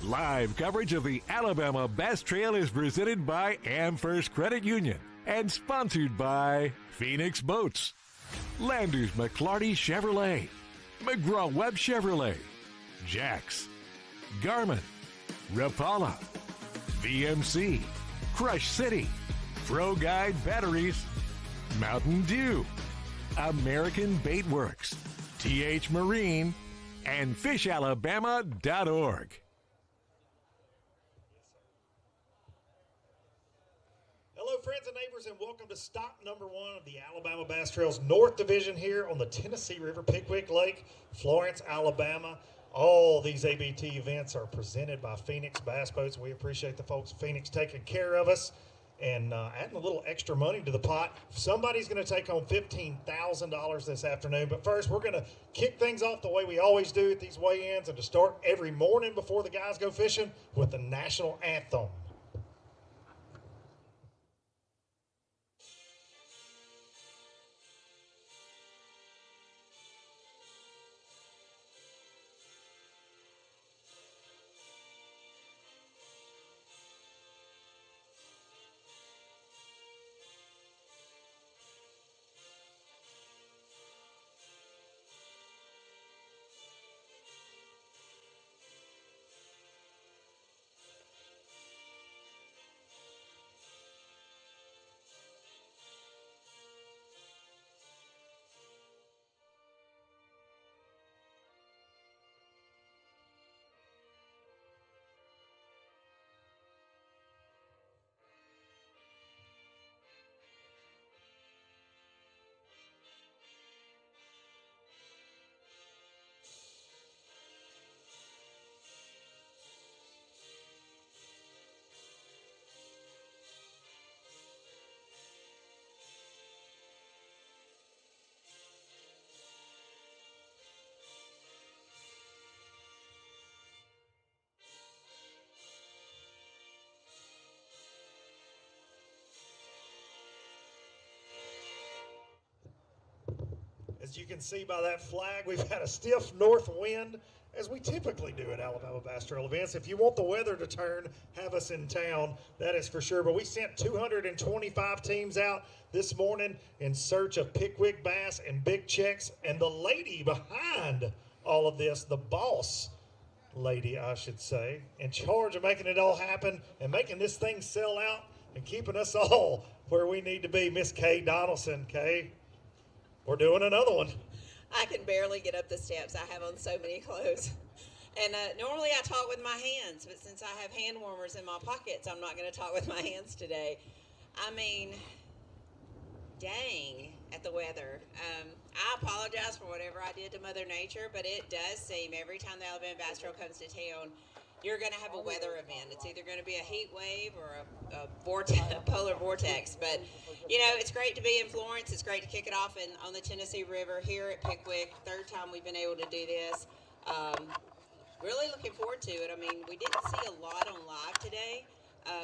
Live coverage of the Alabama Bass Trail is presented by AmFirst Credit Union and sponsored by Phoenix Boats, Landers McClarty Chevrolet, McGraw-Webb Chevrolet, Jax, Garmin, Rapala, VMC, Crush City, Pro Guide Batteries, Mountain Dew, American Bait Works, TH Marine, and FishAlabama.org. Hello, friends and neighbors, and welcome to stop number 1 of the Alabama Bass Trail's North Division here on the Tennessee River, Pickwick Lake, Florence, Alabama. All these ABT events are presented by Phoenix Bass Boats. We appreciate the folks at Phoenix taking care of us and adding a little extra money to the pot. Somebody's going to take home $15,000 this afternoon. But first, we're going to kick things off the way we always do at these weigh-ins and to start every morning before the guys go fishing with the national anthem. As you can see by that flag, we've had a stiff north wind, as we typically do at Alabama Bass Trail events. If you want the weather to turn, have us in town, that is for sure. But we sent 225 teams out this morning in search of Pickwick bass and big checks. And the lady behind all of this, the boss lady, I should say, in charge of making it all happen and making this thing sell out and keeping us all where we need to be, Miss Kay Donaldson. Kay, we're doing another one. I can barely get up the steps. I have on so many clothes. And normally I talk with my hands, but since I have hand warmers in my pockets, I'm not going to talk with my hands today. I mean, dang at the weather. I apologize for whatever I did to Mother Nature, but it does seem every time the Alabama Bass Trail comes to town, you're going to have a weather event. It's either going to be a heat wave or a polar vortex. But, you know, it's great to be in Florence. It's great to kick it off on the Tennessee River here at Pickwick. Third time we've been able to do this. Really looking forward to it. I mean, we didn't see a lot on live today,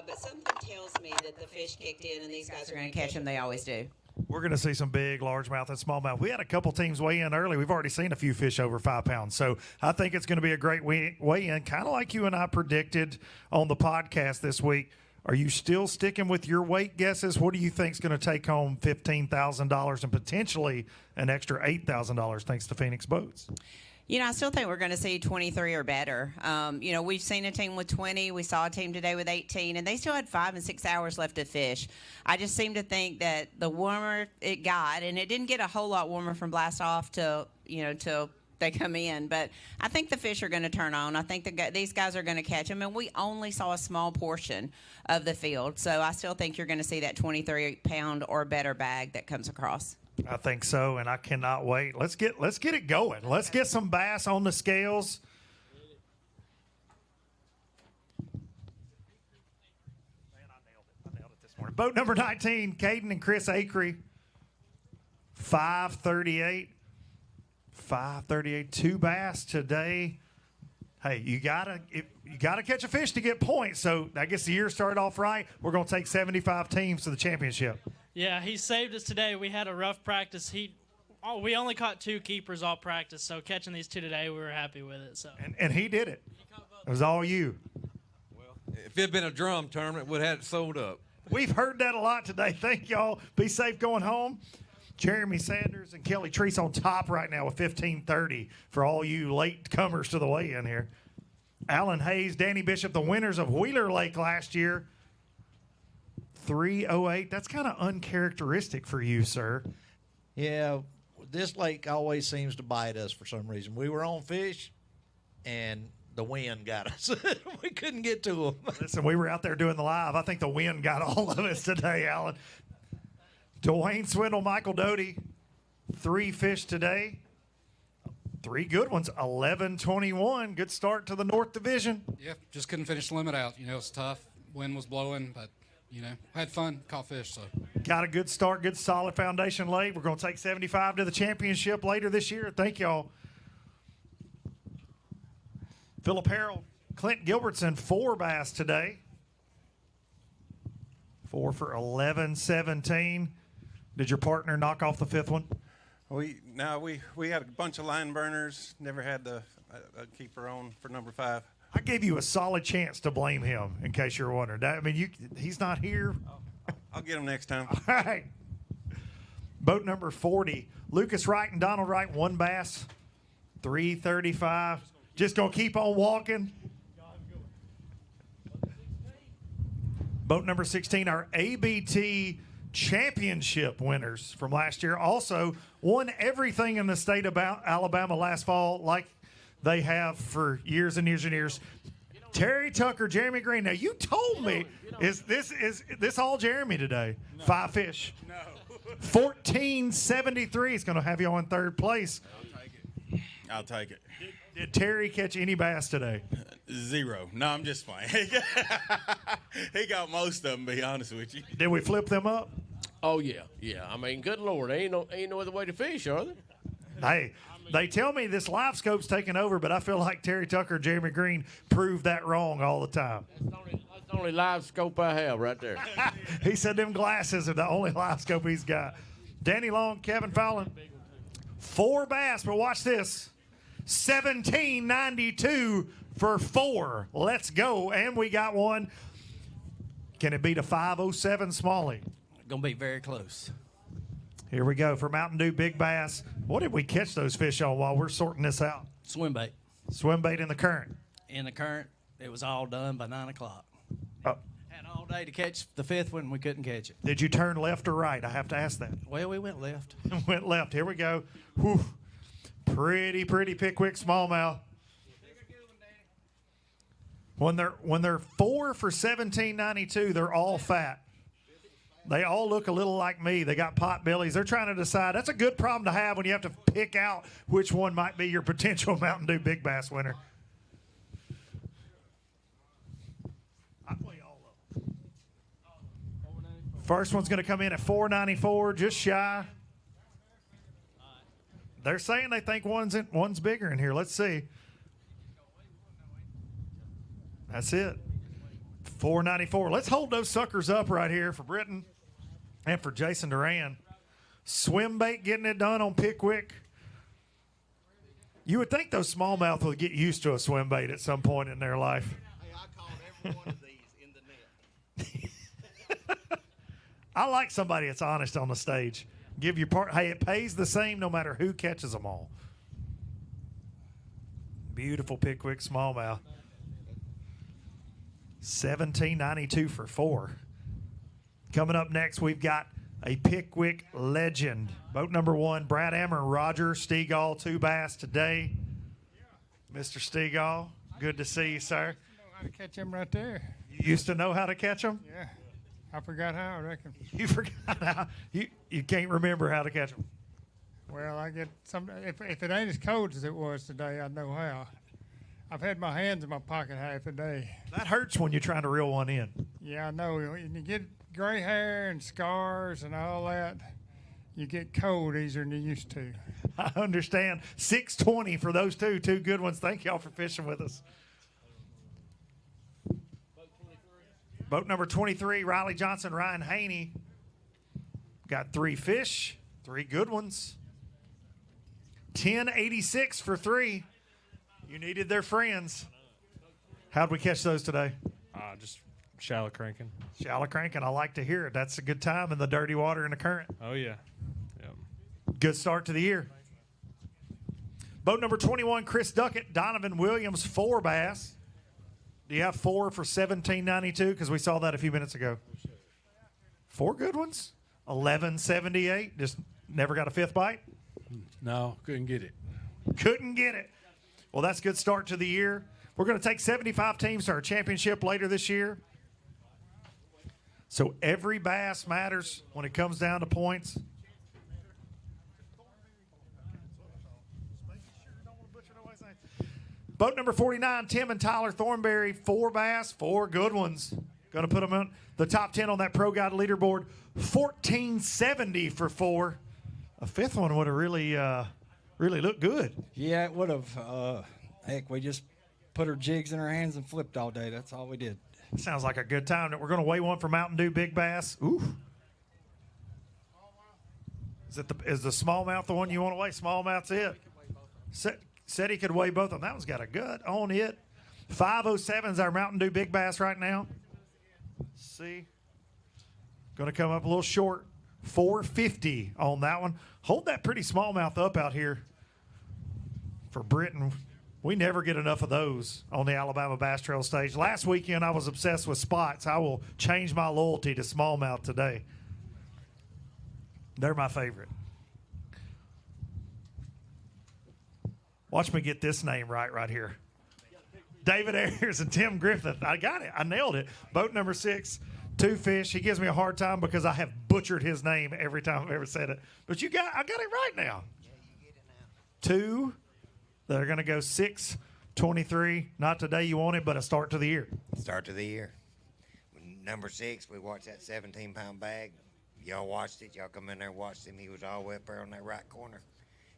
but something tells me that the fish kicked in and these guys are going to catch them. They always do. We're going to see some big largemouth and smallmouth. We had a couple teams weigh in early. We've already seen a few fish over 5 pounds. So I think it's going to be a great weigh-in, kind of like you and I predicted on the podcast this week. Are you still sticking with your weight guesses? What do you think is going to take home $15,000 and potentially an extra $8,000 thanks to Phoenix Boats? You know, I still think we're going to see 23 or better. You know, we've seen a team with 20. We saw a team today with 18, and they still had 5 and 6 hours left to fish. I just seem to think that the warmer it got, and it didn't get a whole lot warmer from blast off till they come in, but I think the fish are going to turn on. I think these guys are going to catch them, and we only saw a small portion of the field. So I still think you're going to see that 23-pound or better bag that comes across. I think so, and I cannot wait. Let's get it going. Let's get some bass on the scales. Man, I nailed it this morning. Boat number 19, Caden and Chris Acree. 538. 538. 2 bass today. Hey, you gotta catch a fish to get points. So I guess the year started off right. We're gonna take 75 teams to the championship. Yeah, he saved us today. We had a rough practice. We only caught 2 keepers all practice, so catching these 2 today, we were happy with it. So and he did it. It was all you. If it had been a drum tournament, we'd have had it sold up. We've heard that a lot today. Thank y'all. Be safe going home. Jeremy Sanders and Kelly Treese on top right now with 15:30 for all you late comers to the weigh-in here. Alan Hayes, Danny Bishop, the winners of Wheeler Lake last year. 3:08. That's kind of uncharacteristic for you, sir. Yeah, this lake always seems to bite us for some reason. We were on fish, and the wind got us. We couldn't get to them. Listen, we were out there doing the live. I think the wind got all of us today, Alan. Dwayne Swindle, Michael Doty, 3 fish today. 3 good ones, 11-21. Good start to the North Division. Yeah, just couldn't finish the limit out. It's tough. Wind was blowing, but, had fun, caught fish. So Got a good start, good solid foundation laid. We're going to take 75 to the championship later this year. Thank y'all. Phillip Harrell, Clint Gilbertson, 4 bass today. 4 for 11-17. Did your partner knock off the 5th one? We had a bunch of line burners. Never had a keeper on for number 5. I gave you a solid chance to blame him, in case you're wondering. He's not here. I'll get him next time. All right. Boat number 40, Lucas Wright and Donald Wright, 1 bass, 335. Just gonna keep on walking. Boat number 16, our ABT championship winners from last year, also won everything in the state of Alabama last fall, like they have for years and years and years. Terry Tucker, Jeremy Green. Now you told me, is this all Jeremy today? No. 5 fish. No. 1473 is going to have you on 3rd place. I'll take it. Did Terry catch any bass today? 0. No, I'm just playing. He got most of them, to be honest with you. Did we flip them up? Oh, yeah. I mean, good Lord, ain't no other way to fish, are there? Hey, they tell me this live scope's taking over, but I feel like Terry Tucker and Jeremy Green proved that wrong all the time. That's the only live scope I have right there. He said them glasses are the only live scope he's got. Danny Long, Kevin Fallon, 4 bass, but watch this. 1792 for 4. Let's go. And we got one. Can it beat a 507 Smalley? Going to be very close. Here we go for Mountain Dew Big Bass. What did we catch those fish on while we're sorting this out? Swim bait. Swim bait in the current. In the current, it was all done by 9 o'clock. Oh. Had all day to catch the 5th one, we couldn't catch it. Did you turn left or right? I have to ask that. Well, we went left. Went left. Here we go. Whew. Pretty Pickwick smallmouth. When they're 4 for 1792, they're all fat. They all look a little like me. They got pot bellies. They're trying to decide. That's a good problem to have when you have to pick out which one might be your potential Mountain Dew Big Bass winner. I play all of them. First one's going to come in at $4.94, just shy. They're saying they think one's bigger in here. Let's see. That's it. $4.94. Let's hold those suckers up right here for Britton and for Jason Duran. Swim bait getting it done on Pickwick. You would think those smallmouth would get used to a swim bait at some point in their life. Hey, I caught every one of these in the net. I like somebody that's honest on the stage. Give your part. Hey, it pays the same no matter who catches them all. Beautiful Pickwick smallmouth. $17.92 for 4. Coming up next, we've got a Pickwick legend. Boat number 1, Brad Ammer, Roger Stegall, 2 bass today. Mr. Stegall, good to see you, sir. I know how to catch them right there. You used to know how to catch them? Yeah. I forgot how, I reckon. You forgot how? You can't remember how to catch them? Well, I get some. If it ain't as cold as it was today, I know how. I've had my hands in my pocket half a day. That hurts when you're trying to reel one in. Yeah, I know. When you get gray hair and scars and all that, you get cold easier than you used to. I understand. 620 for those two good ones. Thank y'all for fishing with us. Boat number 23, Riley Johnson, Ryan Haney. Got 3 fish, 3 good ones. 1086 for 3. You needed their friends. How'd we catch those today? Just shallow cranking. Shallow cranking. I like to hear it. That's a good time in the dirty water and the current. Oh, yeah. Yep. Good start to the year. Boat number 21, Chris Duckett, Donovan Williams, 4 bass. Do you have 4 for $17.92? Because we saw that a few minutes ago. 4 good ones. $11.78. Just never got a 5th bite. No, couldn't get it. Couldn't get it. Well, that's a good start to the year. We're going to take 75 teams to our championship later this year. So every bass matters when it comes down to points. Boat number 49, Tim and Tyler Thornberry, 4 bass, 4 good ones. Going to put them on the top 10 on that Pro Guide leaderboard. $14.70 for 4. A 5th one would have really looked good. Yeah, it would have. Heck, we just put our jigs in our hands and flipped all day. That's all we did. Sounds like a good time. We're going to weigh one for Mountain Dew Big Bass. Ooh. Is the smallmouth the one you want to weigh? Smallmouth's it. Said he could weigh both of them. That one's got a gut on it. 507 is our Mountain Dew Big Bass right now. Let's see. Going to come up a little short. 450 on that one. Hold that pretty smallmouth up out here for Britain. We never get enough of those on the Alabama Bass Trail stage. Last weekend, I was obsessed with spots. I will change my loyalty to smallmouth today. They're my favorite. Watch me get this name right here. David Ayers and Tim Griffith. I got it. I nailed it. Boat number 6, 2 fish. He gives me a hard time because I have butchered his name every time I've ever said it. But I got it right now. 2. They're going to go 6.23. Not today you want it, but a start to the year. Start to the year. Number 6, we watched that 17-pound bag. Y'all watched it. Y'all come in there and watched him. He was all the way up there on that right corner.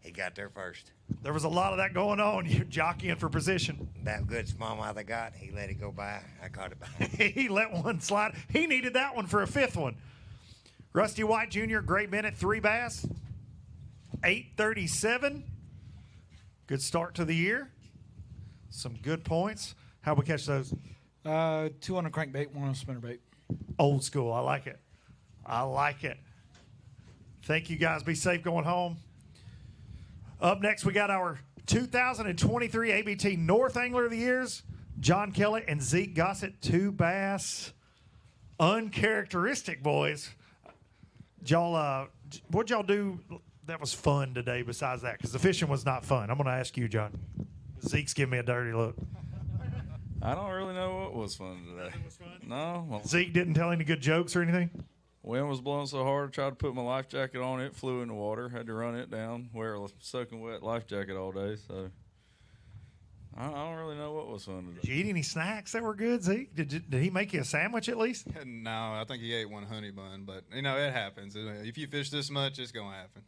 He got there first. There was a lot of that going on. You're jockeying for position. That good smallmouth I got, he let it go by. I caught it by. He let one slide. He needed that one for a 5th one. Rusty White Jr., great minute, 3 bass. 837. Good start to the year. Some good points. How'd we catch those? 2 on a crankbait, 1 on a spinnerbait. Old school. I like it. I like it. Thank you, guys. Be safe going home. Up next, we got our 2023 ABT North Angler of the Years, John Kelly and Zeke Gossett, 2 bass. Uncharacteristic, boys. What'd y'all do that was fun today besides that? Because the fishing was not fun. I'm going to ask you, John. Zeke's giving me a dirty look. I don't really know what was fun today. No. Well, Zeke didn't tell any good jokes or anything? Wind was blowing so hard, I tried to put my life jacket on. It flew in the water. Had to run it down, wear a soaking wet life jacket all day. So I don't really know what was fun today. Did you eat any snacks that were good, Zeke? Did he make you a sandwich at least? No, I think he ate one honey bun. But, it happens. If you fish this much, it's going to happen.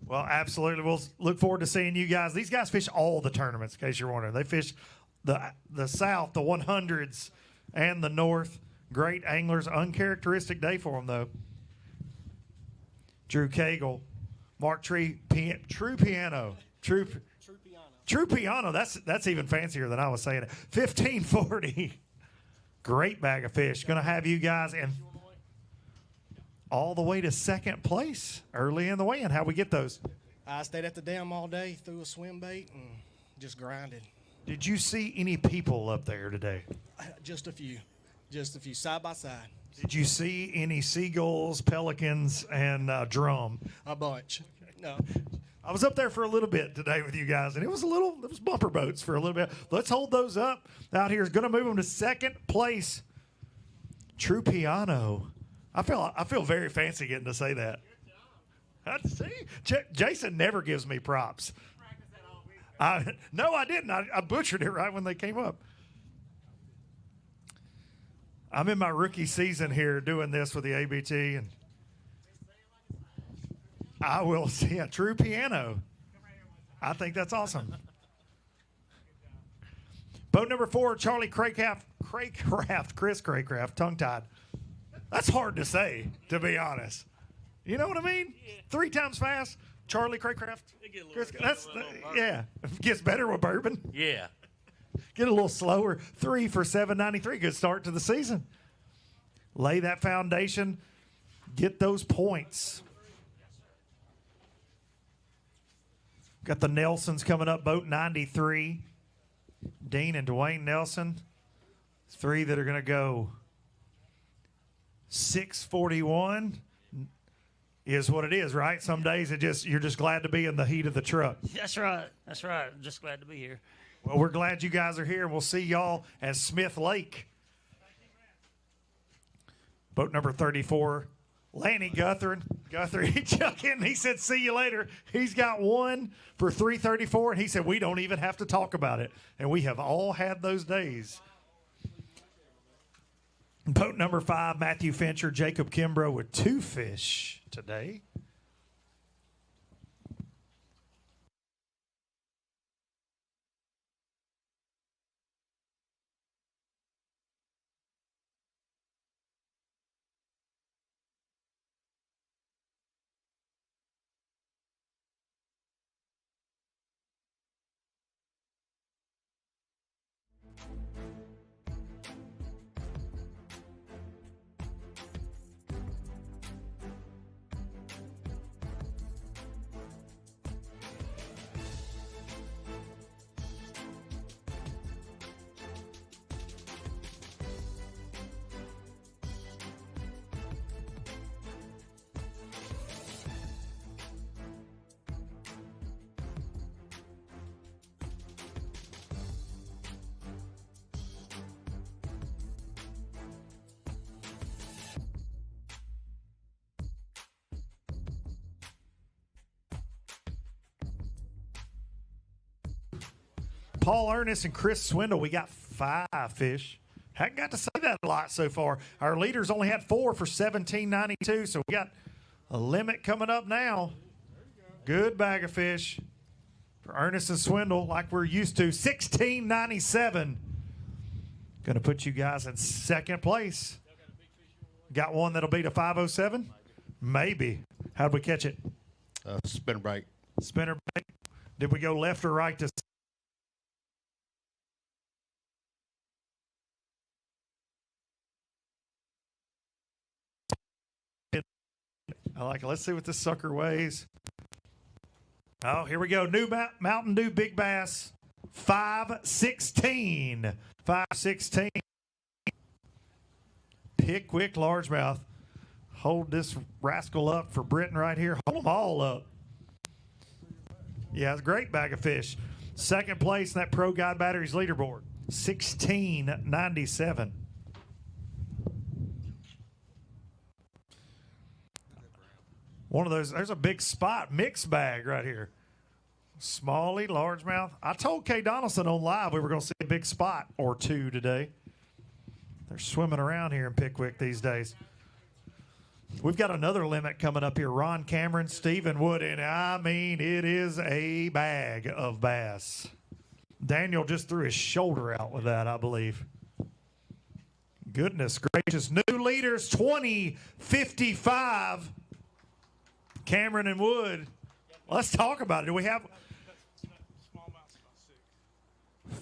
Well, absolutely. We'll look forward to seeing you guys. These guys fish all the tournaments, in case you're wondering. They fish the South, the 100s, and the North. Great anglers. Uncharacteristic day for them, though. Drew Cagle, Mark True Piano. That's even fancier than I was saying it. 1540. Great bag of fish. Going to have you guys in all the way to 2nd place early in the weigh-in. How we get those? I stayed at the dam all day, threw a swim bait, and just grinded. Did you see any people up there today? Just a few, side by side. Did you see any seagulls, pelicans, and drum? A bunch. No. I was up there for a little bit today with you guys, and it was bumper boats for a little bit. Let's hold those up out here. Is going to move them to 2nd place. True Piano. I feel very fancy getting to say that. See, Jason never gives me props. No, I didn't. I butchered it right when they came up. I'm in my rookie season here doing this with the ABT, and I will see a True Piano. I think that's awesome. Boat number 4, Charlie Craycraft, Chris Craycraft, tongue-tied. That's hard to say, to be honest. You know what I mean? 3 times fast, Charlie Craycraft. Yeah, it gets better with bourbon. Yeah. Get a little slower. 3 for 793. Good start to the season. Lay that foundation. Get those points. Got the Nelsons coming up, boat 93. Dean and Dwayne Nelson. 3 that are going to go 641 is what it is, right? Some days you're just glad to be in the heat of the truck. That's right. That's right. I'm just glad to be here. Well, we're glad you guys are here, and we'll see y'all at Smith Lake. Boat number 34, Lanny Guthrie, he chucked in. He said, see you later. He's got 1 for 334, and he said, we don't even have to talk about it. And we have all had those days. Boat number 5, Matthew Fincher, Jacob Kimbrough with 2 fish today. Paul Ernest and Chris Swindle, we got 5 fish. Haven't got to say that a lot so far. Our leaders only had 4 for 1792, so we got a limit coming up now. Good bag of fish for Ernest and Swindle, like we're used to. 1697. Going to put you guys in second place. Got one that'll beat a 507? Maybe. How'd we catch it? Spinner bait. Spinner bait. Did we go left or right to? I like it. Let's see what this sucker weighs. Oh, here we go. New Mountain Dew Big Bass, 516. 516. Pickwick Largemouth. Hold this rascal up for Britton right here. Hold them all up. Yeah, it's a great bag of fish. Second place in that Pro Guide Batteries leaderboard, 1697. One of those, there's a big spot mix bag right here. Smalley, largemouth. I told Kay Donaldson on live we were going to see a big spot or 2 today. They're swimming around here in Pickwick these days. We've got another limit coming up here. Ron Cameron, Stephen Wood, and I mean, it is a bag of bass. Daniel just threw his shoulder out with that, I believe. Goodness gracious. New leaders, 2055. Cameron and Wood. Let's talk about it. Do we have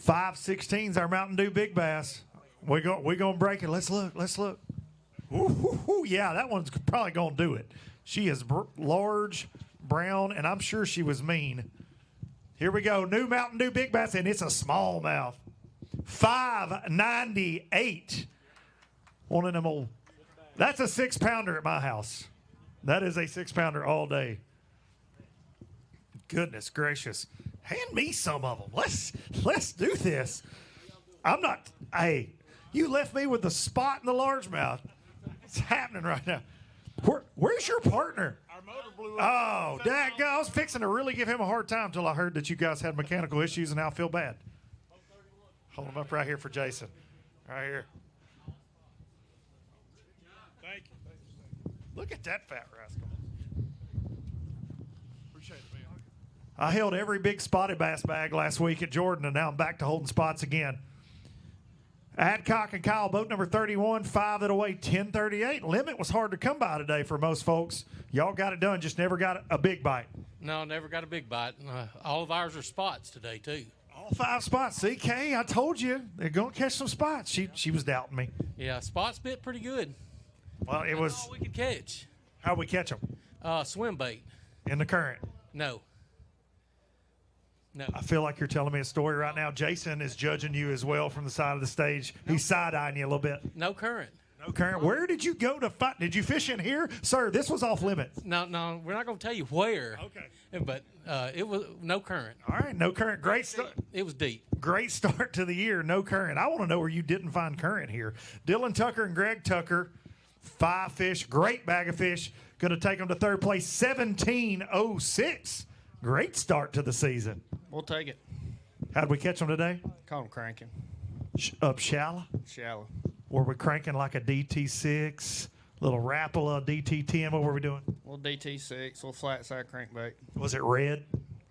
516's our Mountain Dew Big Bass? We're going to break it. Let's look. Ooh, yeah, that one's probably going to do it. She is large, brown, and I'm sure she was mean. Here we go. New Mountain Dew Big Bass, and it's a smallmouth. 598. One of them old. That's a 6-pounder at my house. That is a 6-pounder all day. Goodness gracious. Hand me some of them. Let's do this. I'm not. Hey, you left me with the spot in the largemouth. What's happening right now? Where's your partner? Our motor blew up. Oh, Dad, I was fixing to really give him a hard time until I heard that you guys had mechanical issues, and now I feel bad. Hold him up right here for Jason. Right here. Thank you. Look at that fat rascal. Appreciate it, man. I held every big spotted bass bag last week at Jordan, and now I'm back to holding spots again. Adcock and Kyle, boat number 31, 5 that'll weigh 1038. Limit was hard to come by today for most folks. Y'all got it done, just never got a big bite. No, never got a big bite. All of ours are spots today, too. All 5 spots. See, Kay, I told you they're going to catch some spots. She was doubting me. Yeah, spots bit pretty good. Well, it was. All we could catch. How'd we catch them? Swim bait. In the current. No. No. I feel like you're telling me a story right now. Jason is judging you as well from the side of the stage. He's side-eyeing you a little bit. No current. No current. Where did you go to fight? Did you fish in here? Sir, this was off limits. No, we're not going to tell you where. Okay. But it was no current. All right, no current. Great start. It was deep. Great start to the year. No current. I want to know where you didn't find current here. Dylan Tucker and Greg Tucker, 5 fish. Great bag of fish. Going to take them to third place, 17:06. Great start to the season. We'll take it. How'd we catch them today? Call them cranking. Up shallow? Shallow. Were we cranking like a DT6, little Rapala, DT10? What were we doing? Little DT6, little flat side crankbait. Was it red?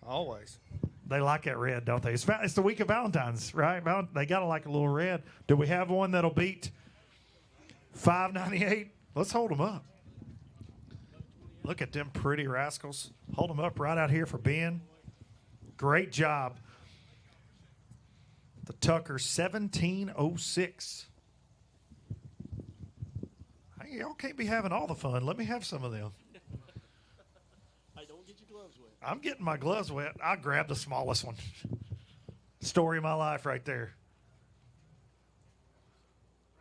Always. They like that red, don't they? It's the week of Valentine's, right? They got to like a little red. Do we have one that'll beat $5.98? Let's hold them up. Look at them pretty rascals. Hold them up right out here for Ben. Great job. The Tucker 17:06. Hey, y'all can't be having all the fun. Let me have some of them. Hey, don't get your gloves wet. I'm getting my gloves wet. I grabbed the smallest one. Story of my life right there.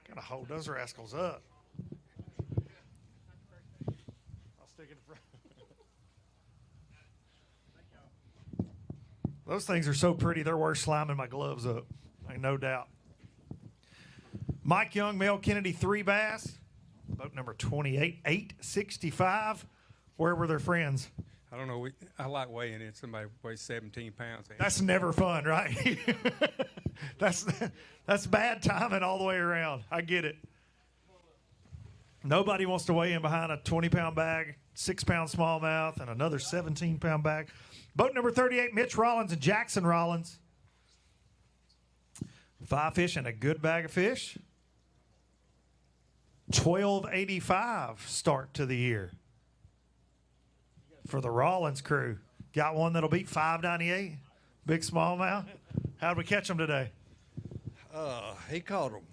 Gotta hold those rascals up. I'll stick it in front. Those things are so pretty, they're worth sliming my gloves up. Ain't no doubt. Mike Young, Mel Kennedy, 3 bass. Boat number 28, 865. Where were their friends? I don't know. I like weighing it. Somebody weighs 17 pounds. That's never fun, right? That's bad timing all the way around. I get it. Nobody wants to weigh in behind a 20-pound bag, 6-pound smallmouth, and another 17-pound bag. Boat number 38, Mitch Rollins and Jackson Rollins. 5 fish and a good bag of fish. 1285 start to the year for the Rollins crew. Got one that'll beat $5.98. Big smallmouth. How'd we catch them today? He caught them.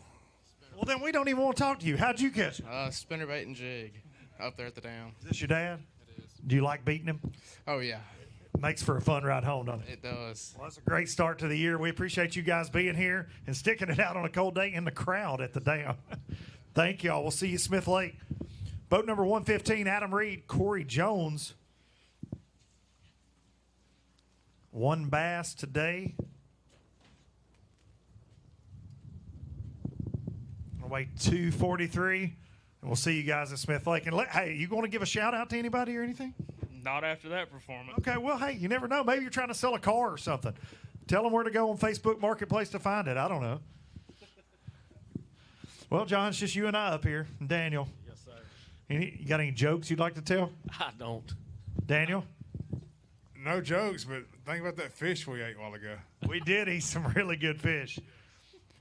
Well, then we don't even want to talk to you. How'd you catch them? Spinnerbait and jig up there at the dam. Is this your dad? It is. Do you like beating him? Oh, yeah. Makes for a fun ride home, doesn't it? It does. Well, that's a great start to the year. We appreciate you guys being here and sticking it out on a cold day in the crowd at the dam. Thank y'all. We'll see you at Smith Lake. Boat number 115, Adam Reed, Corey Jones. 1 bass today. Weigh 243. And we'll see you guys at Smith Lake. And hey, you going to give a shout out to anybody or anything? Not after that performance. Okay, well, hey, you never know. Maybe you're trying to sell a car or something. Tell them where to go on Facebook Marketplace to find it. I don't know. Well, John, it's just you and I up here, and Daniel. Yes, sir. You got any jokes you'd like to tell? I don't. Daniel? No jokes, but think about that fish we ate a while ago. We did eat some really good fish.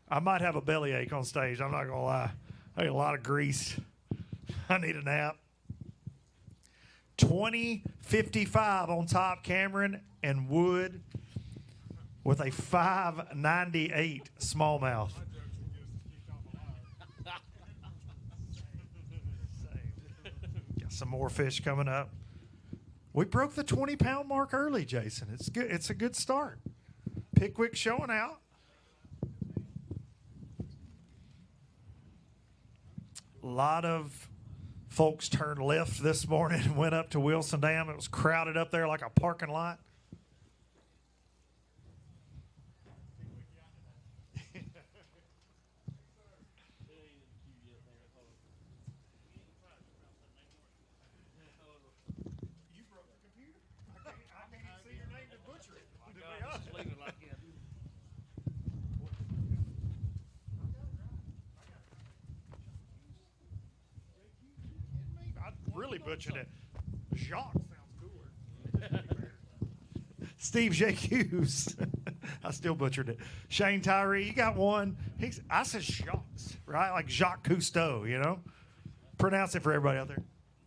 I might have a bellyache on stage. I'm not going to lie. I ate a lot of grease. I need a nap. 2055 on top, Cameron and Wood with a 598 smallmouth. Got some more fish coming up. We broke the 20-pound mark early, Jason. It's good. It's a good start. Pickwick showing out. A lot of folks turned left this morning and went up to Wilson Dam. It was crowded up there like a parking lot. Really butchered it. Jacques sounds cooler. Steve Jacques. I still butchered it. Shane Tyree, you got one. I said Jacques, right? Like Jacques Cousteau, you know? Pronounce it for everybody out there.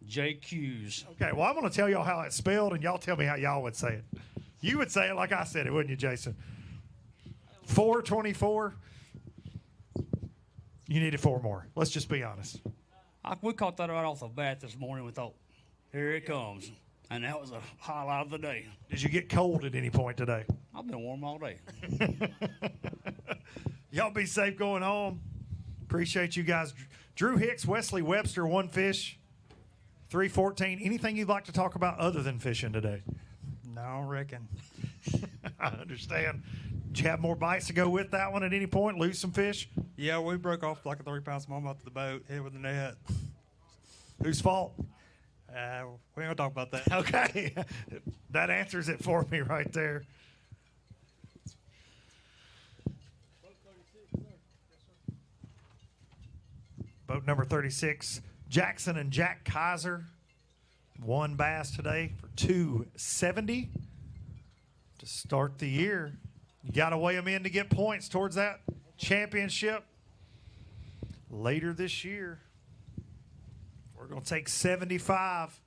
JQs. Okay, well, I'm going to tell y'all how it's spelled, and y'all tell me how y'all would say it. You would say it like I said it, wouldn't you, Jason? 424. You needed 4 more. Let's just be honest. We caught that right off the bat this morning. We thought, here it comes. And that was a highlight of the day. Did you get cold at any point today? I've been warm all day. Y'all be safe going home. Appreciate you guys. Drew Hicks, Wesley Webster, 1 fish, 314. Anything you'd like to talk about other than fishing today? No, I reckon. I understand. Did you have more bites to go with that one at any point? Lose some fish? Yeah, we broke off like a 3-pound smallmouth to the boat, hit with the net. Whose fault? We ain't gonna talk about that. Okay. That answers it for me right there. Boat number 36, Jackson and Jack Kaiser. 1 bass today for $270 to start the year. You got to weigh them in to get points towards that championship later this year. We're going to take 75.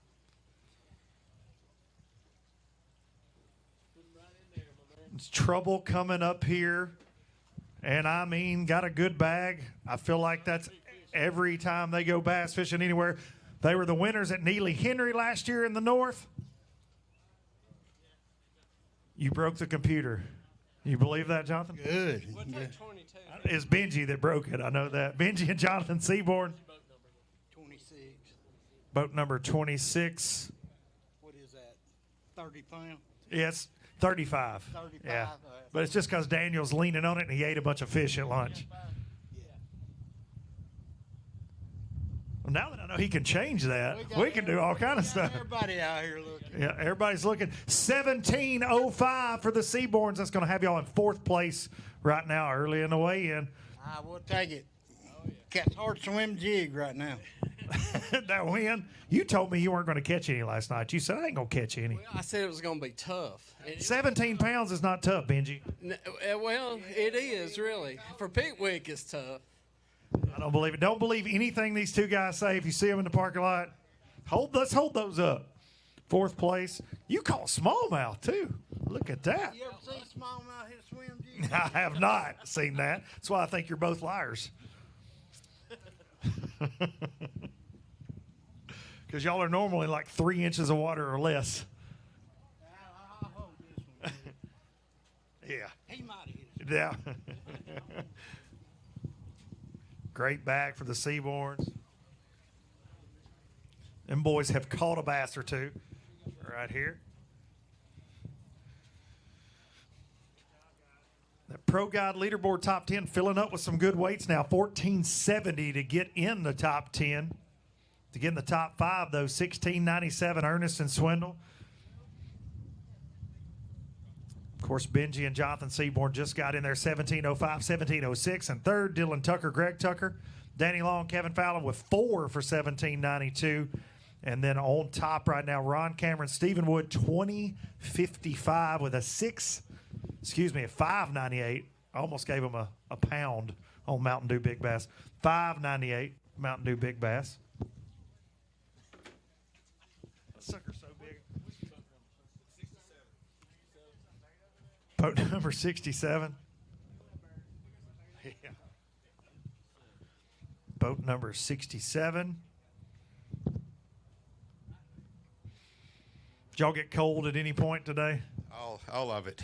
It's trouble coming up here. And I mean, got a good bag. I feel like that's every time they go bass fishing anywhere. They were the winners at Neely Henry last year in the north. You broke the computer. You believe that, Jonathan? Good. It's Benji that broke it. I know that. Benji and Jonathan Seaborn. 26. Boat number 26. What is that? 30 pounds? Yes, 35. 35. Yeah. But it's just because Daniel's leaning on it and he ate a bunch of fish at lunch. Well, now that I know he can change that, we can do all kind of stuff. Everybody out here looking. Yeah, everybody's looking. 17:05 for the Seaborns. That's going to have y'all in 4th place right now, early in the weigh-in. I will take it. Catch hard swim jig right now. That win. You told me you weren't going to catch any last night. You said I ain't going to catch any. Well, I said it was going to be tough. 17 pounds is not tough, Benji. Well, it is really. For Pickwick, it's tough. I don't believe it. Don't believe anything these two guys say. If you see them in the parking lot, let's hold those up. 4th place. You caught smallmouth too. Look at that. You ever seen smallmouth hit a swim jig? I have not seen that. That's why I think you're both liars. Because y'all are normally like 3 inches of water or less. I hope this one will. Yeah. He might have hit it. Yeah. Great bag for the Seaborns. Them boys have caught a bass or two right here. That Pro Guide leaderboard top 10 filling up with some good weights now. 1470 to get in the top 10. To get in the top 5, though, 1697 Ernest and Swindle. Of course, Benji and Jonathan Seaborn just got in there, 1705, 1706. And 3rd, Dylan Tucker, Greg Tucker. Danny Long, Kevin Fallon with 4 for 1792. And then on top right now, Ron Cameron, Stephen Wood, 2055 with a 598. I almost gave him a pound on Mountain Dew Big Bass. 598 Mountain Dew Big Bass. That sucker's so big. Boat number 67. Yeah. Boat number 67. Did y'all get cold at any point today? All of it.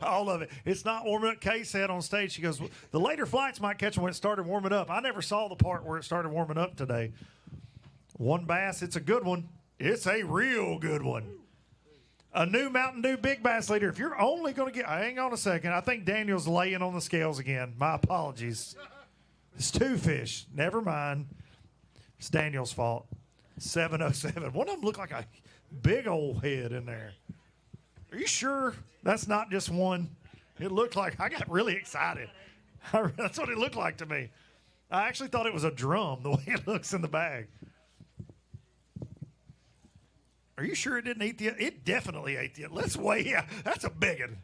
All of it. It's not warming up. Kay said on stage, she goes, the later flights might catch them when it started warming up. I never saw the part where it started warming up today. 1 bass. It's a good one. It's a real good one. A new Mountain Dew Big Bass leader. If you're only going to get, hang on a second. I think Daniel's laying on the scales again. My apologies. It's 2 fish. Never mind. It's Daniel's fault. 707. One of them looked like a big old head in there. Are you sure that's not just one? It looked like, I got really excited. That's what it looked like to me. I actually thought it was a drum, the way it looks in the bag. Are you sure it didn't eat the? It definitely ate the. Let's weigh. Yeah, that's a big one.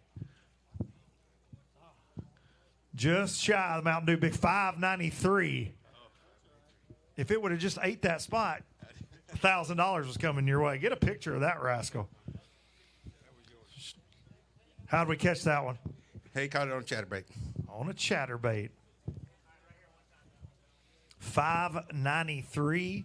Just shy of the Mountain Dew Big 593. If it would have just ate that spot, $1,000 was coming your way. Get a picture of that rascal. How'd we catch that one? He caught it on chatterbait. On a chatterbait. 593.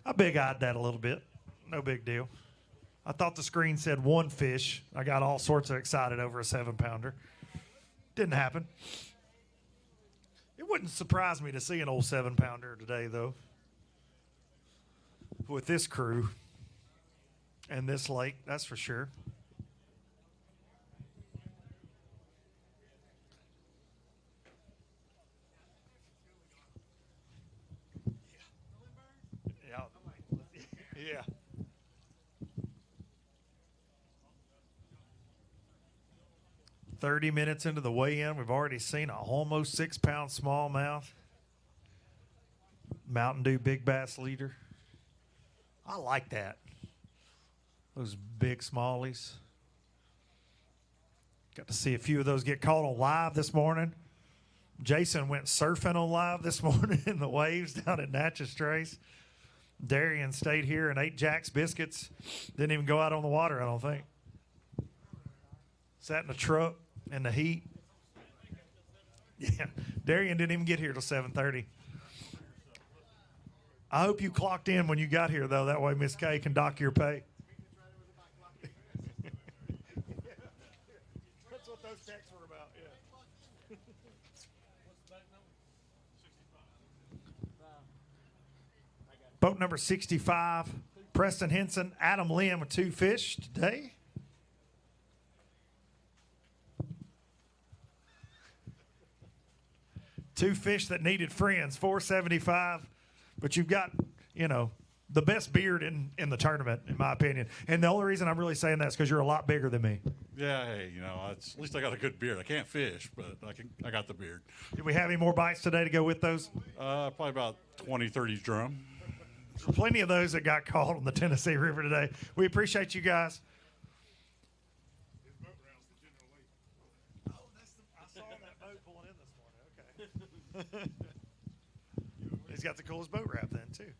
I big-eyed that a little bit. No big deal. I thought the screen said one fish. I got all sorts of excited over a 7-pounder. Didn't happen. It wouldn't surprise me to see an old 7-pounder today, though, with this crew and this lake, that's for sure. Yeah. Yeah. "30 minutes into the weigh-in, we've already seen a almost 6-pound smallmouth. Mountain Dew Big Bass leader. I like that. Those big smallies. Got to see a few of those get caught on live this morning. Jason went surfing on live this morning in the waves down at Natchez Trace. Darian stayed here and ate Jack's biscuits. Didn't even go out on the water, I don't think. Sat in the truck in the heat. Yeah, Darian didn't even get here till 7:30. I hope you clocked in when you got here, though. That way Miss Kay can dock your pay. That's what those texts were about, yeah. Boat number 65, Preston Henson, Adam Lynn with 2 fish today. Two fish that needed friends, 475. But you've got, you know, the best beard in the tournament, in my opinion. And the only reason I'm really saying that is because you're a lot bigger than me. Yeah, hey, you know, at least I got a good beard. I can't fish, but I got the beard. Did we have any more bites today to go with those? Probably about 20, 30 drum. Plenty of those that got caught on the Tennessee River today. We appreciate you guys. I saw that boat pulling in this morning. Okay. He's got the coolest boat wrap then, too.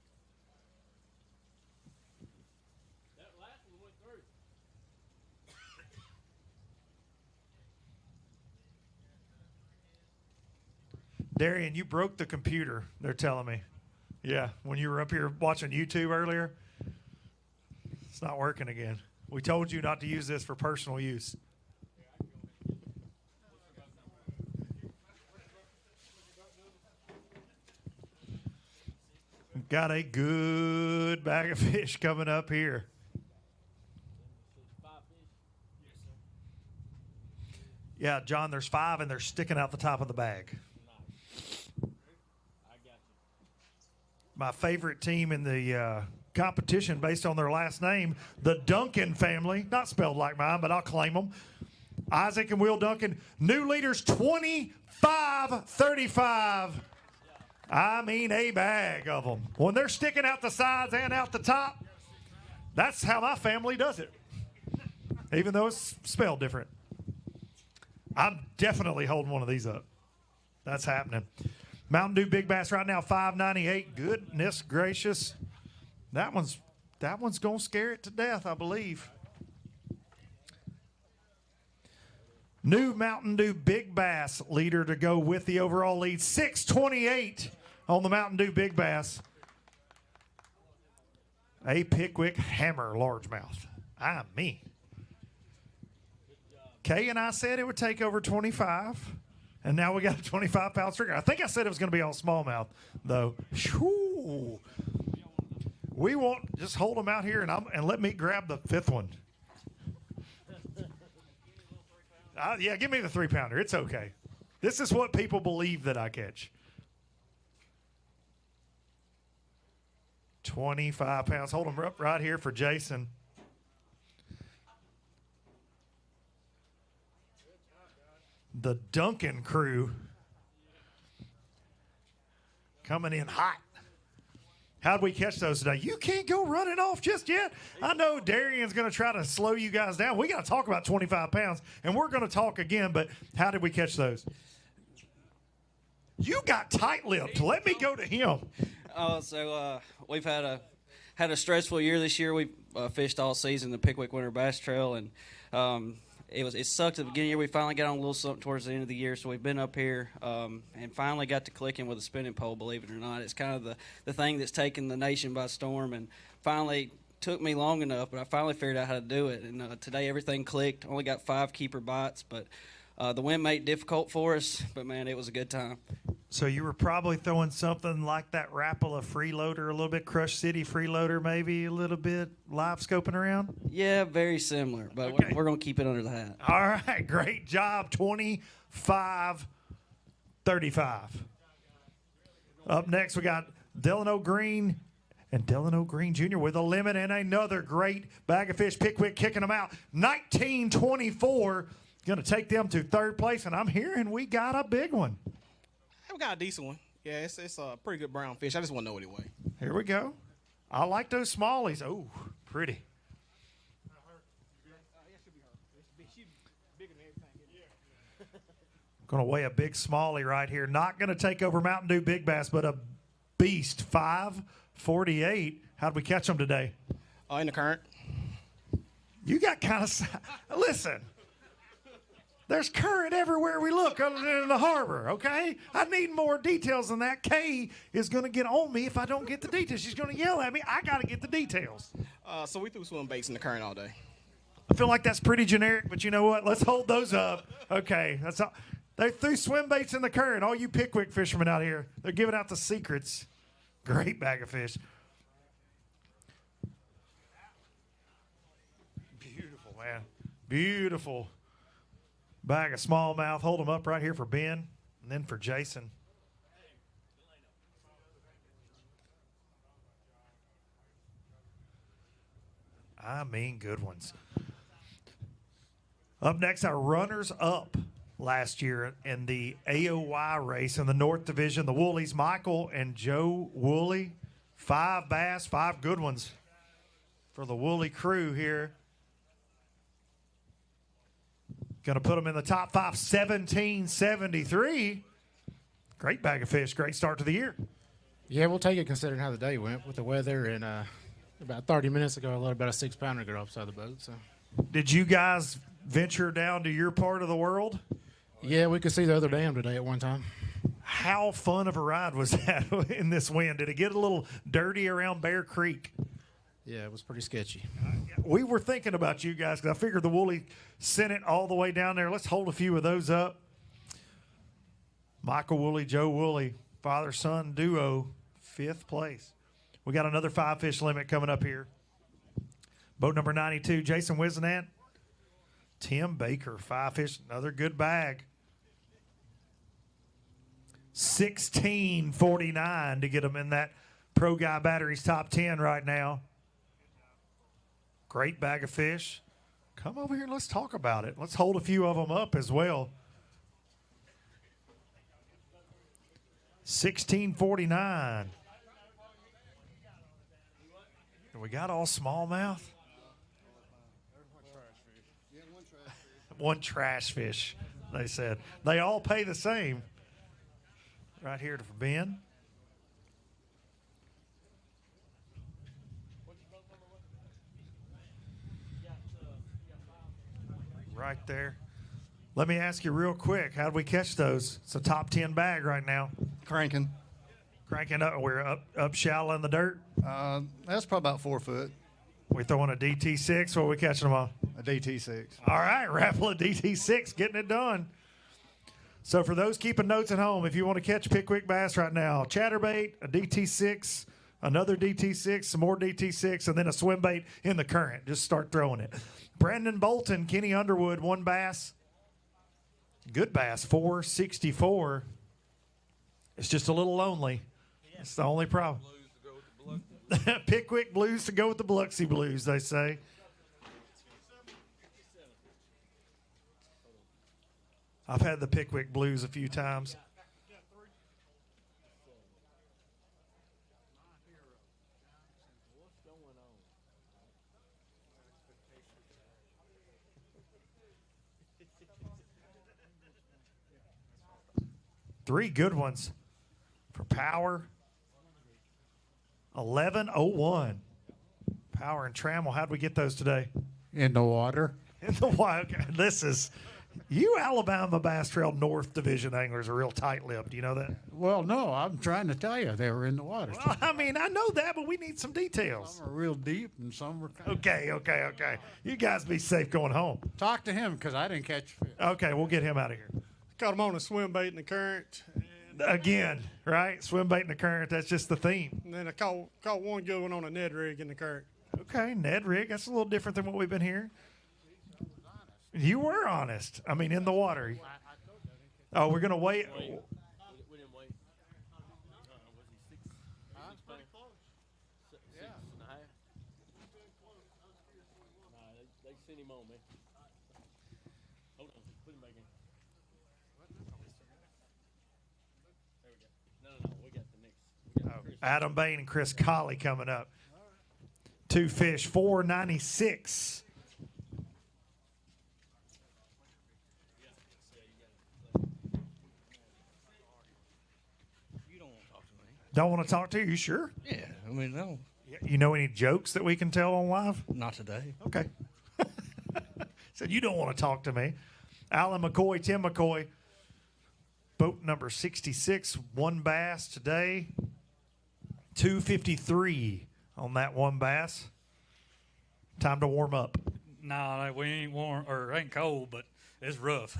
That last one went through. Darian, you broke the computer, they're telling me. Yeah, when you were up here watching YouTube earlier, it's not working again. We told you not to use this for personal use. Got a good bag of fish coming up here. Yeah, John, there's 5 and they're sticking out the top of the bag. My favorite team in the competition based on their last name, the Duncan family, not spelled like mine, but I'll claim them. Isaac and Will Duncan, new leaders 25-35. I mean a bag of them. When they're sticking out the sides and out the top, that's how my family does it, even though it's spelled different. I'm definitely holding one of these up. That's happening. Mountain Dew Big Bass right now, $5.98. Goodness gracious. That one's going to scare it to death, I believe. New Mountain Dew Big Bass leader to go with the overall lead, 628 on the Mountain Dew Big Bass. A Pickwick Hammer largemouth. I mean. Kay and I said it would take over 25. And now we got a 25-pound stringer. I think I said it was going to be on smallmouth, though. Whew. We won't just hold them out here and let me grab the 5th one. Yeah, give me the 3-pounder. It's okay. This is what people believe that I catch. 25 pounds. Hold them up right here for Jason. The Duncan crew coming in hot. How'd we catch those today? You can't go running off just yet. I know Darian's going to try to slow you guys down. We got to talk about 25 pounds, and we're going to talk again, but how did we catch those? You got tight-lipped. Let me go to him. We've had a stressful year this year. We fished all season the Pickwick Winter Bass Trail, and it sucked at the beginning of the year. We finally got on a little something towards the end of the year, so we've been up here and finally got to clicking with a spinning pole. Believe it or not, it's kind of the thing that's taken the nation by storm, and finally took me long enough, but I finally figured out how to do it. And today everything clicked. Only got 5 keeper bites, but the wind made it difficult for us. But man, it was a good time. So you were probably throwing something like that Rapala freeloader, a little bit Crush City freeloader, maybe a little bit live scoping around? Yeah, very similar, but Okay. we're going to keep it under the hat. All right, great job. 25-35. Up next, we got Delano Green and Delano Green Jr. with a limit and another great bag of fish. Pickwick kicking them out. 19-24. Going to take them to third place, and I'm hearing we got a big one. We got a decent one. Yeah, it's a pretty good brown fish. I just want to know what he weighs. Here we go. I like those smallies. Oh, pretty. Going to weigh a big smallie right here. Not going to take over Mountain Dew Big Bass, but a beast. 548. How'd we catch them today? In the current. You got kind of... Listen. There's current everywhere we look other than in the harbor, okay? I need more details than that. Kay is going to get on me if I don't get the details. She's going to yell at me. I got to get the details. So we threw swim baits in the current all day. I feel like that's pretty generic, but you know what? Let's hold those up. Okay, that's all. They threw swim baits in the current. All you Pickwick fishermen out here, they're giving out the secrets. Great bag of fish. Beautiful, man. Beautiful. Bag of smallmouth. Hold them up right here for Ben and then for Jason. I mean, good ones. Up next, our runners-up last year in the AOY race in the North Division. The Woolies, Michael and Joe Woolley. 5 bass, 5 good ones for the Woolley crew here. Going to put them in the top 5, 1773. Great bag of fish. Great start to the year. Yeah, we'll take it considering how the day went with the weather. And about 30 minutes ago, I let about a 6-pounder go upside the boat. So, did you guys venture down to your part of the world? Yeah, we could see the other dam today at one time. How fun of a ride was that in this wind? Did it get a little dirty around Bear Creek? Yeah, it was pretty sketchy. We were thinking about you guys because I figured the Woolly sent it all the way down there. Let's hold a few of those up. Michael Woolley, Joe Woolley, father-son duo, 5th place. We got another 5-fish limit coming up here. Boat number 92, Jason Wisenant. Tim Baker, 5 fish, another good bag. 1649 to get them in that Pro Guy Batteries top 10 right now. Great bag of fish. Come over here and let's talk about it. Let's hold a few of them up as well. 1649. We got all smallmouth. One trash fish, they said. They all pay the same. Right here for Ben. Right there. Let me ask you real quick, how did we catch those? It's a top 10 bag right now. Cranking. Cranking up. We're up shallow in the dirt. That's probably about 4 foot. We're throwing a DT6. What are we catching them on? A DT6. All right, Rapala DT6, getting it done. So for those keeping notes at home, if you want to catch Pickwick bass right now, chatterbait, a DT6, another DT6, some more DT6, and then a swim bait in the current. Just start throwing it. Brandon Bolton, Kenny Underwood, 1 bass. Good bass, 464. It's just a little lonely. That's the only problem. Pickwick Blues to go with the Biloxi Blues, they say. I've had the Pickwick Blues a few times. Three good ones for Power. 11:01. Power and Trammell, how'd we get those today? In the water. In the water. Okay. This is, you Alabama Bass Trail North Division anglers are real tight-lipped. Do you know that? Well, no, I'm trying to tell you they were in the water. Well, I mean, I know that, but we need some details. Some are real deep and some were kind Okay. You guys be safe going home. Talk to him because I didn't catch fish. Okay, we'll get him out of here. Caught him on a swim bait in the current. Again, right? Swim bait in the current. That's just the theme. And then I caught one good one on a Ned rig in the current. Okay, Ned rig. That's a little different than what we've been hearing. You were honest. I mean, in the water. Oh, we're going to wait. We didn't wait. Was he 6? Pretty close. 6 and a half. Nah, they sent him on, man. Hold on. Put him back in. There we go. No. We got the next. Adam Bain and Chris Colley coming up. 2 fish, 496. Don't want to talk to you? You sure? Yeah, I mean, no. You know any jokes that we can tell on live? Not today. Okay. Said you don't want to talk to me. Alan McCoy, Tim McCoy, boat number 66, 1 bass today. 253 on that 1 bass. Time to warm up. No, we ain't warm or ain't cold, but it's rough.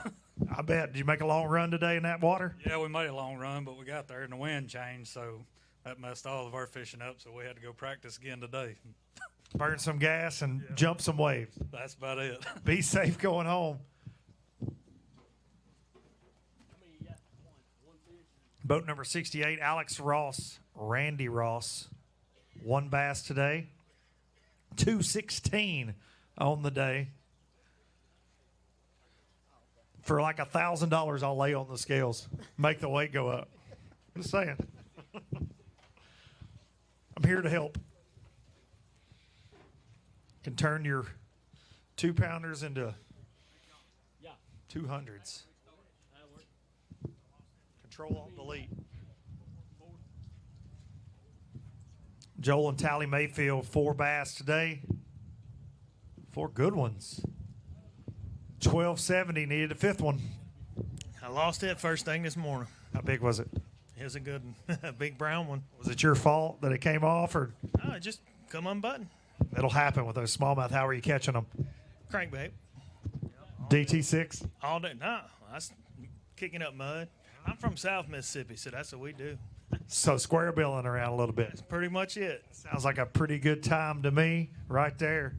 I bet. Did you make a long run today in that water? Yeah, we made a long run, but we got there and the wind changed, so that messed all of our fishing up. So we had to go practice again today. Burn some gas and jump some waves. That's about it. Be safe going home. Boat number 68, Alex Ross, Randy Ross, 1 bass today. 216 on the day. For like $1,000, I'll lay on the scales, make the weight go up. Just saying. I'm here to help. Can turn your 2-pounders into 200s. Control Alt Delete. Joel and Tally Mayfield, 4 bass today. 4 good ones. 1270, needed a 5th one. I lost it first thing this morning. How big was it? It was a good one, a big brown one. Was it your fault that it came off, or? No, it just come unbuttoned. It'll happen with those smallmouth. How are you catching them? Crankbait. DT6? All day. No, I was kicking up mud. I'm from South Mississippi, so that's what we do. So square billing around a little bit. That's pretty much it. Sounds like a pretty good time to me right there.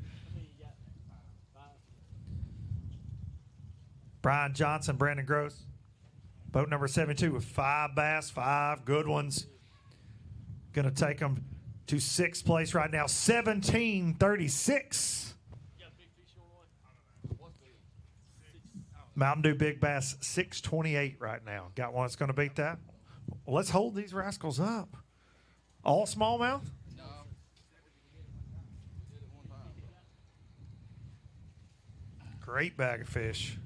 Brian Johnson, Brandon Gross. Boat number 72 with 5 bass, 5 good ones. Going to take them to 6th place right now, 1736. Mountain Dew Big Bass, 628 right now. Got one that's going to beat that? Well, let's hold these rascals up. All smallmouth? No. Great bag of fish.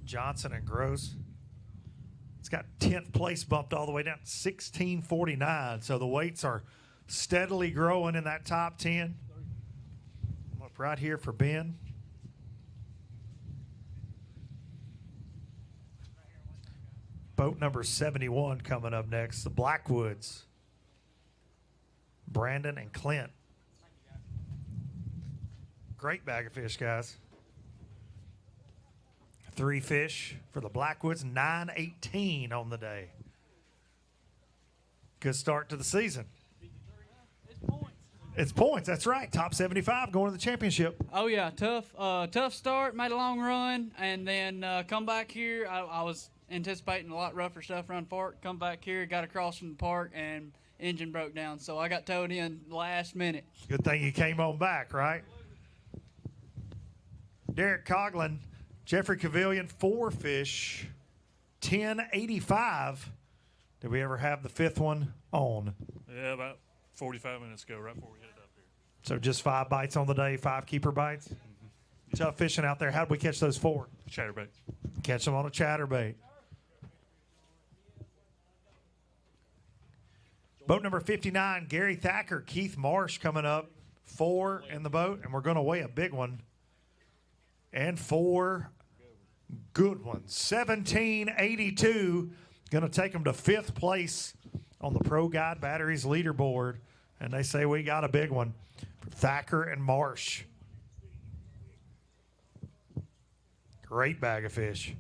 Johnson and Gross. It's got 10th place bumped all the way down to 1649. So the weights are steadily growing in that top 10. I'm up right here for Ben. Boat number 71 coming up next. The Blackwoods. Brandon and Clint. Great bag of fish, guys. 3 fish for the Blackwoods, 918 on the day. Good start to the season. It's points, that's right. Top 75 going to the championship. Oh yeah, tough start. Made a long run, and then come back here. I was anticipating a lot rougher stuff around park. Come back here, got across from the park, and engine broke down. So I got towed in last minute. Good thing you came on back, right? Derek Coughlin, Jeffrey Cavillion, 4 fish, 1085. Did we ever have the 5th one on? Yeah, about 45 minutes ago, right before we headed up here. So just 5 bites on the day, 5 keeper bites? Mm-hmm. Tough fishing out there. How'd we catch those 4? Chatterbait. Catch them on a chatterbait. Boat number 59, Gary Thacker, Keith Marsh coming up. 4 in the boat, and we're going to weigh a big one. And 4 good ones. 1782, going to take them to 5th place on the Pro Guide Batteries leaderboard. And they say we got a big one. Thacker and Marsh. Great bag of fish.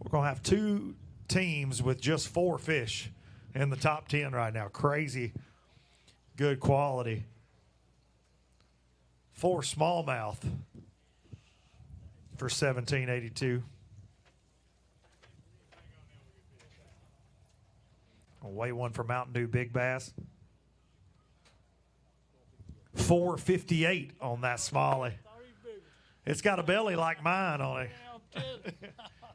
We're going to have 2 teams with just 4 fish in the top 10 right now. Crazy good quality. 4 smallmouth for 1782. I'll weigh one for Mountain Dew Big Bass. 458 on that smallie. It's got a belly like mine on it.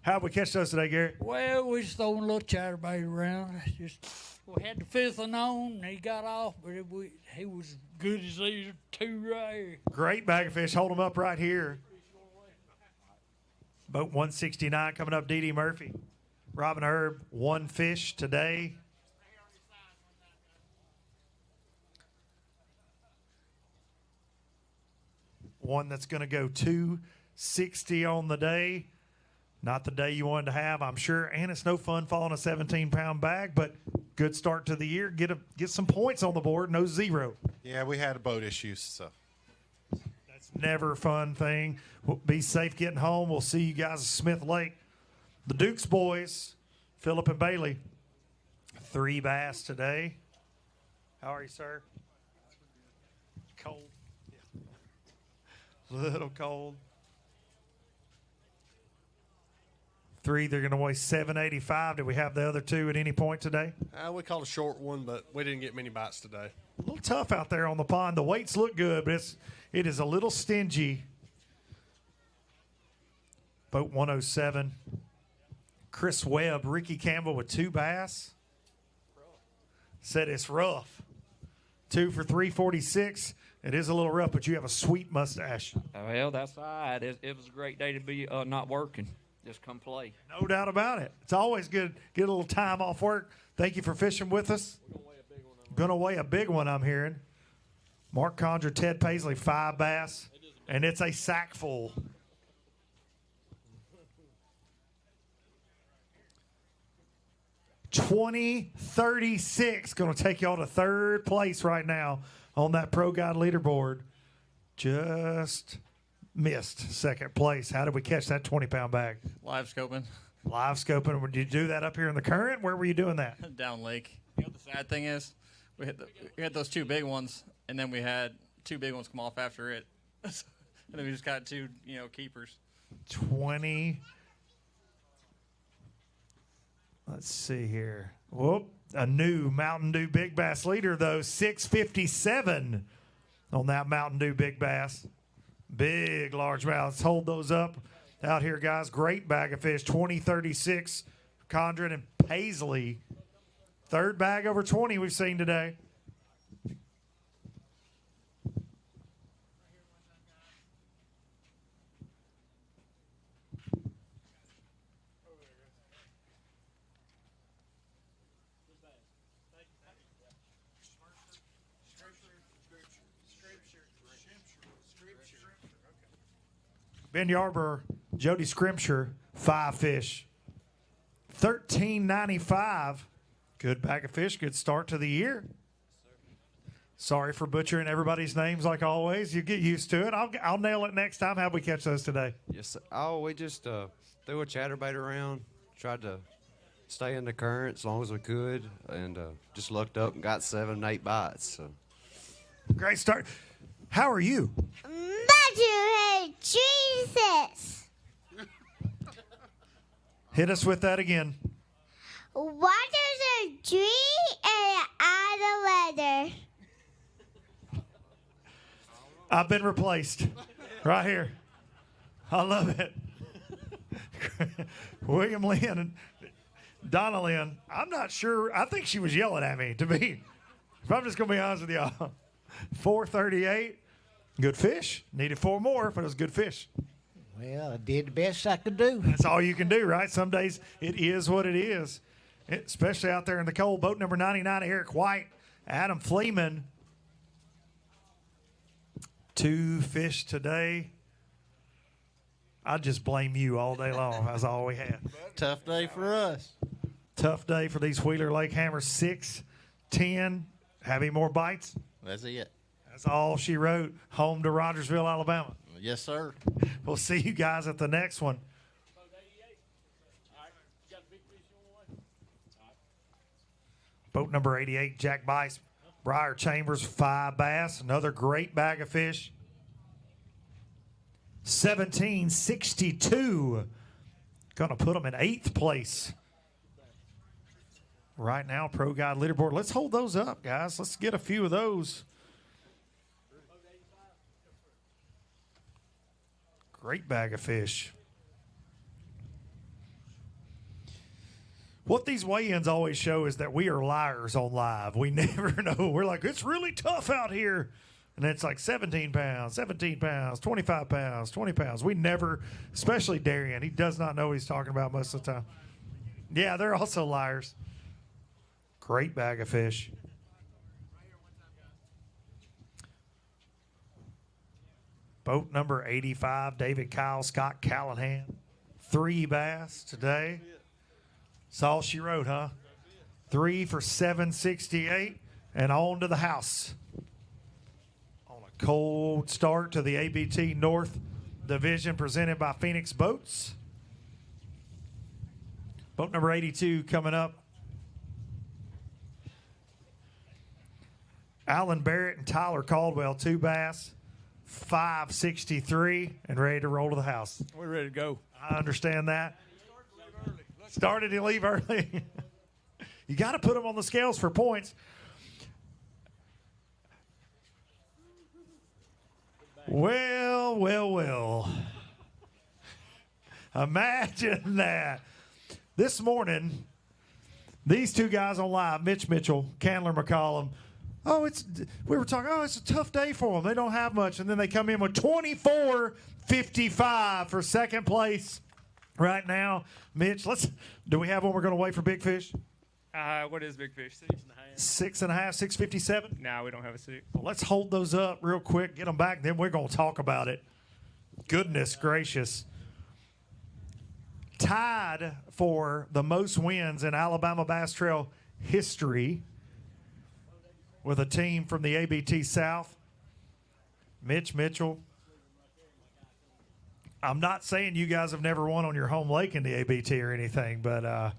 How'd we catch those today, Gary? Well, we just throwing a little chatterbait around. Just we had the 5th one on, and he got off, but he was good as these 2 right here. Great bag of fish. Hold them up right here. Boat 169 coming up, D.D. Murphy. Robin Herb, 1 fish today. One that's going to go 260 on the day. Not the day you wanted to have, I'm sure. And it's no fun falling a 17-pound bag, but good start to the year. Get some points on the board. No 0. Yeah, we had boat issues, so. That's never a fun thing. We'll be safe getting home. We'll see you guys at Smith Lake. The Dukes boys, Phillip and Bailey, 3 bass today. How are you, sir? Cold. Yeah. Little cold. 3, they're going to weigh 785. Did we have the other 2 at any point today? We caught a short one, but we didn't get many bites today. A little tough out there on the pond. The weights look good, but it is a little stingy. Boat 107. Chris Webb, Ricky Campbell with 2 bass. Said it's rough. 2 for 346. It is a little rough, but you have a sweet mustache. Well, that's all right. It was a great day to be not working. Just come play. No doubt about it. It's always good. Get a little time off work. Thank you for fishing with us. Going to weigh a big one, I'm hearing. Mark Condra, Ted Paisley, 5 bass. And it's a sack full. $20.36. Going to take y'all to 3rd place right now on that Pro Guide leaderboard. Just missed 2nd place. How did we catch that 20-pound bag? Live scoping. Live scoping. Did you do that up here in the current? Where were you doing that? Down lake. You know what the sad thing is? We had those 2 big ones, and then we had 2 big ones come off after it. And then we just got 2, keepers. 20. Let's see here. Whoop. A new Mountain Dew Big Bass leader, though. 657 on that Mountain Dew Big Bass. Big largemouth. Let's hold those up out here, guys. Great bag of fish. 2036. Condren and Paisley. 3rd bag over 20 we've seen today. Ben Yarborough, Jody Scrimshire, 5 fish. $13.95. Good bag of fish. Good start to the year. Sorry for butchering everybody's names like always. You get used to it. I'll nail it next time. How'd we catch those today? Yes, sir. Oh, we just threw a chatterbait around, tried to stay in the current as long as we could, and just looked up and got 7, 8 bites. So. Great start. How are you? Jesus. Hit us with that again. What is a tree and an leather? I've been replaced. Right here. I love it. William Lynn and Donna Lynn. I'm not sure. I think she was yelling at me, to be. If I'm just going to be honest with y'all. 438. Good fish. Needed 4 more, but it was good fish. Well, I did the best I could do. That's all you can do, right? Some days it is what it is, especially out there in the cold. Boat number 99, Eric White, Adam Fleeman. 2 fish today. I'd just blame you all day long. That's all we had. Tough day for us. Tough day for these Wheeler Lake Hammers. 6, 10. Have any more bites? That's it. That's all she wrote. Home to Rogersville, Alabama. Yes, sir. We'll see you guys at the next one. Boat number 88, Jack Bice, Briar Chambers, 5 bass. Another great bag of fish. 1762. Going to put them in 8th place. Right now, Pro Guide leaderboard. Let's hold those up, guys. Let's get a few of those. Great bag of fish. What these weigh-ins always show is that we are liars on live. We never know. We're like, it's really tough out here. And it's like 17 pounds, 17 pounds, 25 pounds, 20 pounds. We never, especially Darian, he does not know what he's talking about most of the time. Yeah, they're also liars. Great bag of fish. Boat number 85, David Kyle, Scott Callahan. 3 bass today. That's all she wrote, huh? 3 for 768 and on to the house. On a cold start to the ABT North Division presented by Phoenix Boats. Boat number 82 coming up. Alan Barrett and Tyler Caldwell, 2 bass, 563, and ready to roll to the house. We're ready to go. I understand that. Started to leave early. You got to put them on the scales for points. Well, well, well. Imagine that. This morning, these 2 guys on live, Mitch Mitchell, Candler McCollum, we were talking, it's a tough day for them. They don't have much. And then they come in with 24.55 for second place right now. Mitch, do we have one we're going to wait for Big Fish? What is Big Fish? 6.5, 6.57? No, we don't have a 6. Well, let's hold those up real quick, get them back, then we're going to talk about it. Goodness gracious. Tied for the most wins in Alabama Bass Trail history with a team from the ABT South. Mitch Mitchell. I'm not saying you guys have never won on your home lake in the ABT or anything, but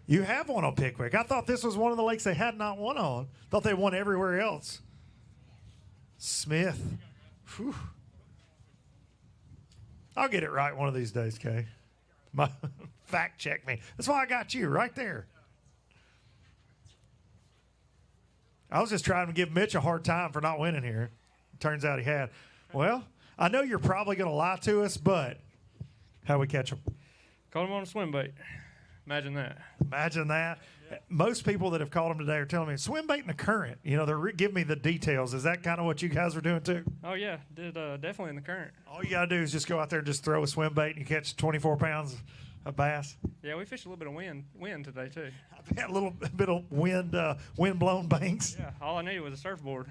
you have won on Pickwick. I thought this was one of the lakes they had not won on. Thought they won everywhere else. Smith. Whew. I'll get it right one of these days, Kay. Fact check me. That's why I got you right there. I was just trying to give Mitch a hard time for not winning here. Turns out he had. Well, I know you're probably going to lie to us, but how we catch him? Caught him on a swim bait. Imagine that. Imagine that. Yeah. Most people that have caught him today are telling me swim bait in the current. You know, they're giving me the details. Is that kind of what you guys are doing too? Oh yeah, did definitely in the current. All you got to do is just go out there and just throw a swim bait and you catch 24 pounds of bass. Yeah, we fished a little bit of wind today too. I had a little bit of wind blown banks. Yeah, all I needed was a surfboard.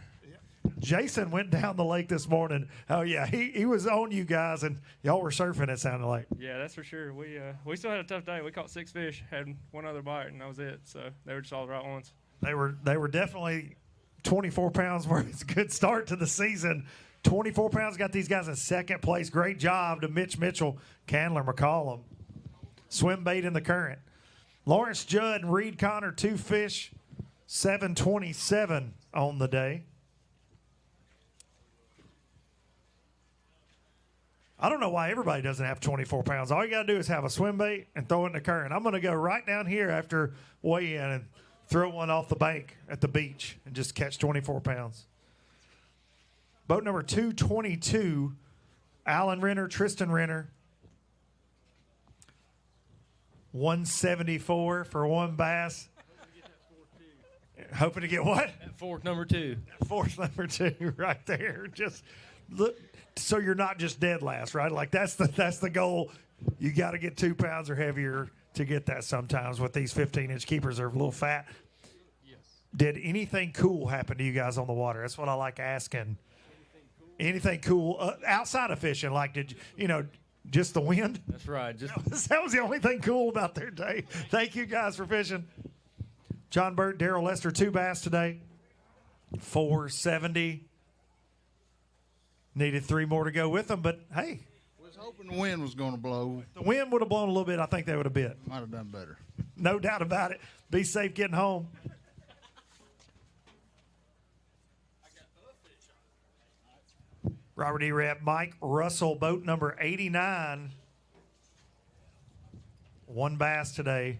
Jason went down the lake this morning. Oh yeah, he was on you guys, and y'all were surfing. It sounded like. Yeah, that's for sure. We still had a tough day. We caught 6 fish, had one other bite, and that was it. So they were just all the right ones. They were definitely 24 pounds worth. It's a good start to the season. 24 pounds got these guys in second place. Great job to Mitch Mitchell, Candler McCollum. Swim bait in the current. Lawrence Judd and Reed Connor, 2 fish, 727 on the day. I don't know why everybody doesn't have 24 pounds. All you got to do is have a swim bait and throw it in the current. I'm going to go right down here after weigh-in and throw one off the bank at the beach and just catch 24 pounds. Boat number 222, Alan Renner, Tristan Renner. 174 for 1 bass. Hoping to get what? That fork number 2. Fork number 2 right there. Just so you're not just dead last, right? Like that's the goal. You got to get 2 pounds or heavier to get that sometimes with these 15-inch keepers. They're a little fat. Yes. Did anything cool happen to you guys on the water? That's what I like asking. Anything cool outside of fishing? Like, did you know, just the wind? That's right. That was the only thing cool about their day. Thank you guys for fishing. John Burt, Darrell Lester, 2 bass today. 470. Needed 3 more to go with them, but hey. Was hoping the wind was going to blow. If the wind would have blown a little bit, I think they would have bit. Might have done better. No doubt about it. Be safe getting home. Robert E. Rep, Mike Russell, boat number 89. 1 bass today.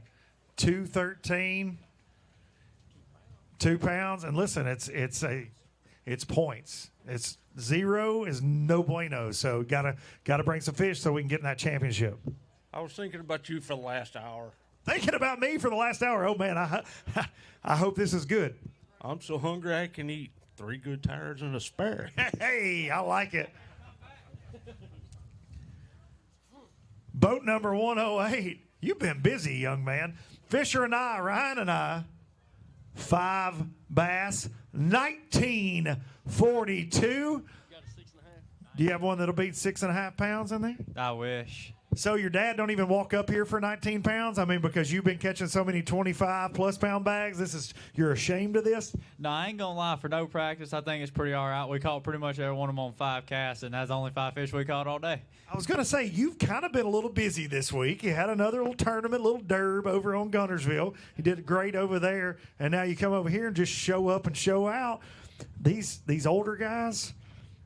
213. 2 pounds. And listen, it's points. It's 0 is no bueno. So gotta bring some fish so we can get in that championship. I was thinking about you for the last hour. Thinking about me for the last hour. Oh man, I hope this is good. I'm so hungry I can eat 3 good tires and a spare. Hey, I like it. Boat number 108. You've been busy, young man. Fisher and I, Ryan and I, 5 bass, 1942. Do you have one that'll beat 6.5 pounds in there? I wish. So your dad don't even walk up here for 19 pounds? I mean, because you've been catching so many 25-plus pound bags, you're ashamed of this? No, I ain't going to lie. For no practice, I think it's pretty all right. We caught pretty much every one of them on 5 casts, and that's only 5 fish we caught all day. I was going to say, you've kind of been a little busy this week. You had another little tournament, little derb over on Gunnersville. You did great over there, and now you come over here and just show up and show out. These older guys,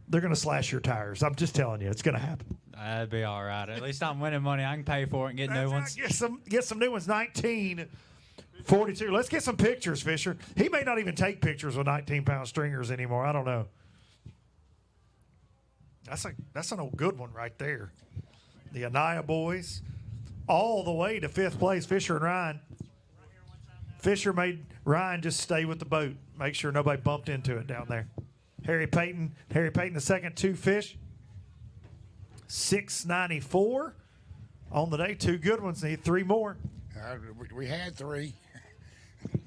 they're going to slash your tires. I'm just telling you, it's going to happen. That'd be all right. At least I'm winning money. I can pay for it and get new ones. Get some new ones. 1942. Let's get some pictures, Fisher. He may not even take pictures with 19-pound stringers anymore. I don't know. That's an old good one right there. The Anaya boys, all the way to 5th place. Fisher and Ryan. Fisher made Ryan just stay with the boat. Make sure nobody bumped into it down there. Harry Payton the second, 2 fish. 694 on the day. 2 good ones. Need 3 more. We had 3.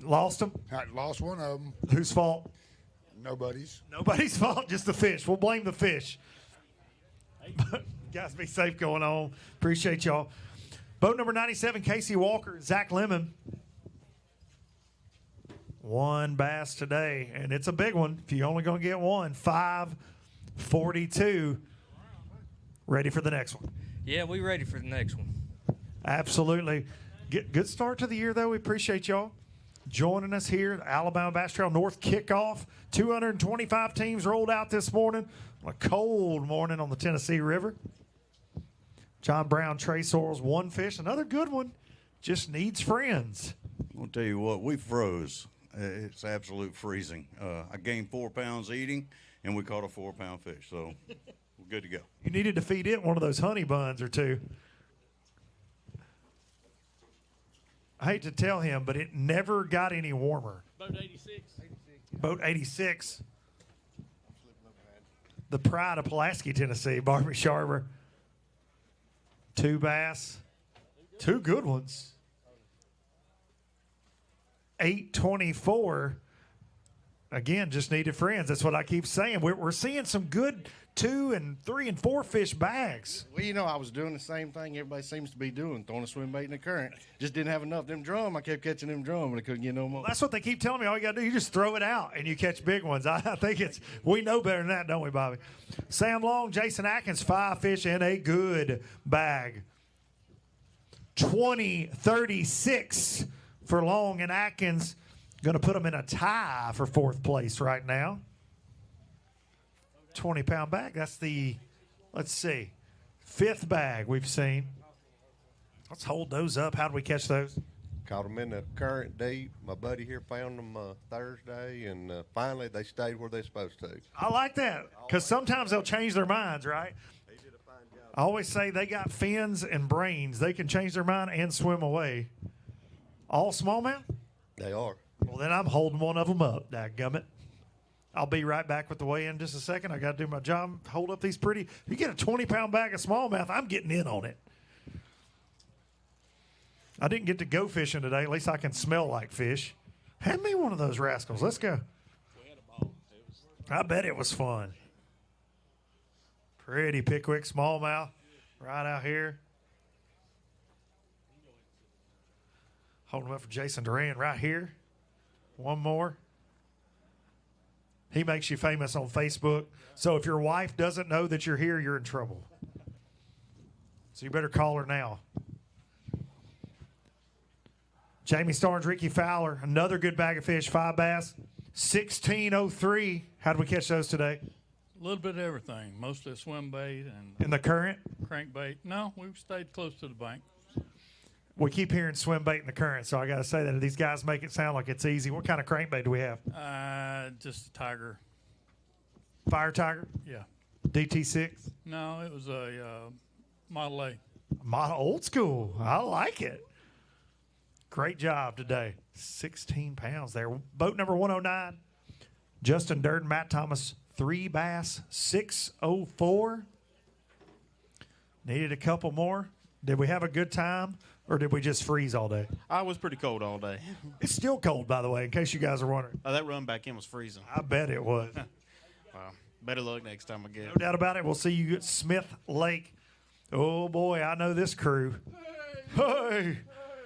Lost them? I lost one of them. Whose fault? Nobody's. Nobody's fault, just the fish. We'll blame the fish. Guys, be safe going on. Appreciate y'all. Boat number 97, Casey Walker, Zach Lemon. 1 bass today, and it's a big one. If you're only going to get one, 542. Ready for the next one? Yeah, we ready for the next one. Absolutely. Good start to the year, though. We appreciate y'all joining us here at Alabama Bass Trail North kickoff. 225 teams rolled out this morning on a cold morning on the Tennessee River. John Brown, Trey Sorrells, 1 fish. Another good one. Just needs friends. I'll tell you what, we froze. It's absolute freezing. I gained 4 pounds eating, and we caught a 4-pound fish. So we're good to go. You needed to feed it one of those honey buns or 2. I hate to tell him, but it never got any warmer. Boat 86. Boat 86. The pride of Pulaski, Tennessee, Barbie Sharber. 2 bass. 2 good ones. 824. Again, just needed friends. That's what I keep saying. We're seeing some good 2 and 3 and 4 fish bags. Well, you know, I was doing the same thing everybody seems to be doing, throwing a swim bait in the current. Just didn't have enough of them drum. I kept catching them drum, and I couldn't get no more. Well, that's what they keep telling me. All you got to do, you just throw it out, and you catch big ones. I think we know better than that, don't we, Bobby? Sam Long, Jason Atkins, 5 fish in a good bag. 20-36 for Long and Atkins. Going to put them in a tie for 4th place right now. 20-pound bag. That's the, let's see, 5th bag we've seen. Let's hold those up. How do we catch those? Caught them in the current deep. My buddy here found them Thursday, and finally they stayed where they're supposed to. I like that because sometimes they'll change their minds, right? I always say they got fins and brains. They can change their mind and swim away. All smallmouth? They are. Well, then I'm holding one of them up, dadgummit. I'll be right back with the weigh-in in just a second. I got to do my job, hold up these pretty. If you get a 20-pound bag of smallmouth, I'm getting in on it. I didn't get to go fishing today. At least I can smell like fish. Hand me one of those rascals. Let's go. I bet it was fun. Pretty Pickwick smallmouth right out here. Holding them up for Jason Duran right here. One more. He makes you famous on Facebook. So if your wife doesn't know that you're here, you're in trouble. So you better call her now. Jamie Starnes, Ricky Fowler, another good bag of fish, 5 bass, 1603. How did we catch those today? A little bit of everything, mostly swim bait and In the current? crankbait. No, we stayed close to the bank. We keep hearing swim bait in the current, so I got to say that these guys make it sound like it's easy. What kind of crankbait do we have? Just a tiger. Fire Tiger? Yeah. DT6? No, it was a Model A. Model old school. I like it. Great job today. 16 pounds there. Boat number 109. Justin Durden, Matt Thomas, 3 bass, 604. Needed a couple more. Did we have a good time, or did we just freeze all day? I was pretty cold all day. It's still cold, by the way, in case you guys are wondering. That run back in was freezing. I bet it was. Well, better luck next time, I guess. No doubt about it. We'll see you at Smith Lake. Oh, boy, I know this crew. Hey!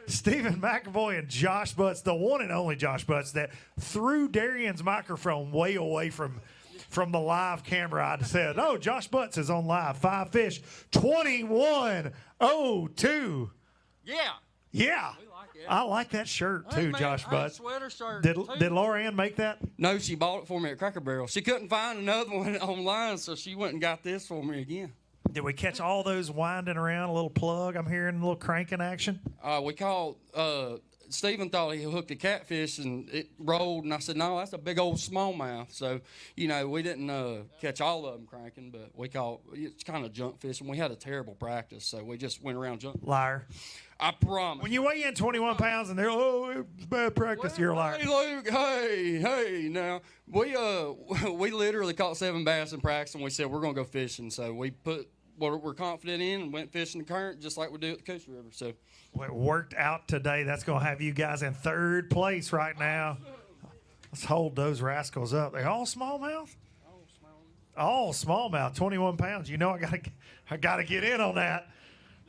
Stephen McAvoy and Josh Butts, the one and only Josh Butts, that threw Darian's microphone way away from the live camera. I said, oh, Josh Butts is on live. 5 fish, 2102. Yeah. Yeah. I like that shirt, too, Josh Butts. Sweater shirt. Did Laura Ann make that? No, she bought it for me at Cracker Barrel. She couldn't find another one online, so she went and got this for me again. Did we catch all those winding around? A little plug. I'm hearing a little cranking action. We called. Stephen thought he hooked a catfish and it rolled, and I said, no, that's a big old smallmouth. So, we didn't catch all of them cranking, but we caught. It's kind of junk fishing. We had a terrible practice, so we just went around junk. Liar. I promise. When you weigh in 21 pounds and they're, it was bad practice, you're a liar. Hey, Luke, hey, now, we literally caught 7 bass in practice, and we said, we're going to go fishing. So we put what we're confident in and went fishing the current just like we do at the Coochie River. So well, it worked out today. That's going to have you guys in 3rd place right now. Let's hold those rascals up. They're all smallmouth? All smallmouth, 21 pounds. You know I gotta get in on that.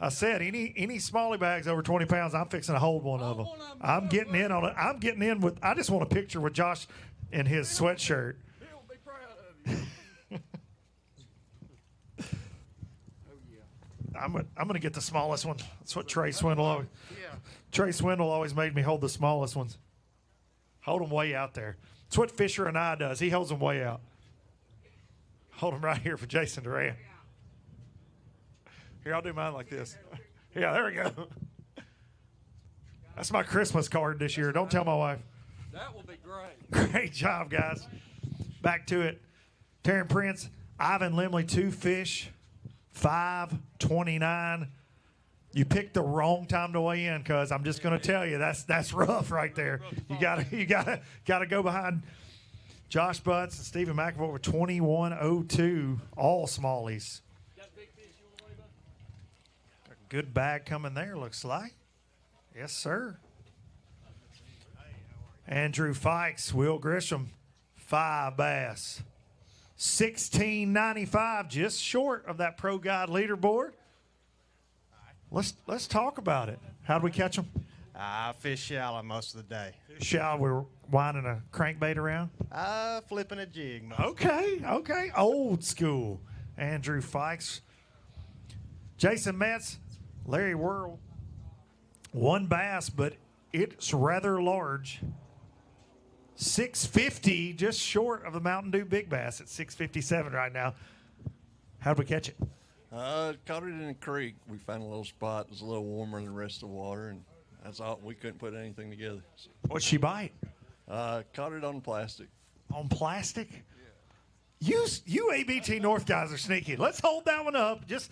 I said any smallie bags over 20 pounds, I'm fixing to hold one of them. I'm getting in on it. I'm getting in with. I just want a picture with Josh in his sweatshirt. He'll be proud of you. I'm gonna get the smallest one. That's what Trey Swindle always. Trey Swindle always made me hold the smallest ones. Hold them way out there. That's what Fisher and I does. He holds them way out. Hold them right here for Jason Duran. Here, I'll do mine like this. Yeah, there we go. That's my Christmas card this year. Don't tell my wife. That will be great. Great job, guys. Back to it. Taryn Prince, Ivan Limley, 2 fish, 5:29. You picked the wrong time to weigh in, cuz I'm just going to tell you that's rough right there. You gotta go behind Josh Butts and Stephen McAvoy with 21:02, all smallies. A good bag coming there, looks like. Yes, sir. Andrew Fikes, Will Grisham, 5 bass. 1695, just short of that Pro Guide leaderboard. Let's talk about it. How'd we catch them? I fish shallow most of the day. Shall we were winding a crankbait around? Flipping a jig. Okay. Old school. Andrew Fikes. Jason Metz, Larry Whirl. 1 bass, but it's rather large. 650, just short of the Mountain Dew Big Bass at 657 right now. How'd we catch it? Caught it in a creek. We found a little spot. It was a little warmer than the rest of the water, and that's all. We couldn't put anything together. So, What'd she bite? Caught it on plastic. On plastic? Yeah. You ABT North guys are sneaky. Let's hold that one up. Just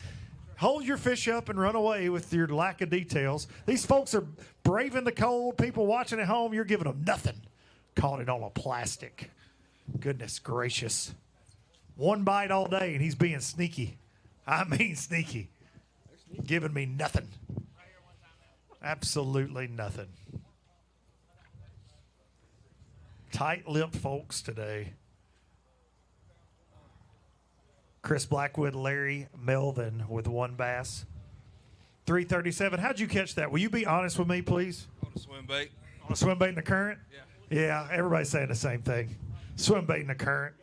hold your fish up and run away with your lack of details. These folks are braving the cold. People watching at home, you're giving them nothing. Caught it on a plastic. Goodness gracious. One bite all day, and he's being sneaky. I mean sneaky. Giving me nothing. Absolutely nothing. Tight-lipped folks today. Chris Blackwood, Larry Melvin with one bass. 337. How'd you catch that? Will you be honest with me, please? On a swim bait. On a swim bait in the current? Yeah, everybody's saying the same thing. Swim bait in the current.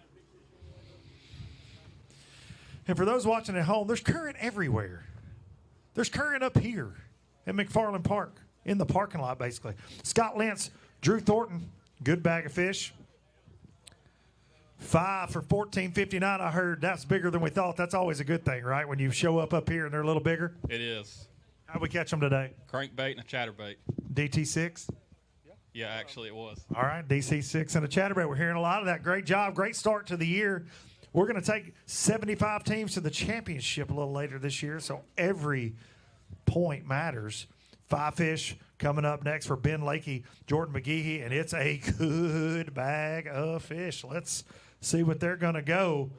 And for those watching at home, there's current everywhere. There's current up here at McFarland Park, in the parking lot, basically. Scott Lentz, Drew Thornton, good bag of fish. 5 for $14.59. I heard that's bigger than we thought. That's always a good thing, right? When you show up here and they're a little bigger. It is. How'd we catch them today? Crankbait and a chatterbait. DT6? Yeah, actually it was. All right, DC6 and a chatterbait. We're hearing a lot of that. Great job. Great start to the year. We're going to take 75 teams to the championship a little later this year, so every point matters. 5 fish coming up next for Ben Lakey, Jordan McGehee, and it's a good bag of fish. Let's see what they're going to go.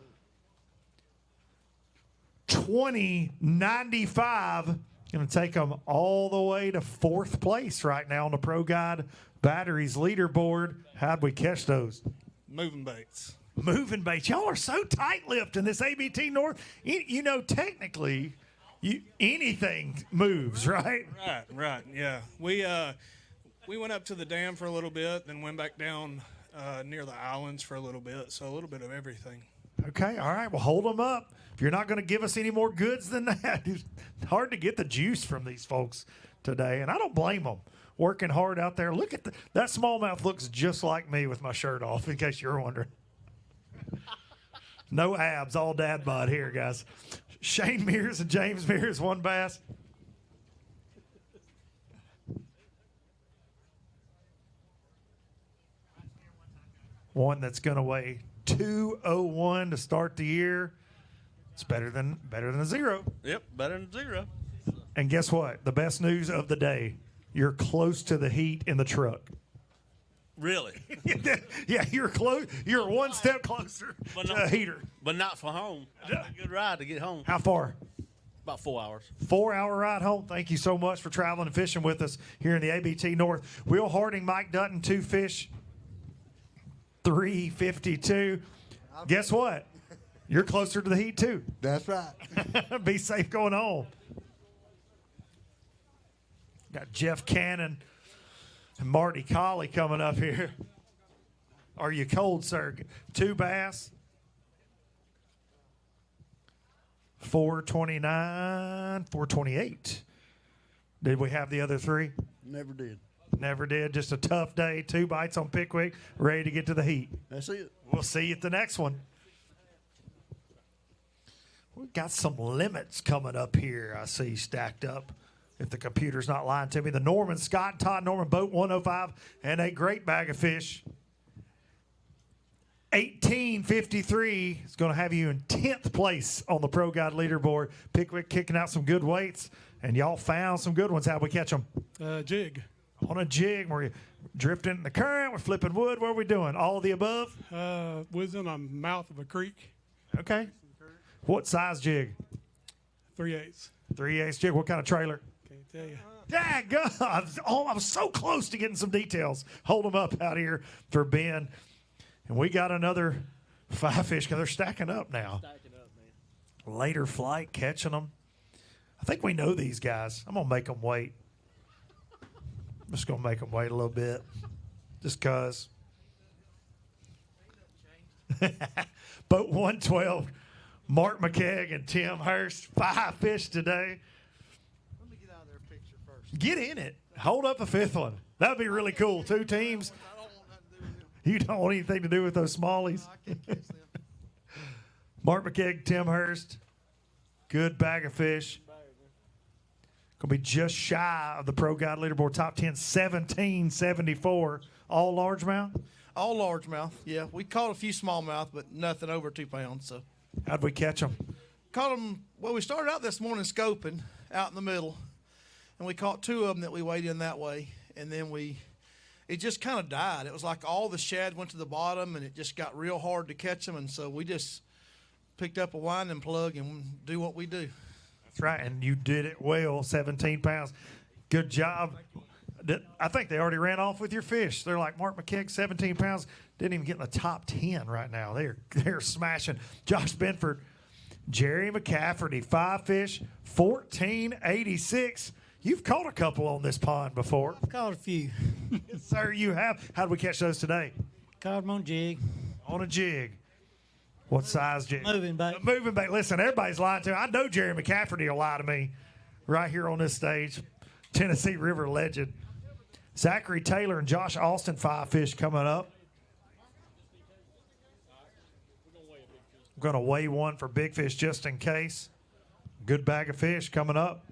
20.95. Going to take them all the way to 4th place right now on the Pro Guide Batteries leaderboard. How'd we catch those? Moving baits. Moving baits. Y'all are so tight-lipped in this ABT North. You know, technically, anything moves, right? Right. Yeah. We went up to the dam for a little bit, then went back down near the islands for a little bit. So a little bit of everything. Okay, all right. Well, hold them up. If you're not going to give us any more goods than that, it's hard to get the juice from these folks today, and I don't blame them. Working hard out there. Look at that smallmouth looks just like me with my shirt off, in case you're wondering. No abs, all dad bod here, guys. Shane Mears and James Mears, one bass. One that's going to weigh 201 to start the year. It's better than a zero. Yep, better than 0. And guess what? The best news of the day. You're close to the heat in the truck. Really? Yeah, you're close. You're one step closer to a heater. But not for home. That's a good ride to get home. How far? About 4 hours. 4-hour ride home. Thank you so much for traveling and fishing with us here in the ABT North. Will Harding, Mike Dutton, 2 fish, 352. Guess what? You're closer to the heat, too. That's right. Be safe going home. Got Jeff Cannon and Marty Colley coming up here. Are you cold, sir? 2 bass. 429, 428. Did we have the other 3? Never did. Never did. Just a tough day. 2 bites on Pickwick, ready to get to the heat. That's it. We'll see you at the next one. We've got some limits coming up here, I see, stacked up. If the computer's not lying to me. The Norman Scott, Todd Norman boat 105, and a great bag of fish. 1853 is going to have you in 10th place on the Pro Guide leaderboard. Pickwick kicking out some good weights, and y'all found some good ones. How'd we catch them? Jig. On a jig. We're drifting in the current. We're flipping wood. What are we doing? All of the above? Was in the mouth of a creek. Okay. What size jig? 3/8. 3/8 jig. What kind of trailer? Can't tell you. Daggone. I was so close to getting some details. Hold them up out here for Ben. And we got another 5 fish because they're stacking up now. Stacking up, man. Later flight, catching them. I think we know these guys. I'm going to make them wait. I'm just going to make them wait a little bit. Just because. Boat 112, Mark McKegg and Tim Hurst. 5 fish today. Let me get out of their picture first. Get in it. Hold up a 5th one. That would be really cool. 2 teams. You don't want anything to do with those smallies. Mark McKegg, Tim Hurst. Good bag of fish. Going to be just shy of the Pro Guide leaderboard top 10, 1774. All largemouth? All largemouth, yeah. We caught a few smallmouth, but nothing over 2 pounds. So how'd we catch them? Caught them, well, we started out this morning scoping out in the middle, and we caught 2 of them that we weighed in that way, and then we it just kind of died. It was like all the shad went to the bottom, and it just got real hard to catch them. And so we just picked up a winding plug and do what we do. That's right, and you did it well, 17 pounds. Good job. I think they already ran off with your fish. They're like Mark McKeag, 17 pounds. Didn't even get in the top 10 right now. They're smashing. Josh Benford, Jerry McCafferty, 5 fish, 1486. You've caught a couple on this pond before. I've caught a few. Yes, sir, you have. How did we catch those today? Caught them on jig. On a jig. What size jig? Moving bait. A moving bait. Listen, everybody's lying to me. I know Jerry McCafferty will lie to me right here on this stage. Tennessee River legend. Zachary Taylor and Josh Austin, 5 fish coming up. I'm going to weigh one for big fish just in case. Good bag of fish coming up.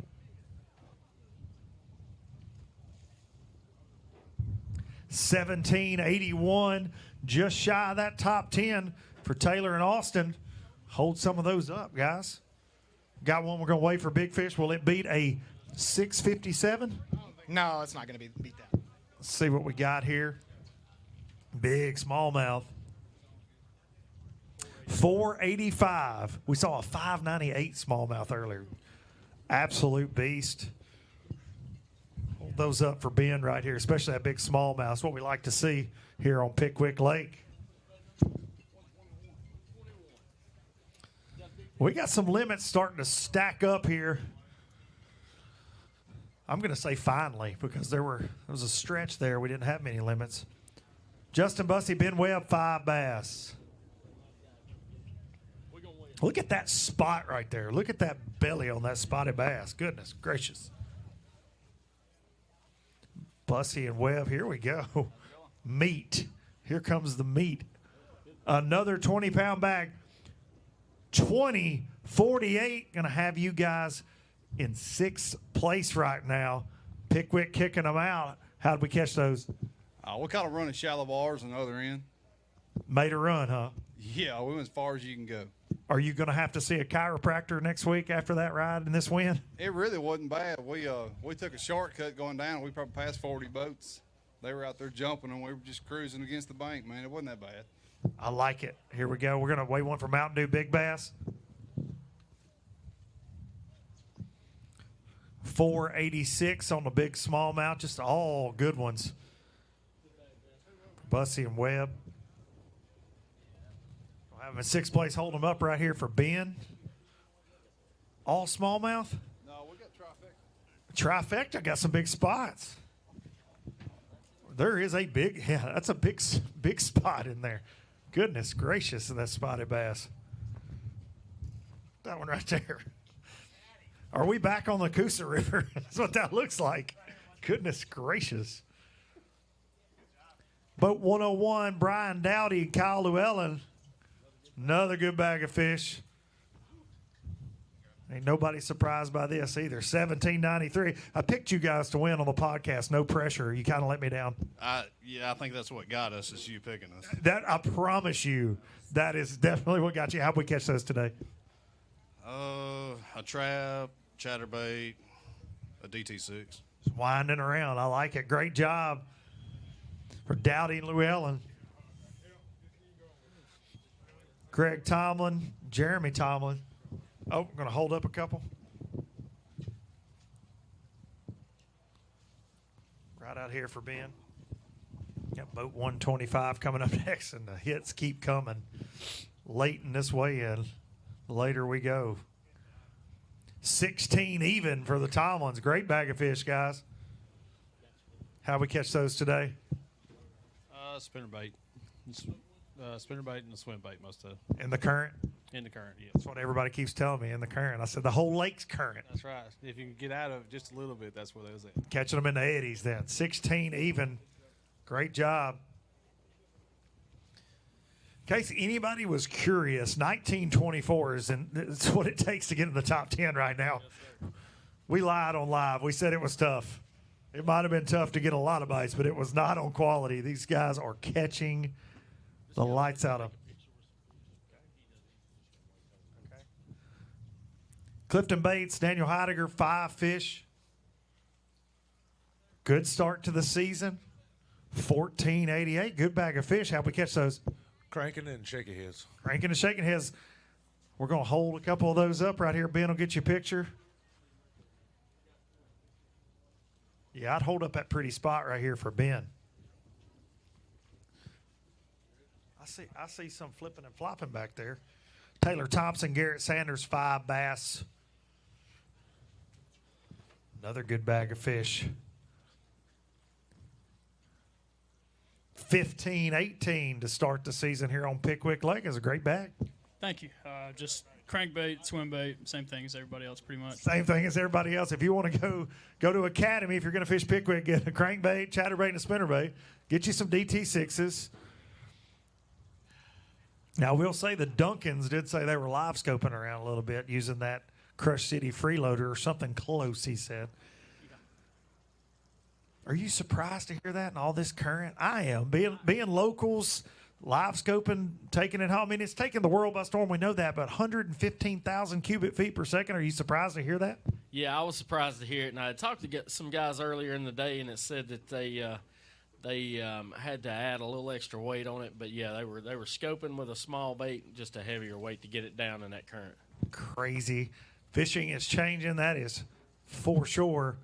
$17.81, just shy of that top 10 for Taylor and Austin. Hold some of those up, guys. Got one we're going to weigh for big fish. Will it beat a 657? No, it's not going to beat that. Let's see what we got here. Big smallmouth. 485. We saw a 598 smallmouth earlier. Absolute beast. Hold those up for Ben right here, especially that big smallmouth. That's what we like to see here on Pickwick Lake. We got some limits starting to stack up here. I'm going to say finally, because there was a stretch there. We didn't have many limits. Justin Bussey, Ben Webb, 5 bass. Look at that spot right there. Look at that belly on that spotted bass. Goodness gracious. Bussey and Webb, here we go. Meat. Here comes the meat. Another 20-pound bag. 20-48. Going to have you guys in 6th place right now. Pickwick kicking them out. How did we catch those? We caught a run of shallow bars on the other end. Made a run, huh? Yeah, we went as far as you can go. Are you going to have to see a chiropractor next week after that ride and this win? It really wasn't bad. We took a shortcut going down. We probably passed 40 boats. They were out there jumping, and we were just cruising against the bank, man. It wasn't that bad. I like it. Here we go. We're going to weigh one for Mountain Dew Big Bass. 486 on the big smallmouth. Just all good ones. Bussey and Webb. We'll have them in 6th place. Hold them up right here for Ben. All smallmouth? No, we got trifecta. Trifecta got some big spots. There is a big, yeah, that's a big spot in there. Goodness gracious, that spotted bass. That one right there. Are we back on the Coosa River? That's what that looks like. Goodness gracious. Boat 101, Brian Dowdy and Kyle Llewellyn. Another good bag of fish. Ain't nobody surprised by this either. 17.93. I picked you guys to win on the podcast. No pressure. You kind of let me down. Yeah, I think that's what got us, is you picking us. That I promise you, that is definitely what got you. How'd we catch those today? A trap, chatterbait, a DT6. Just winding around. I like it. Great job for Dowdy and Llewellyn. Greg Tomlin, Jeremy Tomlin. Oh, I'm going to hold up a couple. Right out here for Ben. Got boat 125 coming up next, and the hits keep coming. Late in this weigh-in. Later we go. 16 even for the Tomlins. Great bag of fish, guys. How we catch those today? Spinnerbait. Spinnerbait and a swim bait most of. In the current? In the current, yeah. That's what everybody keeps telling me, in the current. I said the whole lake's current. That's right. If you can get out of it just a little bit, that's where those at. Catching them in the eddies then. 16 even. Great job. In case anybody was curious, 1924 is it's what it takes to get in the top 10 right now. We lied on live. We said it was tough. It might have been tough to get a lot of bites, but it was not on quality. These guys are catching the lights out of. Clifton Bates, Daniel Heidegger, 5 fish. Good start to the season. 1488. Good bag of fish. How'd we catch those? Cranking and shaking heads. Cranking and shaking heads. We're going to hold a couple of those up right here. Ben will get you a picture. Yeah, I'd hold up that pretty spot right here for Ben. I see some flipping and flopping back there. Taylor Thompson, Garrett Sanders, 5 bass. Another good bag of fish. 15-18 to start the season here on Pickwick Lake. Is a great bag. Thank you. Just crankbait, swim bait, same thing as everybody else, pretty much. Same thing as everybody else. If you want to go to Academy, if you're going to fish Pickwick, get a crankbait, chatterbait, and a spinnerbait. Get you some DT6s. Now, we'll say the Duncans did say they were live scoping around a little bit using that Crush City freeloader or something close, he said. Are you surprised to hear that in all this current? I am. Being locals, live scoping, taking it home. I mean, it's taking the world by storm. We know that, but 115,000 cubic feet per second. Are you surprised to hear that? Yeah, I was surprised to hear it. And I talked to some guys earlier in the day, and it said that they had to add a little extra weight on it. But, yeah, they were scoping with a small bait, just a heavier weight to get it down in that current. Crazy. Fishing is changing. That is for sure.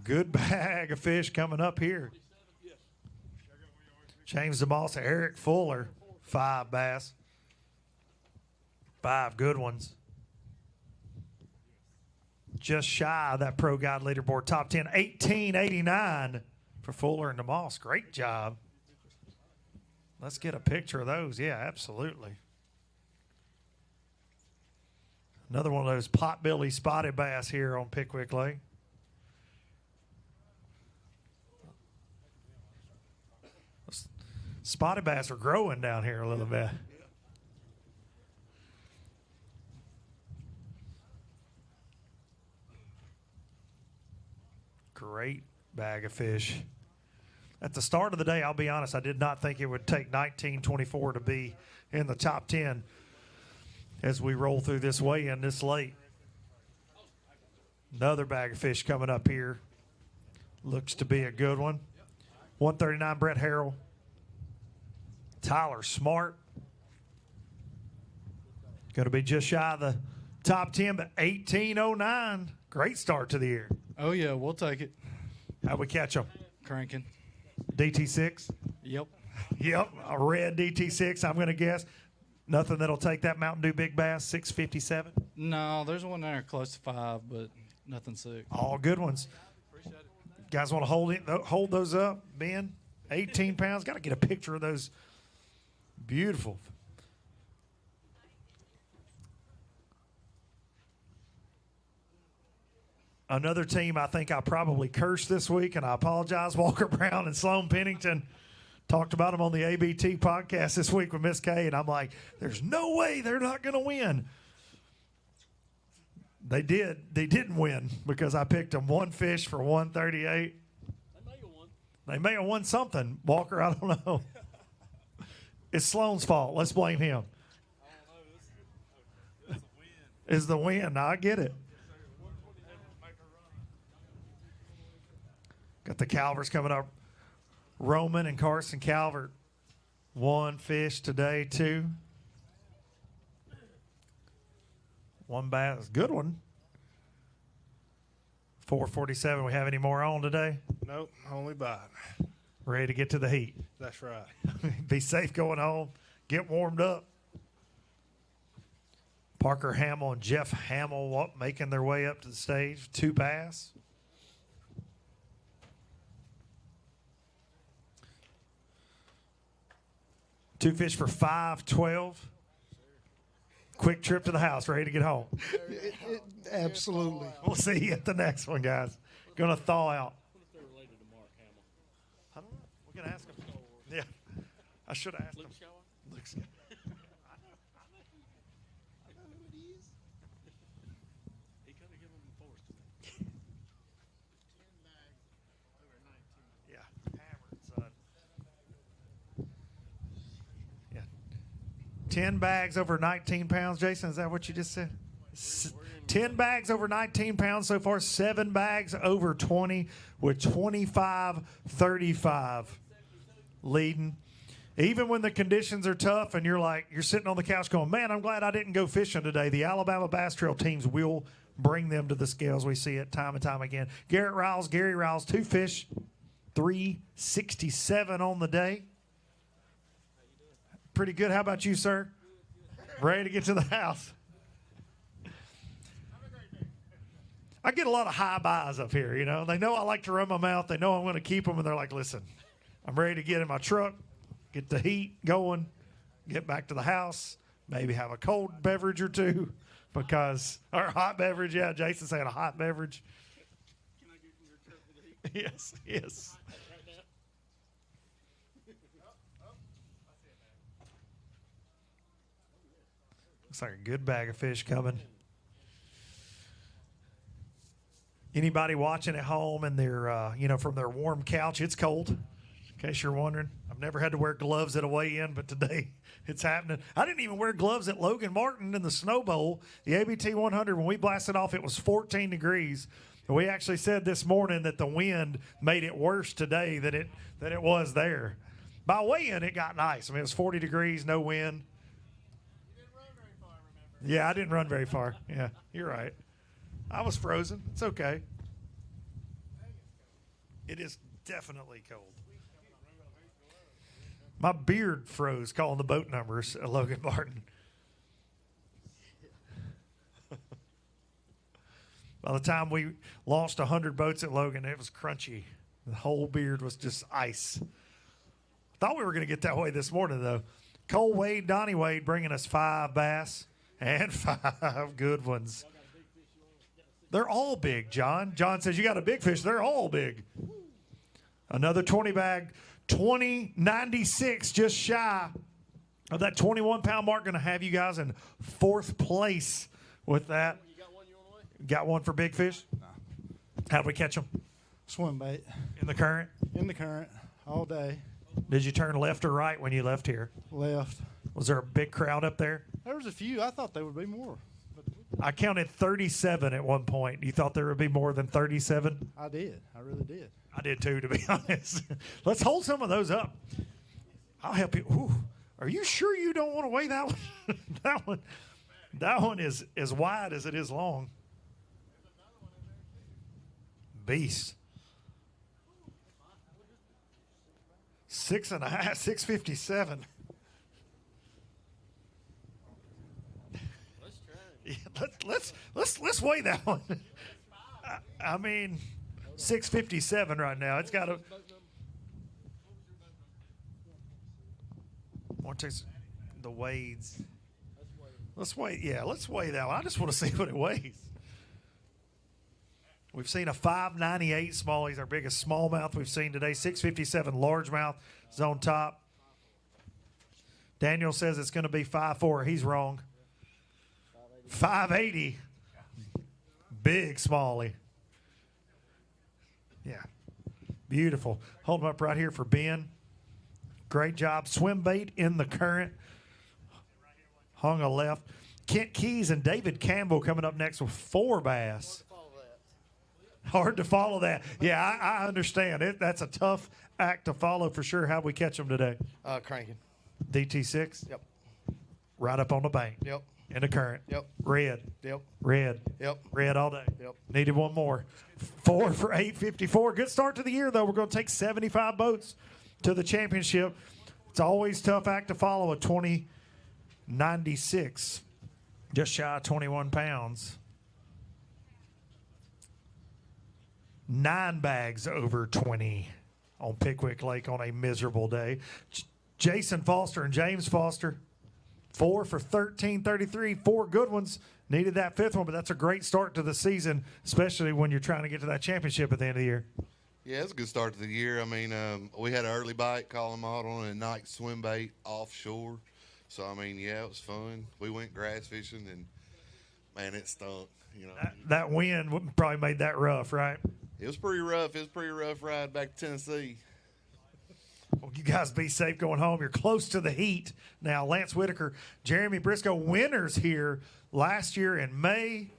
Good bag of fish coming up here. James DeMoss, Eric Fuller, 5 bass. 5 good ones. Just shy of that Pro Guide leaderboard top 10. 1889 for Fuller and DeMoss. Great job. Let's get a picture of those. Yeah, absolutely. Another one of those potbelly spotted bass here on Pickwick Lake. Spotted bass are growing down here a little bit. Great bag of fish. At the start of the day, I'll be honest, I did not think it would take 1924 to be in the top 10 as we roll through this weigh-in this late. Another bag of fish coming up here. Looks to be a good one. 139, Brett Harrell. Tyler Smart. Going to be just shy of the top 10, but 1809. Great start to the year. Oh, yeah, we'll take it. How'd we catch them? Cranking. DT6? Yep. Yep, a red DT6, I'm going to guess. Nothing that'll take that Mountain Dew Big Bass, 657? No, there's one there close to 5, but nothing 6. All good ones. Guys want to hold those up? Ben, 18 pounds. Got to get a picture of those. Beautiful. Another team I think I probably cursed this week, and I apologize. Walker Brown and Sloan Pennington. Talked about them on the ABT podcast this week with Miss K, and I'm like, there's no way they're not going to win. They did. They didn't win because I picked them one fish for 138. They may have won something. Walker, I don't know. It's Sloan's fault. Let's blame him. It's the win. I get it. Got the Calverts coming up. Roman and Carson Calvert. 1 fish today, 2. 1 bass. Good one. 447. We have any more on today? Nope, only bite. Ready to get to the heat. That's right. Be safe going home. Get warmed up. Parker Hamill and Jeff Hamill making their way up to the stage. 2 bass. Two fish for 512. Quick trip to the house, ready to get home. Absolutely. We'll see you at the next one, guys. Gonna thaw out. I don't know. We're gonna ask him. Yeah, I should have asked him. Luke Skywalker. Yeah, hammered, son. Yeah, 10 bags over 19 pounds. Jason, is that what you just said? 10 bags over 19 pounds so far, 7 bags over 20 with 25.35. leading. Even when the conditions are tough and you're sitting on the couch going, man, I'm glad I didn't go fishing today. The Alabama Bass Trail teams will bring them to the scales. We see it time and time again. Gary Riles, 2 fish, 367 on the day. Pretty good. How about you, sir? Ready to get to the house? I get a lot of high buys up here, you know. They know I like to run my mouth. They know I'm going to keep them, and they're like, listen, I'm ready to get in my truck, get the heat going, get back to the house, maybe have a cold beverage or two, or a hot beverage. Yeah, Jason's saying a hot beverage. Can I get in your truck with the heat? Yes. Looks like a good bag of fish coming. Anybody watching at home and they're, from their warm couch, it's cold, in case you're wondering. I've never had to wear gloves at a weigh-in, but today it's happening. I didn't even wear gloves at Logan Martin in the Snow Bowl. The ABT 100, when we blasted off, it was 14 degrees. And we actually said this morning that the wind made it worse today than it was there. By weigh-in, it got nice. I mean, it was 40 degrees, no wind. You didn't run very far, remember? Yeah, I didn't run very far. Yeah, you're right. I was frozen. It's okay. It is definitely cold. My beard froze calling the boat numbers at Logan Martin. By the time we launched 100 boats at Logan, it was crunchy. The whole beard was just ice. Thought we were going to get that way this morning, though. Cole Wade, Donnie Wade bringing us 5 bass and 5 good ones. They're all big, John. John says, you got a big fish. They're all big. Another 20 bag, 2096, just shy of that 21-pound mark. Going to have you guys in 4th place with that. You got one you want to weigh? Got one for big fish? No. How'd we catch them? Swim bait. In the current? In the current, all day. Did you turn left or right when you left here? Left. Was there a big crowd up there? There was a few. I thought there would be more. I counted 37 at one point. You thought there would be more than 37? I did. I really did. I did too, to be honest. Let's hold some of those up. I'll help you. Ooh, are you sure you don't want to weigh that one? that one is as wide as it is long. Beast. 6.5, 657. Yeah, let's weigh that one. I mean, 657 right now. It's got to. Want to take the Wades? Let's weigh. Yeah, let's weigh that one. I just want to see what it weighs. We've seen a 598 small. He's our biggest smallmouth we've seen today. 657 largemouth is on top. Daniel says it's going to be 5'4". He's wrong. 580. Big smallie. Yeah. Beautiful. Hold him up right here for Ben. Great job. Swim bait in the current. Hung a left. Kent Keys and David Campbell coming up next with 4 bass. Hard to follow that. Yeah, I understand it. That's a tough act to follow for sure. How'd we catch them today? Cranking. DT6? Yep. Right up on the bank. Yep. In the current. Yep. Red. Yep. Red. Yep. Red all day. Yep. Needed one more. 4 for 854. Good start to the year, though. We're going to take 75 boats to the championship. It's always a tough act to follow a 2096. Just shy of 21 pounds. 9 bags over 20 on Pickwick Lake on a miserable day. Jason Foster and James Foster, 4 for 1333, 4 good ones. Needed that 5th one, but that's a great start to the season, especially when you're trying to get to that championship at the end of the year. Yeah, it's a good start to the year. I mean, we had an early bite, calling model, and a night swim bait offshore. So, I mean, yeah, it was fun. We went grass fishing, and, man, it stunk. You know, that wind probably made that rough, right? It was pretty rough. It was a pretty rough ride back to Tennessee. Well, you guys be safe going home. You're close to the heat now. Lance Whitaker, Jeremy Briscoe, winners here last year in May,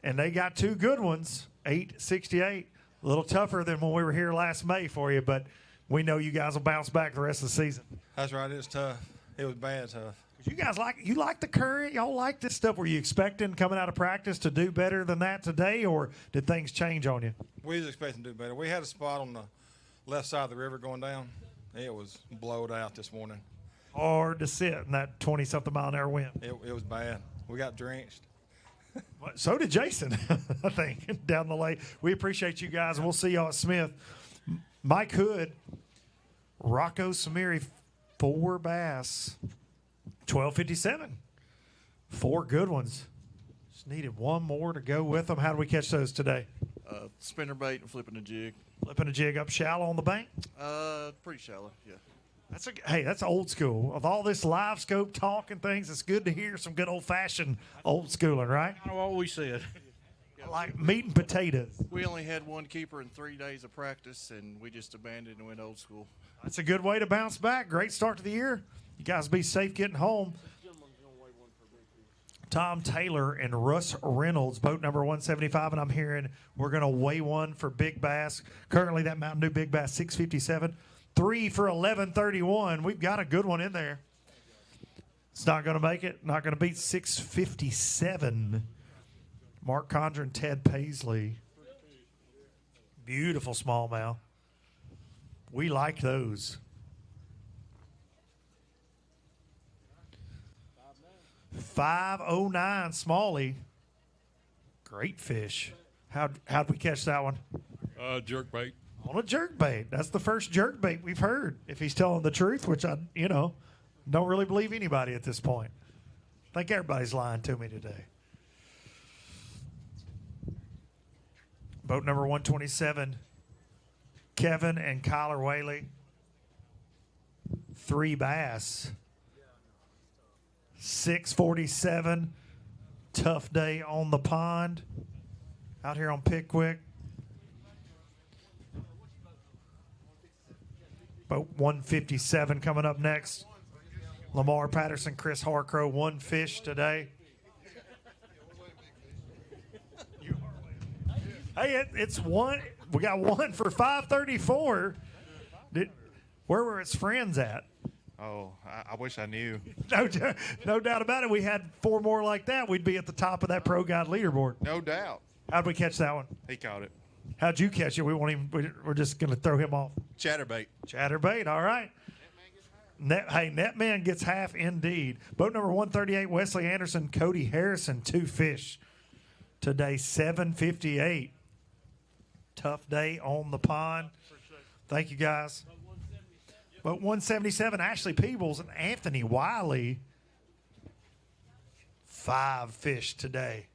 and they got 2 good ones, 868. A little tougher than when we were here last May for you, but we know you guys will bounce back the rest of the season. That's right. It was tough. It was bad tough. You guys like the current? Y'all like this stuff? Were you expecting coming out of practice to do better than that today, or did things change on you? We was expecting to do better. We had a spot on the left side of the river going down. It was blowed out this morning. Hard to sit in that 20-something mile an hour wind. It was bad. We got drenched. So did Jason, I think, down the lake. We appreciate you guys, and we'll see y'all at Smith. Mike Hood, Rocco Samiri, 4 bass, 12.57. 4 good ones. Just needed one more to go with them. How do we catch those today? Spinner bait and flipping a jig. Flipping a jig up shallow on the bank? Pretty shallow, yeah. That's old school. Of all this live scope talk and things, it's good to hear some good old-fashioned old schooling, right? I know what we said. Like meat and potatoes. We only had one keeper in 3 days of practice, and we just abandoned and went old school. That's a good way to bounce back. Great start to the year. You guys be safe getting home. Tom Taylor and Russ Reynolds, boat number 175, and I'm hearing we're going to weigh one for Big Bass. Currently, that Mountain Dew Big Bass, 657. 3 for 1131. We've got a good one in there. It's not going to make it. Not going to beat 657. Mark Condren, Ted Paisley. Beautiful smallmouth. We like those. 509 Smalley. Great fish. How'd we catch that one? Jerk bait. On a jerk bait. That's the first jerk bait we've heard. If he's telling the truth, which I, don't really believe anybody at this point. I think everybody's lying to me today. Boat number 127, Kevin and Kyler Whaley. 3 bass. 647. Tough day on the pond. Out here on Pickwick. Boat 157 coming up next. Lamar Patterson, Chris Harcrow, 1 fish today. Hey, it's one. We got 1 for 534. Where were its friends at? Oh, I wish I knew. No doubt about it. We had 4 more like that. We'd be at the top of that Pro Guide leaderboard. No doubt. How'd we catch that one? He caught it. How'd you catch it? We're just going to throw him off. Chatterbait. Chatterbait, all right. Netman gets half indeed. Boat number 138, Wesley Anderson, Cody Harrison, 2 fish. Today, 758. Tough day on the pond. Thank you, guys. Boat 177, Ashley Peebles and Anthony Wiley. 5 fish today.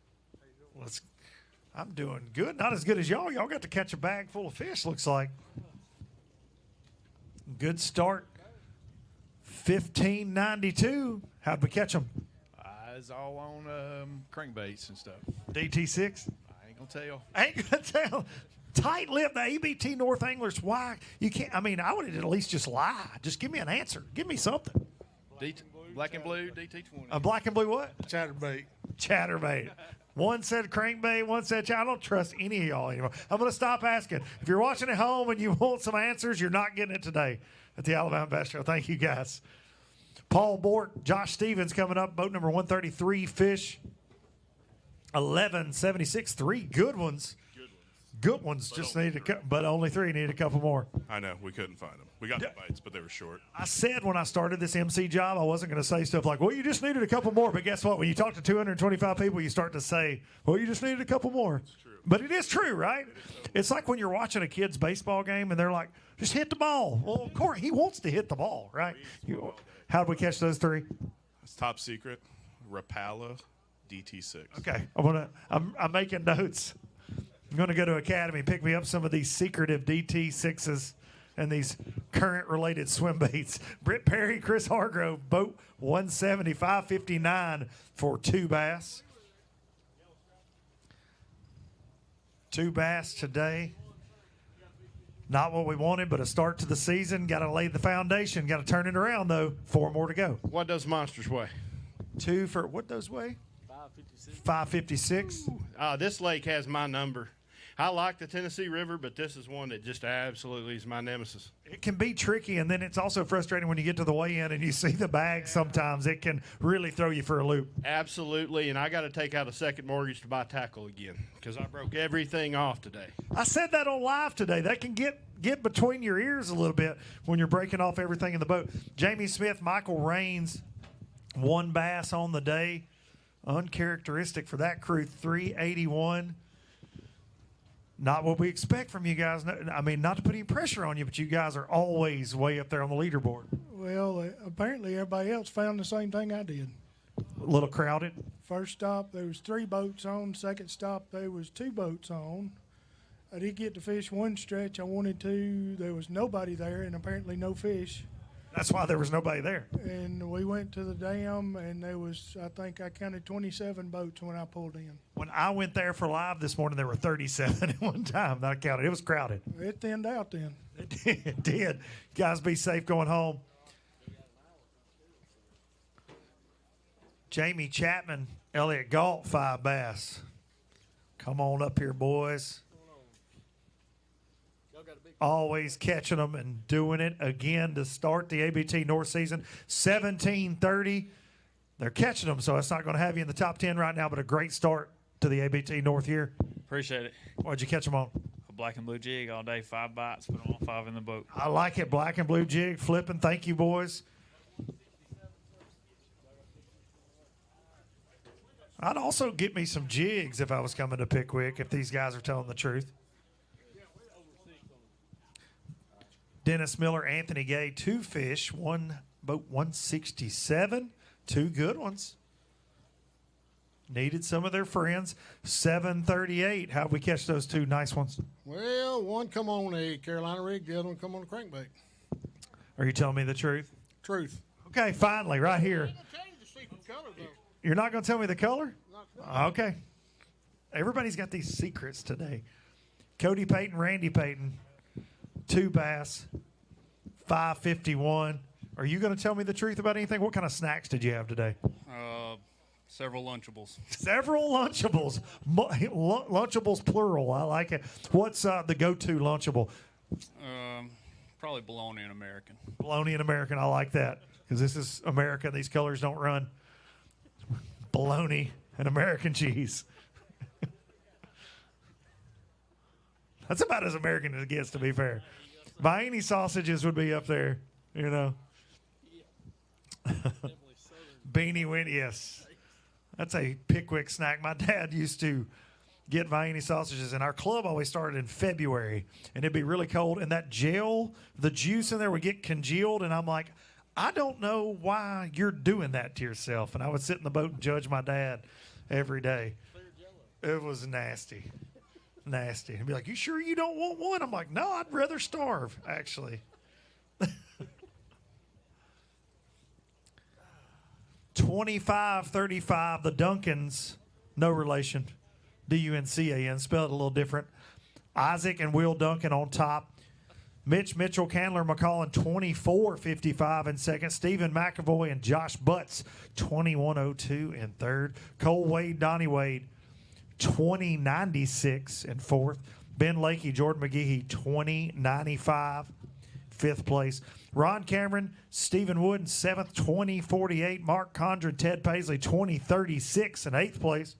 I'm doing good. Not as good as y'all. Y'all got to catch a bag full of fish, looks like. Good start. 1592. How'd we catch them? It's all on crankbaits and stuff. DT6? I ain't going to tell. Ain't going to tell. Tight lip, the ABT North Anglers. Why? You can't. I mean, I would at least just lie. Just give me an answer. Give me something. Black and blue, DT20. A black and blue what? Chatterbait. Chatterbait. One said crankbait, one said I don't trust any of y'all anymore. I'm going to stop asking. If you're watching at home and you want some answers, you're not getting it today at the Alabama Bass Show. Thank you, guys. Paul Bork, Josh Stevens coming up. Boat number 133, fish. 1176, 3 good ones. Good ones just needed but only 3 needed a couple more. I know. We couldn't find them. We got the bites, but they were short. I said when I started this MC job, I wasn't going to say stuff like, well, you just needed a couple more. But guess what? When you talk to 225 people, you start to say, well, you just needed a couple more. It's true. But it is true, right? It's like when you're watching a kid's baseball game and they're like, just hit the ball. Well, of course, he wants to hit the ball, right? How did we catch those 3? It's top secret. Rapala DT6. Okay. I'm making notes. I'm going to go to Academy, pick me up some of these secretive DT6s and these current-related swim baits. Britt Perry, Chris Hargrove, boat 170, 559 for 2 bass. 2 bass today. Not what we wanted, but a start to the season. Got to lay the foundation. Got to turn it around, though. 4 more to go. What does monsters weigh? 2 for, what those weigh? 556. 556. This lake has my number. I like the Tennessee River, but this is one that just absolutely is my nemesis. It can be tricky, and then it's also frustrating when you get to the weigh-in and you see the bag sometimes. It can really throw you for a loop. Absolutely, and I got to take out a second mortgage to buy tackle again because I broke everything off today. I said that on live today. That can get between your ears a little bit when you're breaking off everything in the boat. Jamie Smith, Michael Raines, 1 bass on the day. Uncharacteristic for that crew, 381. Not what we expect from you guys. I mean, not to put any pressure on you, but you guys are always way up there on the leaderboard. Well, apparently everybody else found the same thing I did. A little crowded. First stop, there was 3 boats on. Second stop, there was 2 boats on. I did get to fish one stretch I wanted to. There was nobody there, and apparently no fish. That's why there was nobody there. And we went to the dam, and there was, I think I counted 27 boats when I pulled in. When I went there for live this morning, there were 37 at one time. That I counted. It was crowded. It thinned out then. It did. Guys, be safe going home. Jamie Chapman, Elliott Galt, 5 bass. Come on up here, boys. Always catching them and doing it again to start the ABT North season. 17:30. They're catching them, so it's not going to have you in the top 10 right now, but a great start to the ABT North year. Appreciate it. What'd you catch them on? A black and blue jig all day, 5 bites, put them on 5 in the boat. I like it. Black and blue jig, flipping. Thank you, boys. I'd also get me some jigs if I was coming to Pickwick, if these guys are telling the truth. Dennis Miller, Anthony Gay, 2 fish, 1 boat, 167, 2 good ones. Needed some of their friends. 738. How'd we catch those 2 nice ones? Well, one come on a Carolina rig, the other one come on a crankbait. Are you telling me the truth? Truth. Okay, finally, right here. You're not going to tell me the color? Okay. Everybody's got these secrets today. Cody Payton, Randy Payton, 2 bass, 551. Are you going to tell me the truth about anything? What kind of snacks did you have today? Several Lunchables. Several Lunchables. Lunchables plural. I like it. What's the go-to Lunchable? Probably bologna and American. Bologna and American. I like that because this is America. These colors don't run. Bologna and American cheese. That's about as American as it gets, to be fair. Viennese sausages would be up there, you know. Beanie Winnie, yes. That's a Pickwick snack. My dad used to get Viennese sausages, and our club always started in February, and it'd be really cold, and that gel, the juice in there would get congealed, and I'm like, I don't know why you're doing that to yourself. And I would sit in the boat and judge my dad every day. It was nasty. Nasty. He'd be like, you sure you don't want one? I'm like, no, I'd rather starve, actually. 25-35, the Duncans, no relation. D-U-N-C-A-N, spelled a little different. Isaac and Will Duncan on top. Mitch Mitchell, Candler McCollin, 24-55 in second. Stephen McAvoy and Josh Butts, 21-02 in third. Cole Wade, Donnie Wade, 20-96 in fourth. Ben Lakey, Jordan McGehee, 20-95, fifth place. Ron Cameron, Stephen Wood in seventh, 20-48. Mark Condren, Ted Paisley, 20-36 in eighth place.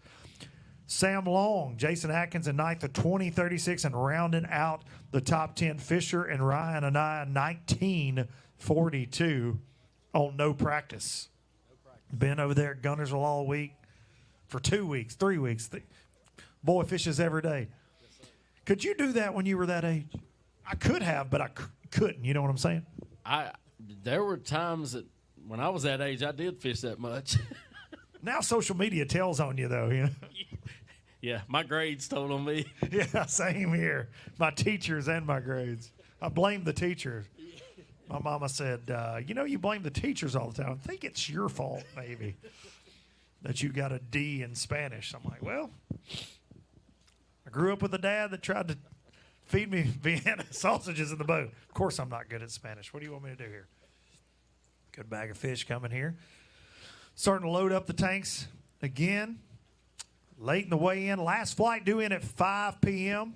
Sam Long, Jason Atkins in ninth at 20-36, and rounding out the top 10, Fisher and Ryan and I, 19-42 on no practice. Been over there at Gunnersville all week for 2 weeks, 3 weeks. Boy fishes every day. Could you do that when you were that age? I could have, but I couldn't. You know what I'm saying? There were times that when I was that age, I did fish that much. Now social media tells on you, though. You know. Yeah, my grades told on me. Yeah, same here. My teachers and my grades. I blame the teachers. My mama said, you blame the teachers all the time. I think it's your fault, maybe, that you got a D in Spanish. I'm like, well, I grew up with a dad that tried to feed me Vienna sausages in the boat. Of course I'm not good at Spanish. What do you want me to do here? Good bag of fish coming here. Starting to load up the tanks again. Late in the weigh-in. Last flight due in at 5 p.m.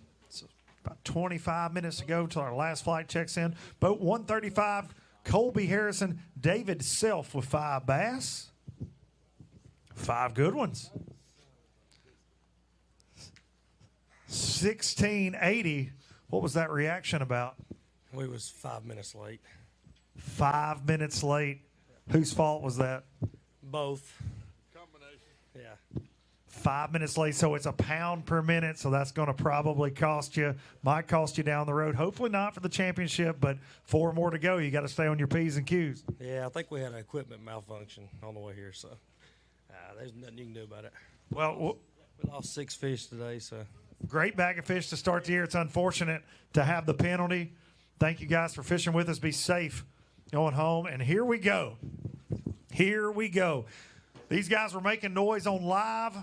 About 25 minutes to go till our last flight checks in. Boat 135, Colby Harrison, David Self with 5 bass. 5 good ones. 1680. What was that reaction about? We was 5 minutes late. 5 minutes late. Whose fault was that? Both. Combination. Yeah. 5 minutes late, so it's a pound per minute, so that's going to probably might cost you down the road. Hopefully not for the championship, but 4 more to go. You got to stay on your P's and Q's. Yeah, I think we had an equipment malfunction on the way here, so there's nothing you can do about it. Well, we lost 6 fish today, so. Great bag of fish to start the year. It's unfortunate to have the penalty. Thank you guys for fishing with us. Be safe going home. And here we go. Here we go. These guys were making noise on live,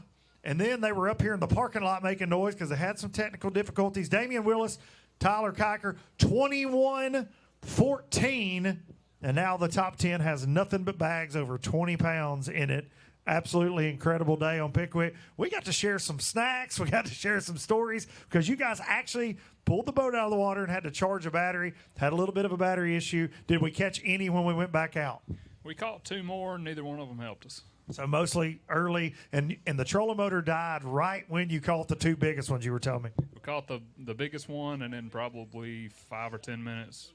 and then they were up here in the parking lot making noise because they had some technical difficulties. Damian Willis, Tyler Kiker, 21-14, and now the top 10 has nothing but bags over 20 pounds in it. Absolutely incredible day on Pickwick. We got to share some snacks. We got to share some stories because you guys actually pulled the boat out of the water and had to charge a battery. Had a little bit of a battery issue. Did we catch any when we went back out? We caught 2 more, and neither one of them helped us. So mostly early, and the trolling motor died right when you caught the 2 biggest ones you were telling me. We caught the biggest one, and then probably 5 or 10 minutes,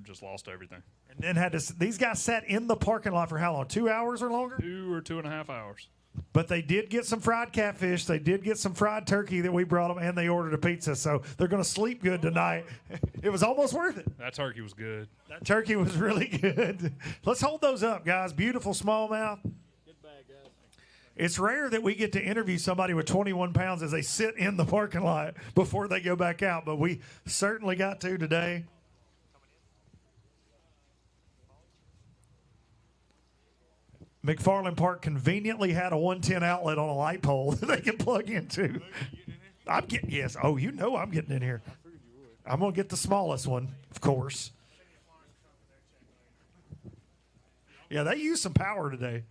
just lost everything. And then these guys sat in the parking lot for how long? 2 hours or longer? 2 or 2.5 hours. But they did get some fried catfish. They did get some fried turkey that we brought them, and they ordered a pizza. So they're going to sleep good tonight. It was almost worth it. That turkey was good. That turkey was really good. Let's hold those up, guys. Beautiful smallmouth. Good bag, guys. It's rare that we get to interview somebody with 21 pounds as they sit in the parking lot before they go back out, but we certainly got to today. McFarland Park conveniently had a 110 outlet on a light pole that they can plug into. I'm getting, yes. Oh, you know I'm getting in here. I'm going to get the smallest one, of course. Yeah, they used some power today.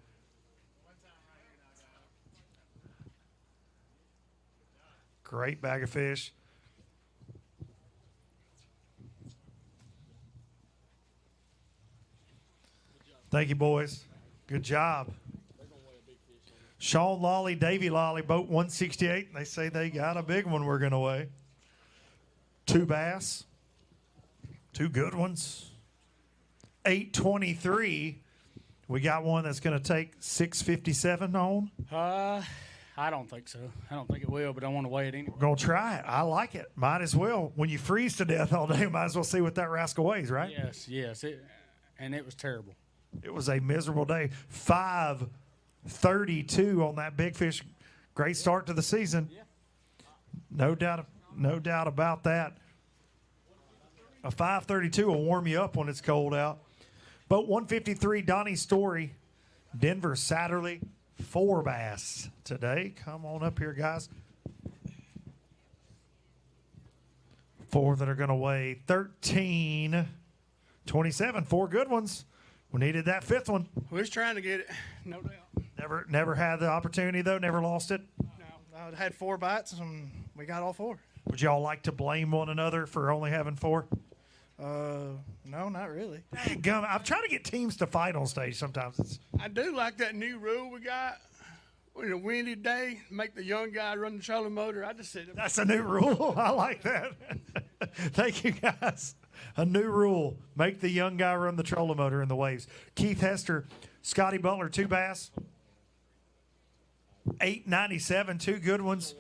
Great bag of fish. Thank you, boys. Good job. Sean Lawley, Davey Lawley, boat 168. They say they got a big one we're going to weigh. 2 bass. 2 good ones. 823. We got one that's going to take 657 on. I don't think so. I don't think it will, but I want to weigh it anyway. We're going to try it. I like it. Might as well. When you freeze to death all day, might as well see what that rascal weighs, right? Yes. And it was terrible. It was a miserable day. 532 on that big fish. Great start to the season. No doubt about that. A 532 will warm you up when it's cold out. Boat 153, Donnie Story, Denver Satterley, 4 bass today. Come on up here, guys. 4 that are going to weigh 13.27. 4 good ones. We needed that 5th one. We was trying to get it, no doubt. Never had the opportunity, though? Never lost it? No, I had 4 bites, and we got all 4. Would y'all like to blame one another for only having 4? No, not really. Gum, I'm trying to get teams to fight on stage sometimes. I do like that new rule we got. On a windy day, make the young guy run the trolling motor. I just said that's a new rule. I like that. Thank you, guys. A new rule. Make the young guy run the trolling motor in the waves. Keith Hester, Scotty Butler, 2 bass. 897, 2 good ones.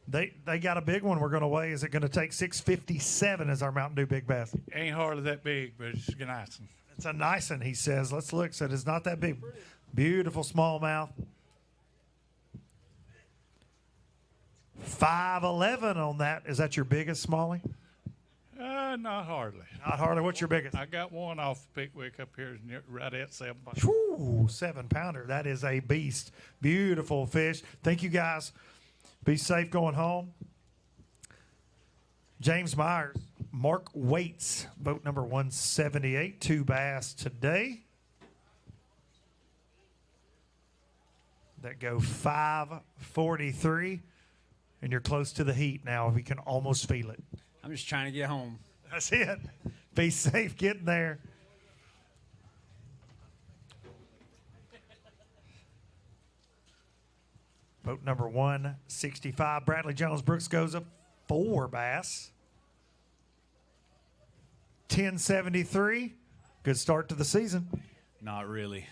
They got a big one we're going to weigh. Is it going to take 657 as our Mountain Dew Big Bass? Ain't hardly that big, but it's a nice one. It's a nice one, he says. Let's look. Said it's not that big. Beautiful smallmouth. 511 on that. Is that your biggest smallie? Not hardly. Not hardly. What's your biggest? I got one off Pickwick up here right at 7 pounds. Whew, 7-pounder. That is a beast. Beautiful fish. Thank you, guys. Be safe going home. James Myers, Mark Waits, boat number 178, 2 bass today. That go 543, and you're close to the heat now. We can almost feel it. I'm just trying to get home. That's it. Be safe getting there. Boat number 165, Bradley Jones Brooks goes up 4 bass. 1073. Good start to the season. Not really.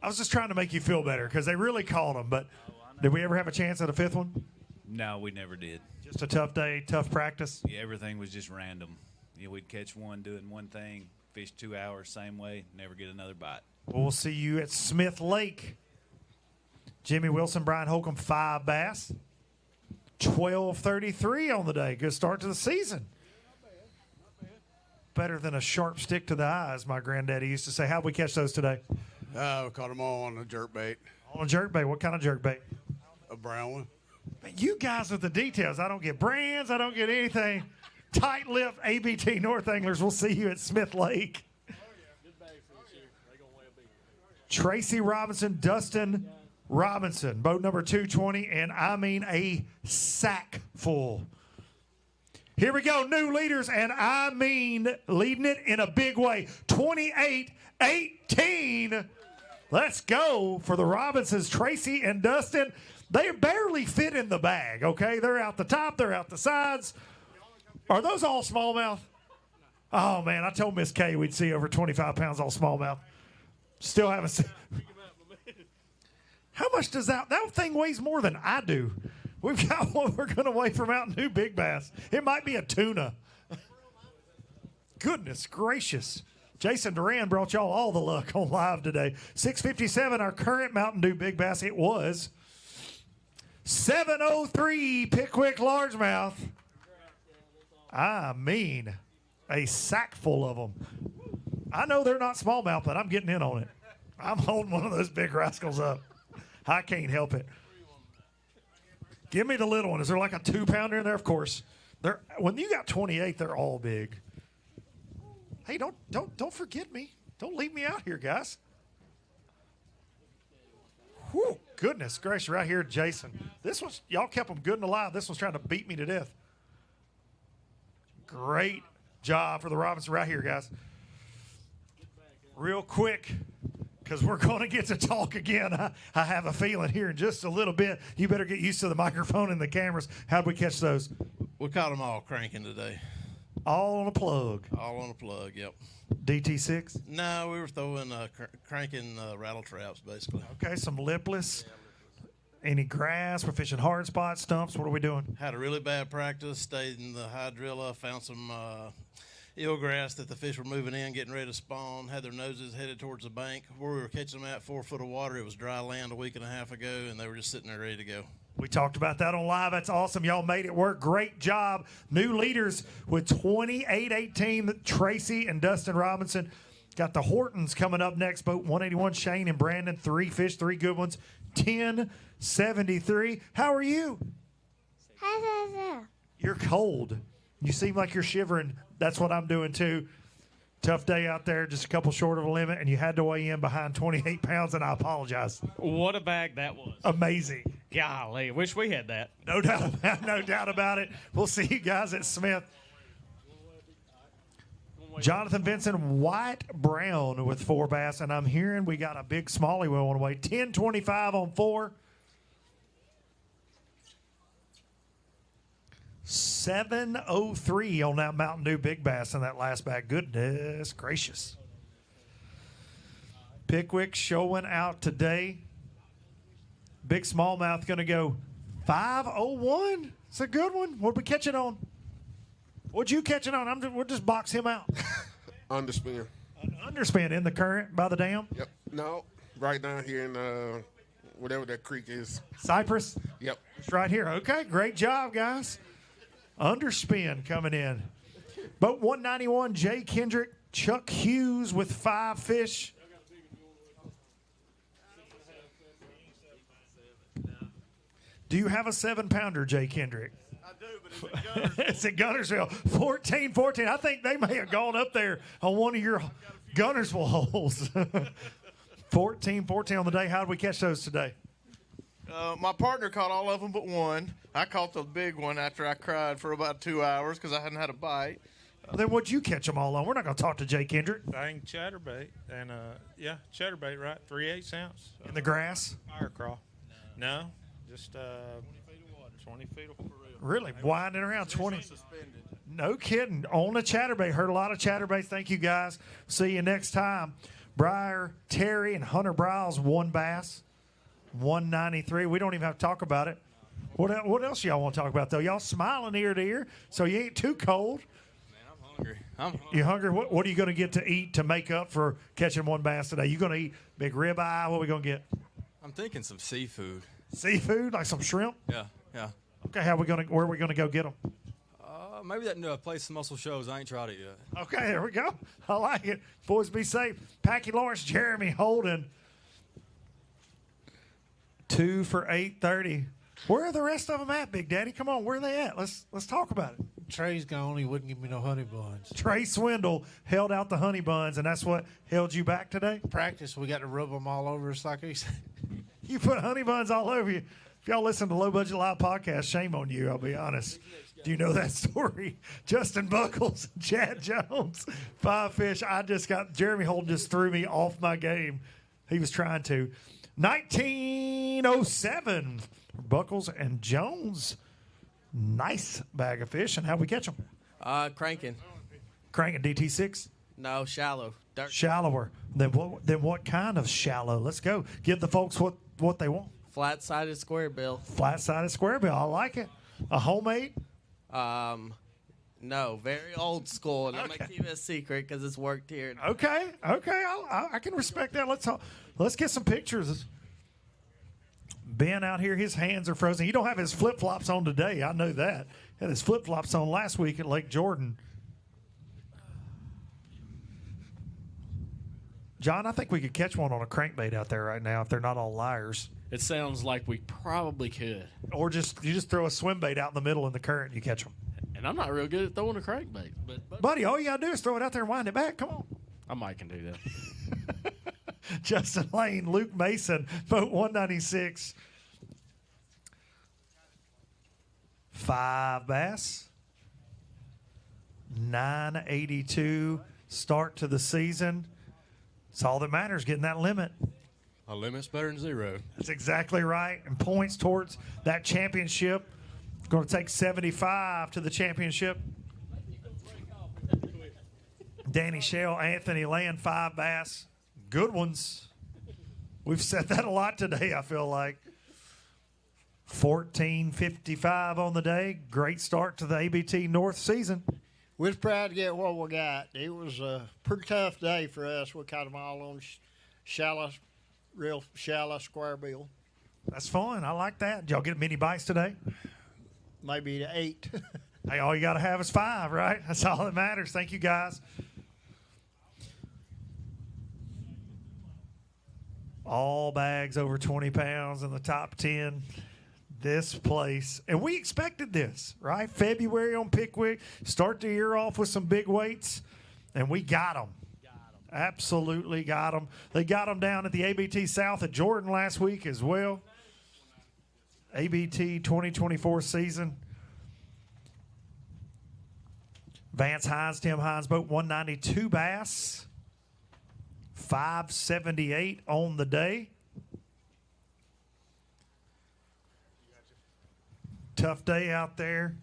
I was just trying to make you feel better because they really caught them. But did we ever have a chance at a 5th one? No, we never did. Just a tough day, tough practice? Yeah, everything was just random. We'd catch one doing one thing, fish 2 hours, same way, never get another bite. Well, we'll see you at Smith Lake. Jimmy Wilson, Brian Holcomb, 5 bass. 12:33 on the day. Good start to the season. Better than a sharp stick to the eye, as my granddaddy used to say. How'd we catch those today? We caught them all on a jerk bait. On a jerk bait. What kind of jerk bait? A brown one. Man, you guys with the details. I don't get brands. I don't get anything. Tight lip ABT North Anglers. We'll see you at Smith Lake. Tracy Robinson, Dustin Robinson, boat number 220, and I mean a sack full. Here we go, new leaders, and I mean leading it in a big way. 28-18. Let's go for the Robinsons, Tracy and Dustin. They barely fit in the bag, okay? They're out the top, they're out the sides. Are those all smallmouth? Oh, man, I told Miss Kay we'd see over 25 pounds all smallmouth. Still haven't seen. How much does that thing weighs more than I do. We've got one we're going to weigh from Mountain Dew Big Bass. It might be a tuna. Goodness gracious. Jason Duran brought y'all all the luck on live today. 657, our current Mountain Dew Big Bass. It was 703 Pickwick Largemouth. I mean, a sack full of them. I know they're not smallmouth, but I'm getting in on it. I'm holding one of those big rascals up. I can't help it. Give me the little one. Is there like a 2-pounder in there? Of course. When you got 28, they're all big. Hey, don't forget me. Don't leave me out here, guys. Whew, goodness gracious, right here, Jason. This one's, y'all kept them good and alive. This one's trying to beat me to death. Great job for the Robinson right here, guys. Real quick, because we're going to get to talk again. I have a feeling here in just a little bit. You better get used to the microphone and the cameras. How'd we catch those? We caught them all cranking today. All on a plug? All on a plug, yep. DT6? No, we were throwing, cranking rattle traps, basically. Okay, some lipless. Any grass? We're fishing hard spots, stumps. What are we doing? Had a really bad practice. Stayed in the hydrilla. Found some eelgrass that the fish were moving in, getting ready to spawn. Had their noses headed towards the bank. Where we were catching them at 4 foot of water, it was dry land a week and a half ago, and they were just sitting there ready to go. We talked about that on live. That's awesome. Y'all made it work. Great job. New leaders with 28-18, Tracy and Dustin Robinson. Got the Hortons coming up next. Boat 181, Shane and Brandon. 3 fish, 3 good ones. 10-73. How are you? You're cold. You seem like you're shivering. That's what I'm doing too. Tough day out there, just a couple short of a limit, and you had to weigh in behind 28 pounds, and I apologize. What a bag that was. Amazing. Golly, wish we had that. No doubt about it. We'll see you guys at Smith. Jonathan Vincent, White Brown with 4 bass, and I'm hearing we got a big smallie we want to weigh. 10-25 on 4. 703 on that Mountain Dew Big Bass in that last bag. Goodness gracious. Pickwick showing out today. Big smallmouth going to go 501. It's a good one. What we catching on? What'd you catch it on? We'll just box him out. Underspin. An underspin in the current by the dam? Yep. No, right down here in whatever that creek is. Cypress? Yep. It's right here. Okay, great job, guys. Underspin coming in. Boat 191, Jay Kendrick, Chuck Hughes with 5 fish. Do you have a 7-pounder, Jay Kendrick? I do, but it's at Gunnersville. 14-14. I think they may have gone up there on one of your Gunnersville holes. 14-14 on the day. How did we catch those today? My partner caught all of them but one. I caught the big one after I cried for about 2 hours because I hadn't had a bite. Then what'd you catch them all on? We're not going to talk to Jay Kendrick. Dang chatterbait. And, chatterbait, right? 3/8 ounce. In the grass? Fire crawl. No, just 20 feet of water. Really? Winding around 20. No kidding. On a chatterbait. Heard a lot of chatterbaits. Thank you, guys. See you next time. Briar, Terry, and Hunter Briles, 1 bass, 193. We don't even have to talk about it. What else y'all want to talk about, though? Y'all smiling ear to ear, so you ain't too cold. Hungry. You hungry? What are you going to get to eat to make up for catching 1 bass today? You going to eat big ribeye? What are we going to get? I'm thinking some seafood. Seafood, like some shrimp? Yeah. Okay, where are we going to go get them? Maybe that new place, Muscle Shows. I ain't tried it yet. Okay, there we go. I like it. Boys, be safe. Packy Lawrence, Jeremy Holden. 2 for 830. Where are the rest of them at, Big Daddy? Come on, where are they at? Let's talk about it. Trey's gone. He wouldn't give me no honey buns. Trey Swindle held out the honey buns, and that's what held you back today? Practice, we got to rub them all over us like he said. You put honey buns all over you. If y'all listen to Low Budget Live podcast, shame on you, I'll be honest. Do you know that story? Justin Buckles, Chad Jones, 5 fish. Jeremy Holden just threw me off my game. He was trying to. 1907, Buckles and Jones. Nice bag of fish. And how'd we catch them? Cranking. Cranking DT6? No, shallow. Dirt. Shallower. Then what kind of shallow? Let's go. Give the folks what they want. Flat-sided square bill. Flat-sided square bill. I like it. A homemade? No, very old school, and I'm gonna keep it a secret because it's worked here. Okay. I can respect that. Let's get some pictures. Ben out here, his hands are frozen. He don't have his flip-flops on today. I know that. He had his flip-flops on last week at Lake Jordan. John, I think we could catch one on a crankbait out there right now if they're not all liars. It sounds like we probably could. Or you just throw a swim bait out in the middle in the current and you catch them. And I'm not real good at throwing a crankbait. But Buddy, all you got to do is throw it out there and wind it back. Come on. I might can do that. Justin Lane, Luke Mason, boat 196. 5 bass. 982 start to the season. It's all that matters, getting that limit. A limit's better than 0. That's exactly right. And points towards that championship. Going to take 75 to the championship. Danny Shell, Anthony Land, 5 bass. Good ones. We've said that a lot today, I feel like. 14.55 on the day. Great start to the ABT North season. We're proud to get what we got. It was a pretty tough day for us. We caught them all on real shallow square bill. That's fun. I like that. Did y'all get many bites today? Maybe 8. Hey, all you got to have is 5, right? That's all that matters. Thank you, guys. All bags over 20 pounds in the top 10. This place, and we expected this, right? February on Pickwick, start the year off with some big weights, and we got them. Absolutely got them. They got them down at the ABT South at Jordan last week as well. ABT 2024 season. Vance Hines, Tim Hines boat 192 bass, 578 on the day. Tough day out there.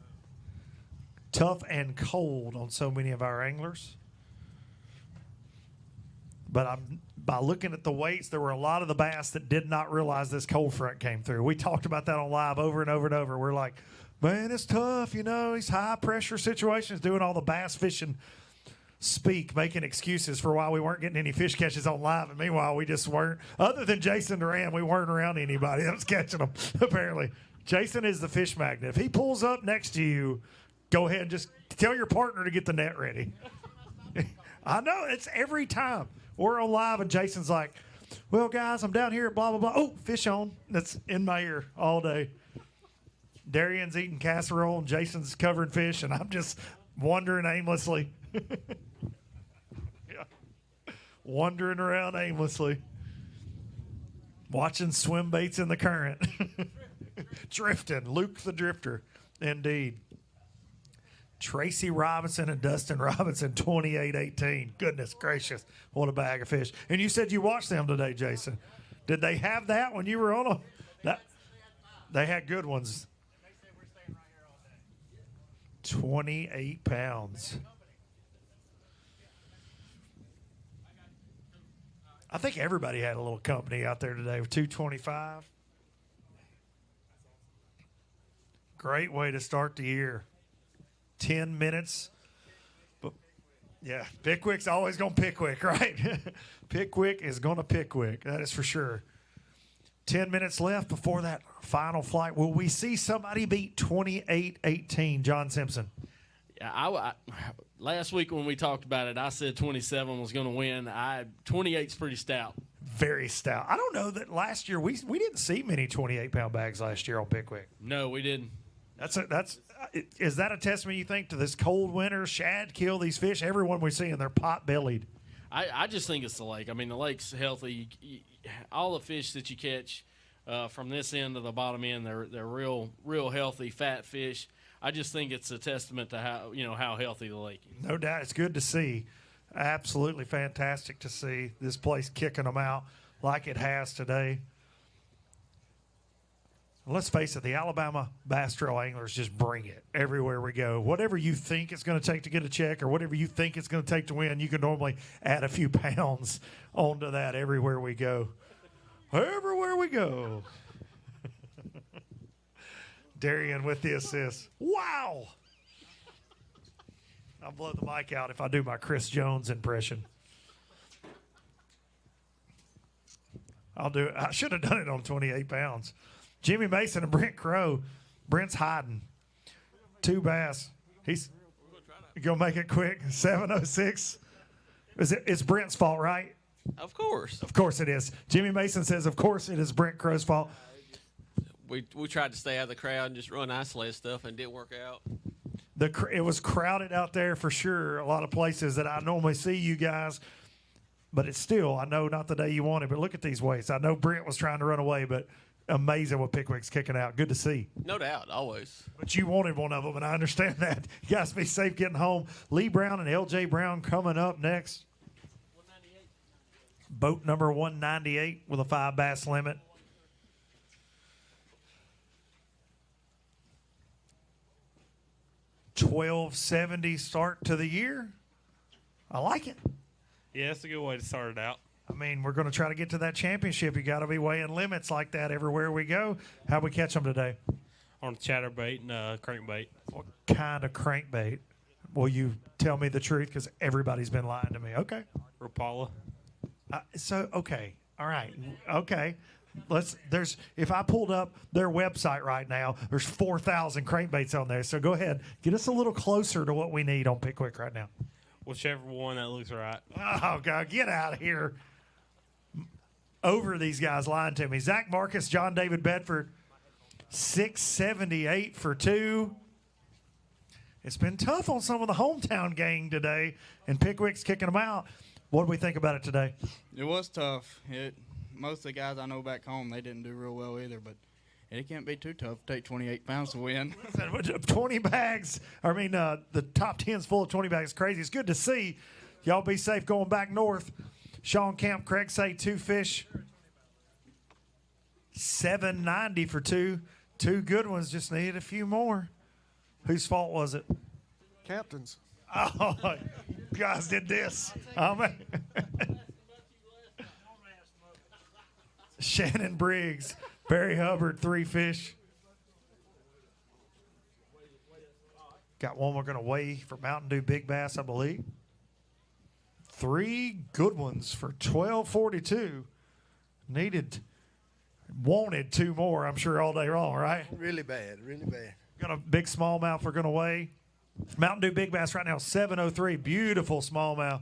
Tough and cold on so many of our anglers. But by looking at the weights, there were a lot of the bass that did not realize this cold front came through. We talked about that on live over and over and over. We're like, man, it's tough, these high-pressure situations, doing all the bass fishing speak, making excuses for why we weren't getting any fish catches on live. And meanwhile, we just weren't. Other than Jason Duran, we weren't around anybody that was catching them, apparently. Jason is the fish magnet. If he pulls up next to you, go ahead and just tell your partner to get the net ready. I know, it's every time. We're on live and Jason's like, well, guys, I'm down here at blah, blah, blah. Oh, fish on. That's in my ear all day. Darian's eating casserole and Jason's covering fish, and I'm just wandering aimlessly. Yeah. Wandering around aimlessly. Watching swim baits in the current. Drifting. Luke the Drifter. Indeed. Tracy Robinson and Dustin Robinson, 28-18. Goodness gracious. What a bag of fish. And you said you watched them today, Jason. Did they have that when you were on them? They had good ones. 28 pounds. I think everybody had a little company out there today with 225. Great way to start the year. 10 minutes. But yeah, Pickwick's always going to Pickwick, right? Pickwick is going to Pickwick. That is for sure. 10 minutes left before that final flight. Will we see somebody beat 28-18, John Simpson? Yeah, last week when we talked about it, I said 27 was going to win. 28's pretty stout. Very stout. I don't know that last year we didn't see many 28-pound bags last year on Pickwick. No, we didn't. Is that a testament, you think, to this cold winter? Shad kill these fish. Everyone we see, and they're pot-bellied. I just think it's the lake. I mean, the lake's healthy. All the fish that you catch from this end to the bottom end, they're real healthy, fat fish. I just think it's a testament to how healthy the lake is. No doubt. It's good to see. Absolutely fantastic to see this place kicking them out like it has today. Let's face it, the Alabama bass trail anglers just bring it everywhere we go. Whatever you think it's going to take to get a check or whatever you think it's going to take to win, you can normally add a few pounds onto that everywhere we go. Everywhere we go. Darian with the assist. Wow. I'll blow the mic out if I do my Chris Jones impression. I'll do it. I should have done it on 28 pounds. Jimmy Mason and Brent Crow. Brent's hiding. 2 bass. He's going to make it quick. 7:06. It's Brent's fault, right? Of course. Of course it is. Jimmy Mason says, of course it is Brent Crow's fault. We tried to stay out of the crowd and just run isolated stuff, and it didn't work out. It was crowded out there for sure. A lot of places that I normally see you guys. But it's still, I know not the day you wanted, but look at these weights. I know Brent was trying to run away, but amazing what Pickwick's kicking out. Good to see. No doubt, always. But you wanted one of them, and I understand that. You guys be safe getting home. Lee Brown and L.J. Brown coming up next. Boat number 198 with a 5 bass limit. $12.70 start to the year. I like it. Yeah, it's a good way to start it out. I mean, we're going to try to get to that championship. You got to be weighing limits like that everywhere we go. How'd we catch them today? On chatterbait and crankbait. What kind of crankbait? Will you tell me the truth? Because everybody's been lying to me. Okay. Rapala. Okay. All right. Okay. If I pulled up their website right now, there's 4,000 crankbaits on there. So go ahead. Get us a little closer to what we need on Pickwick right now. Whichever one that looks right. Oh, God. Get out of here. Over these guys lying to me. Zach Marcus, John David Bedford, 678 for 2. It's been tough on some of the hometown gang today, and Pickwick's kicking them out. What do we think about it today? It was tough. Most of the guys I know back home, they didn't do real well either, but it can't be too tough to take 28 pounds to win. 20 bags. I mean, the top 10's full of 20 bags. Crazy. It's good to see. Y'all be safe going back north. Sean Camp, Craig say 2 fish. 790 for 2. 2 good ones. Just needed a few more. Whose fault was it? Captain's. Oh, you guys did this. Oh, man. Shannon Briggs, Barry Hubbard, 3 fish. Got one we're going to weigh for Mountain Dew Big Bass, I believe. 3 good ones for $12.42. Wanted 2 more, I'm sure, all day long, right? Really bad, really bad. Got a big smallmouth we're going to weigh. Mountain Dew Big Bass right now, 703. Beautiful smallmouth.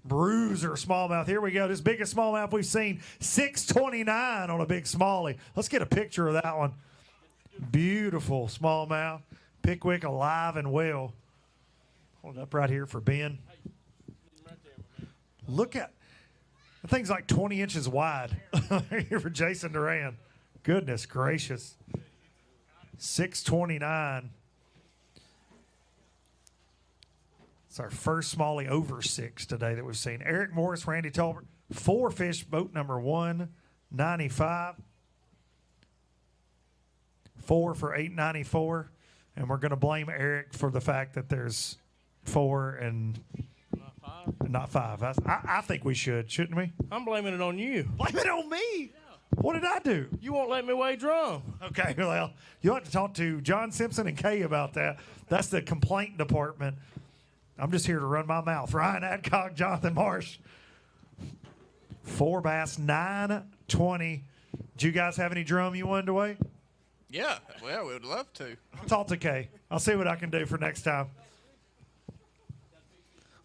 Bruiser smallmouth. Here we go. This biggest smallmouth we've seen. 629 on a big smallie. Let's get a picture of that one. Beautiful smallmouth. Pickwick alive and well. Hold it up right here for Ben. Look at The thing's like 20 inches wide here for Jason Duran. Goodness gracious. 629. It's our first smallie over 6 today that we've seen. Eric Morris, Randy Tolbert, 4 fish, boat number 195. 4 for 894. And we're going to blame Eric for the fact that there's 4 and not 5. I think we should, shouldn't we? I'm blaming it on you. Blame it on me. What did I do? You won't let me weigh drum. Okay, well, you'll have to talk to John Simpson and Kay about that. That's the complaint department. I'm just here to run my mouth. Ryan Adcock, Jonathan Marsh. 4 bass, 920. Did you guys have any drum you wanted to weigh? Yeah, well, we would love to. I'll talk to Kay. I'll see what I can do for next time.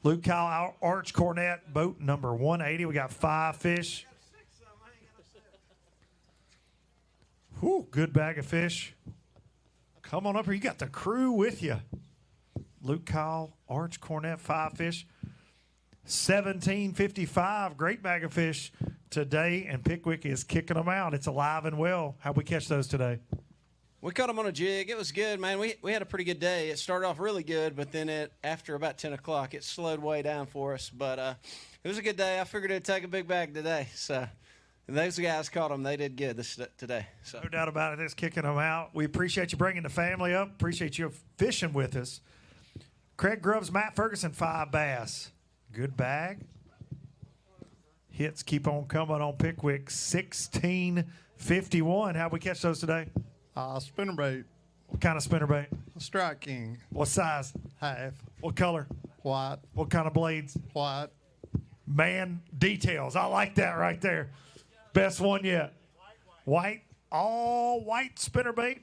Luke Kyle, Arch Cornet, boat number 180. We got 5 fish. Whew, good bag of fish. Come on up here. You got the crew with you. Luke Kyle, Arch Cornet, 5 fish. 1755, great bag of fish today, and Pickwick is kicking them out. It's alive and well. How'd we catch those today? We caught them on a jig. It was good, man. We had a pretty good day. It started off really good, but then after about 10 o'clock, it slowed way down for us. But it was a good day. I figured it'd take a big bag today. So and those guys caught them. They did good today. So. No doubt about it. It's kicking them out. We appreciate you bringing the family up. Appreciate you fishing with us. Craig Grubbs, Matt Ferguson, 5 bass. Good bag. Hits keep on coming on Pickwick. 1651. How'd we catch those today? Spinnerbait. What kind of spinnerbait? Strike King. What size? Half. What color? White. What kind of blades? White. Man, details. I like that right there. Best one yet. White. All white spinnerbait.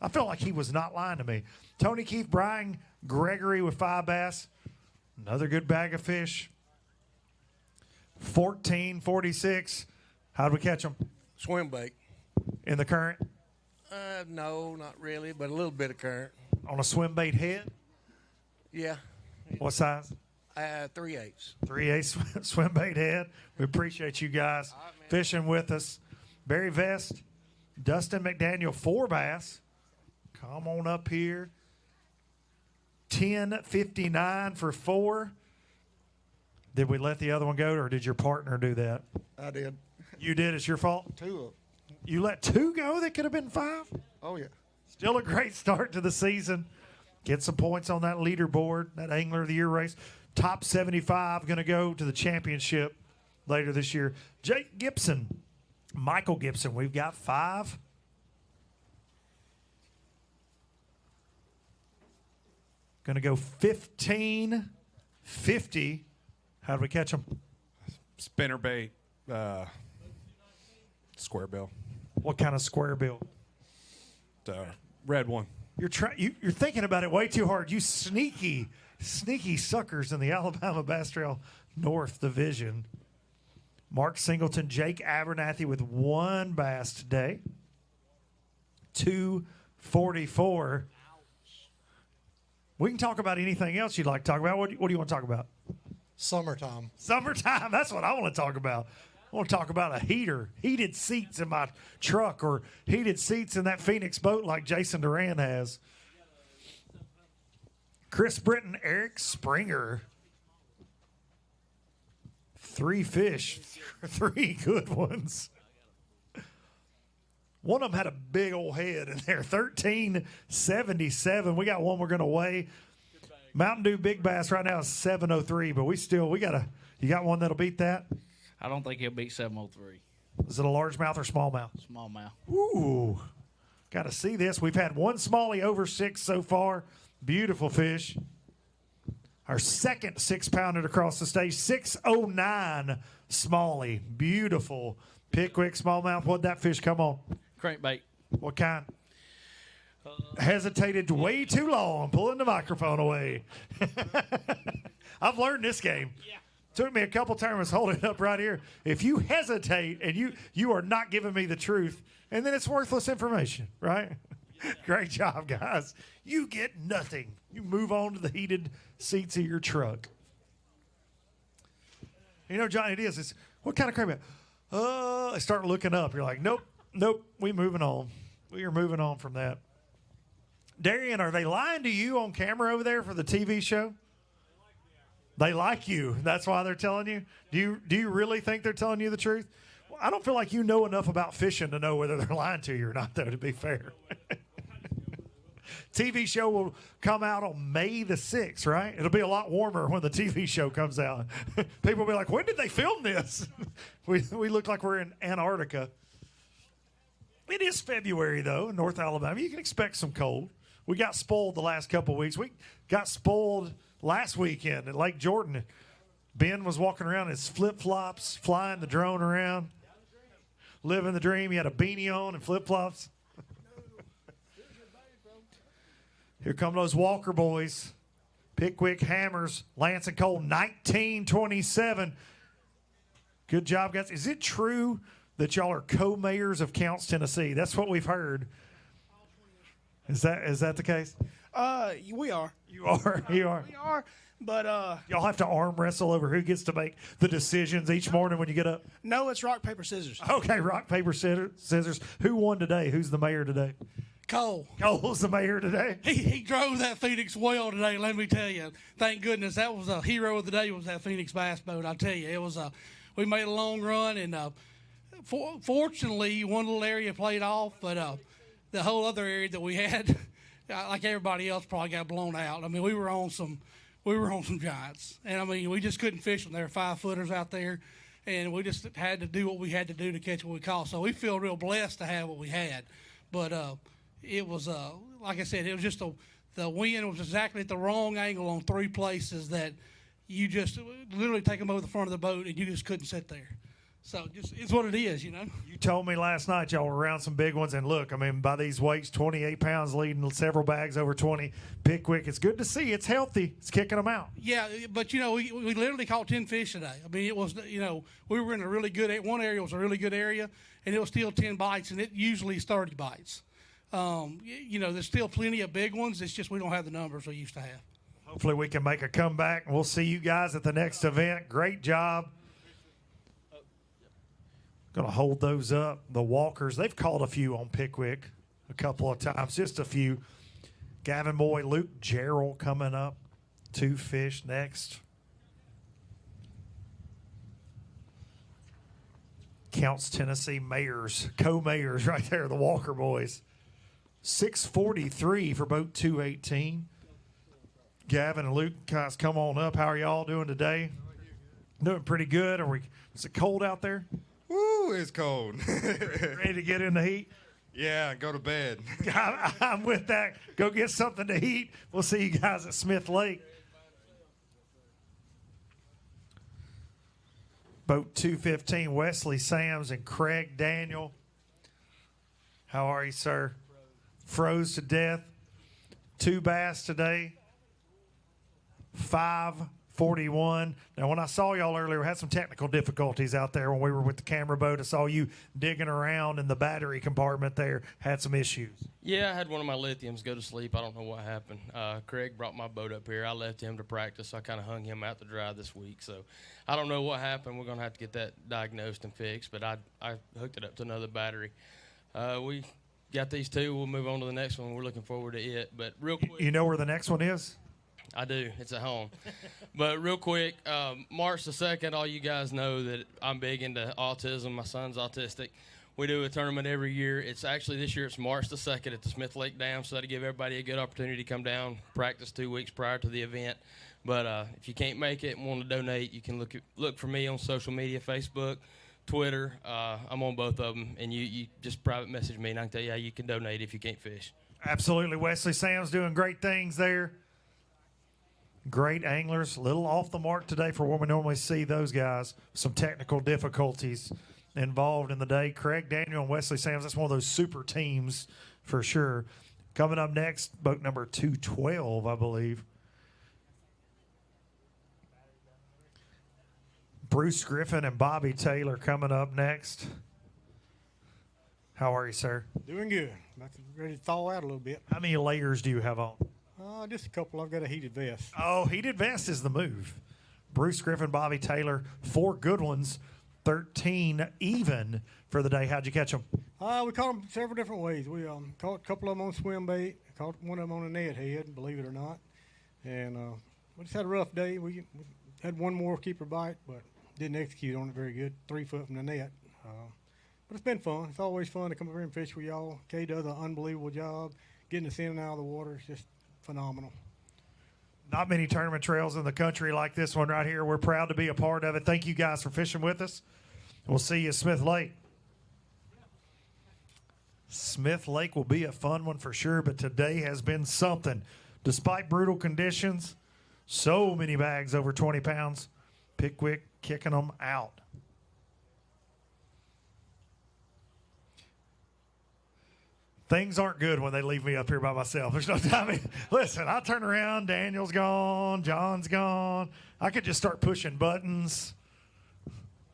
I felt like he was not lying to me. Tony Keith, Brian Gregory with 5 bass. Another good bag of fish. 1446. How'd we catch them? Swim bait. In the current? No, not really, but a little bit of current. On a swim bait head? Yeah. What size? 3/8. 3/8 swim bait head. We appreciate you guys fishing with us. Barry Vest, Dustin McDaniel, 4 bass. Come on up here. 10.59 for 4. Did we let the other one go, or did your partner do that? I did. You did. It's your fault? 2 of them. You let 2 go that could have been 5? Oh, yeah. Still a great start to the season. Get some points on that leaderboard, that Angler of the Year race. Top 75 going to go to the championship later this year. Jake Gibson, Michael Gibson, we've got 5. Going to go 15.50. How do we catch them? Spinnerbait, square bill. What kind of square bill? Red one. You're thinking about it way too hard. You sneaky suckers in the Alabama Bass Trail North Division. Mark Singleton, Jake Abernathy with 1 bass today. 244. We can talk about anything else you'd like to talk about. What do you want to talk about? Summertime. Summertime. That's what I want to talk about. I want to talk about a heater, heated seats in my truck, or heated seats in that Phoenix boat like Jason Duran has. Chris Britton, Eric Springer. 3 fish, 3 good ones. One of them had a big old head in there. 1377. We got one we're going to weigh. Mountain Dew Big Bass right now is 703, but you got one that'll beat that? I don't think he'll beat 703. Is it a largemouth or smallmouth? Smallmouth. Ooh. Got to see this. We've had one smallie over 6 so far. Beautiful fish. Our second 6-pounder across the stage. 609 smallie. Beautiful. Pickwick smallmouth. What'd that fish come on? Crankbait. What kind? Hesitated way too long, pulling the microphone away. I've learned this game. Yeah. Took me a couple times holding it up right here. If you hesitate and you are not giving me the truth, and then it's worthless information, right? Great job, guys. You get nothing. You move on to the heated seats of your truck. You know, Johnny, it is. What kind of crankbait? I start looking up. You're like, nope, we moving on. We are moving on from that. Darian, are they lying to you on camera over there for the TV show? They like you. That's why they're telling you? Do you really think they're telling you the truth? Well, I don't feel like you know enough about fishing to know whether they're lying to you or not, though, to be fair. TV show will come out on May the 6th, right? It'll be a lot warmer when the TV show comes out. People will be like, when did they film this? we look like we're in Antarctica. It is February, though, in North Alabama. You can expect some cold. We got spoiled the last couple of weeks. We got spoiled last weekend at Lake Jordan. Ben was walking around in his flip-flops, flying the drone around, living the dream. He had a beanie on and flip-flops. Here come those Walker boys. Pickwick Hammers, Lance and Cole, 1927. Good job, guys. Is it true that y'all are co-mayors of Counts, Tennessee? That's what we've heard. Is that the case? We are. You are. You are. We are. But y'all have to arm wrestle over who gets to make the decisions each morning when you get up? No, it's rock, paper, scissors. Okay, rock, paper, scissors. Who won today? Who's the mayor today? Cole. Cole's the mayor today. He drove that Phoenix well today, let me tell you. Thank goodness. That was a hero of the day, was that Phoenix bass boat. I tell you, it was we made a long run, and fortunately, one little area played off, but the whole other area that we had, like everybody else, probably got blown out. I mean, we were on some giants, and I mean, we just couldn't fish them. There were 5-footers out there, and we just had to do what we had to do to catch what we caught. So we feel real blessed to have what we had, but it was like I said, it was just the wind was exactly at the wrong angle on 3 places that you just literally take them over the front of the boat, and you just couldn't sit there. So just it's what it is, you know. You told me last night y'all were around some big ones, and look, I mean, by these weights, 28 pounds leading several bags over 20. Pickwick, it's good to see. It's healthy. It's kicking them out. Yeah, but, you know, we literally caught 10 fish today. I mean, it was, you know, we were in a really good – one area was a really good area, and it was still 10 bites, and it usually is 30 bites. You know, there's still plenty of big ones. It's just we don't have the numbers we used to have. Hopefully we can make a comeback, and we'll see you guys at the next event. Great job. Going to hold those up. The Walkers, they've caught a few on Pickwick a couple of times, just a few. Gavin Boy, Luke Gerald coming up. 2 fish next. Counts Tennessee mayors, co-mayors right there, the Walker boys. 6:43 for boat 218. Gavin and Luke, guys, come on up. How are y'all doing today? Doing pretty good. Is it cold out there? Woo, it's cold. Ready to get in the heat? Yeah, go to bed. I'm with that. Go get something to eat. We'll see you guys at Smith Lake. Boat 215, Wesley Sams and Craig Daniel. How are you, sir? Froze to death. 2 bass today. 5:41. Now, when I saw y'all earlier, we had some technical difficulties out there when we were with the camera boat. I saw you digging around in the battery compartment there. Had some issues. Yeah, I had one of my lithiums go to sleep. I don't know what happened. Craig brought my boat up here. I left him to practice. So I kind of hung him out to dry this week. So I don't know what happened. We're going to have to get that diagnosed and fixed. But I hooked it up to another battery. We got these 2. We'll move on to the next one. We're looking forward to it. But real quick. You know where the next one is? I do. It's at home. But real quick, March the 2nd, all you guys know that I'm big into autism. My son's autistic. We do a tournament every year. It's actually this year, it's March the 2nd at the Smith Lake Dam, so that'll give everybody a good opportunity to come down, practice 2 weeks prior to the event. But if you can't make it and want to donate, you can look for me on social media, Facebook, Twitter. I'm on both of them, and you just private message me, and I can tell you how you can donate if you can't fish. Absolutely. Wesley Sam's doing great things there. Great anglers. A little off the mark today for what we normally see those guys. Some technical difficulties involved in the day. Craig Daniel and Wesley Sams, that's one of those super teams for sure. Coming up next, boat number 212, I believe. Bruce Griffin and Bobby Taylor coming up next. How are you, sir? Doing good. Ready to thaw out a little bit. How many layers do you have on? Just a couple. I've got a heated vest. Oh, heated vest is the move. Bruce Griffin, Bobby Taylor, 4 good ones. 13 even for the day. How'd you catch them? We caught them several different ways. We caught a couple of them on swim bait, caught one of them on a net head, believe it or not. And we just had a rough day. We had one more keeper bite, but didn't execute on it very good, 3 foot from the net. But it's been fun. It's always fun to come over here and fish with y'all. Kay does an unbelievable job getting us in and out of the water. It's just phenomenal. Not many tournament trails in the country like this one right here. We're proud to be a part of it. Thank you guys for fishing with us. We'll see you at Smith Lake. Smith Lake will be a fun one for sure, but today has been something. Despite brutal conditions, so many bags over 20 pounds. Pickwick kicking them out. Things aren't good when they leave me up here by myself. There's no time. Listen, I turn around, Daniel's gone, John's gone. I could just start pushing buttons,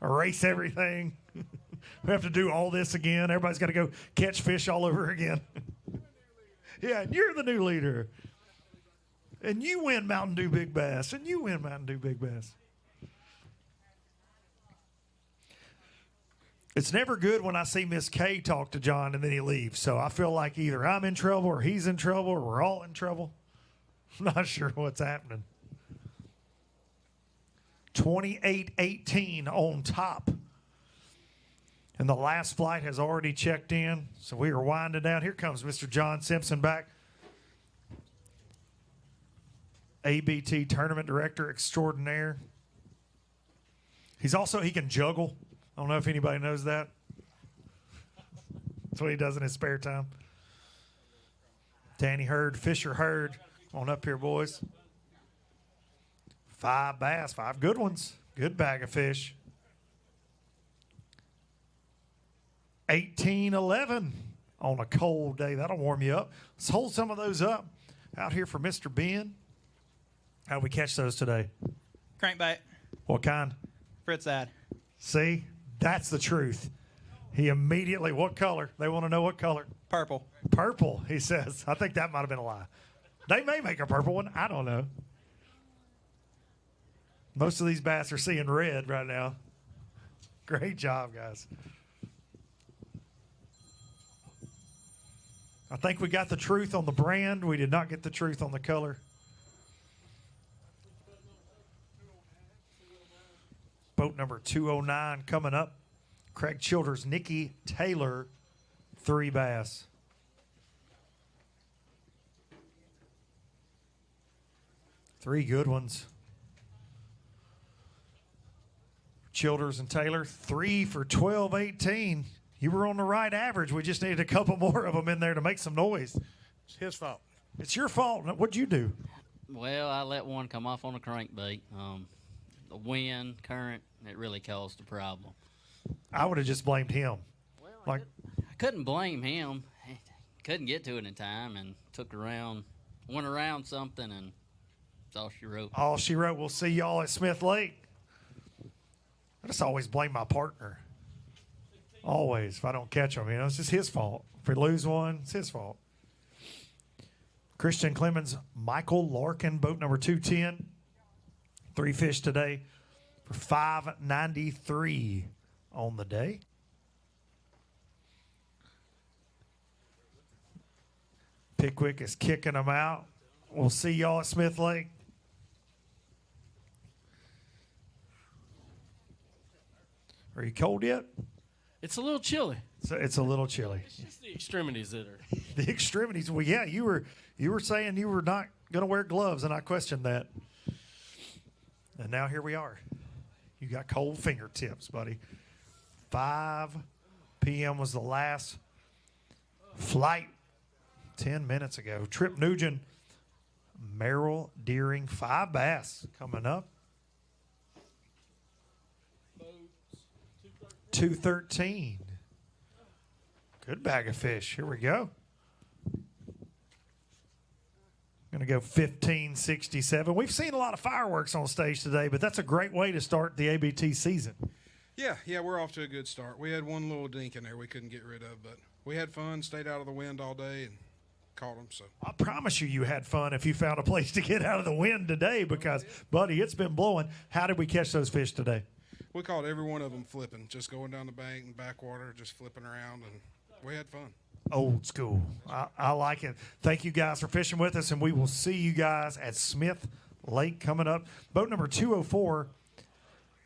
erase everything. We have to do all this again. Everybody's got to go catch fish all over again. Yeah, and you're the new leader. And you win Mountain Dew Big Bass, and you win Mountain Dew Big Bass. It's never good when I see Miss K talk to John and then he leaves. So I feel like either I'm in trouble or he's in trouble or we're all in trouble. I'm not sure what's happening. 28-18 on top. And the last flight has already checked in. So we are winding down. Here comes Mr. John Simpson back. ABT Tournament Director Extraordinaire. He can juggle. I don't know if anybody knows that. That's what he does in his spare time. Danny Hurd, Fisher Hurd. On up here, boys. 5 bass, 5 good ones. Good bag of fish. 18-11 on a cold day. That'll warm you up. Let's hold some of those up out here for Mr. Ben. How'd we catch those today? Crankbait. What kind? Fritz ad. See? That's the truth. He immediately, what color? They want to know what color. Purple. Purple, he says. I think that might have been a lie. They may make a purple one. I don't know. Most of these bass are seeing red right now. Great job, guys. I think we got the truth on the brand. We did not get the truth on the color. Boat number 209 coming up. Craig Childers, Nikki Taylor, 3 bass. Three good ones. Childers and Taylor, 3 for 12-18. You were on the right average. We just needed a couple more of them in there to make some noise. It's his fault. It's your fault. What'd you do? Well, I let one come off on a crankbait. The wind, current, it really caused the problem. I would have just blamed him. Well, I couldn't blame him. He couldn't get to it in time and went around something, and that's all she wrote. All she wrote. We'll see y'all at Smith Lake. I just always blame my partner. Always. If I don't catch him, it's just his fault. If we lose one, it's his fault. Christian Clemens, Michael Larkin, boat number 210. 3 fish today for $5.93 on the day. Pickwick is kicking them out. We'll see y'all at Smith Lake. Are you cold yet? It's a little chilly. So it's a little chilly. It's just the extremities that are. The extremities. Well, yeah, you were saying you were not going to wear gloves, and I questioned that. And now here we are. You got cold fingertips, buddy. 5 p.m. was the last flight 10 minutes ago. Trip Nugent, Merrill Deering, 5 bass coming up. 213. Good bag of fish. Here we go. Going to go 1567. We've seen a lot of fireworks on stage today, but that's a great way to start the ABT season. Yeah, we're off to a good start. We had one little dink in there we couldn't get rid of, but we had fun, stayed out of the wind all day, and caught them. So I promise you had fun if you found a place to get out of the wind today because, buddy, it's been blowing. How did we catch those fish today? we caught every one of them flipping, just going down the bank and backwater, just flipping around, and we had fun. Old school. I like it. Thank you guys for fishing with us, and we will see you guys at Smith Lake coming up. Boat number 204,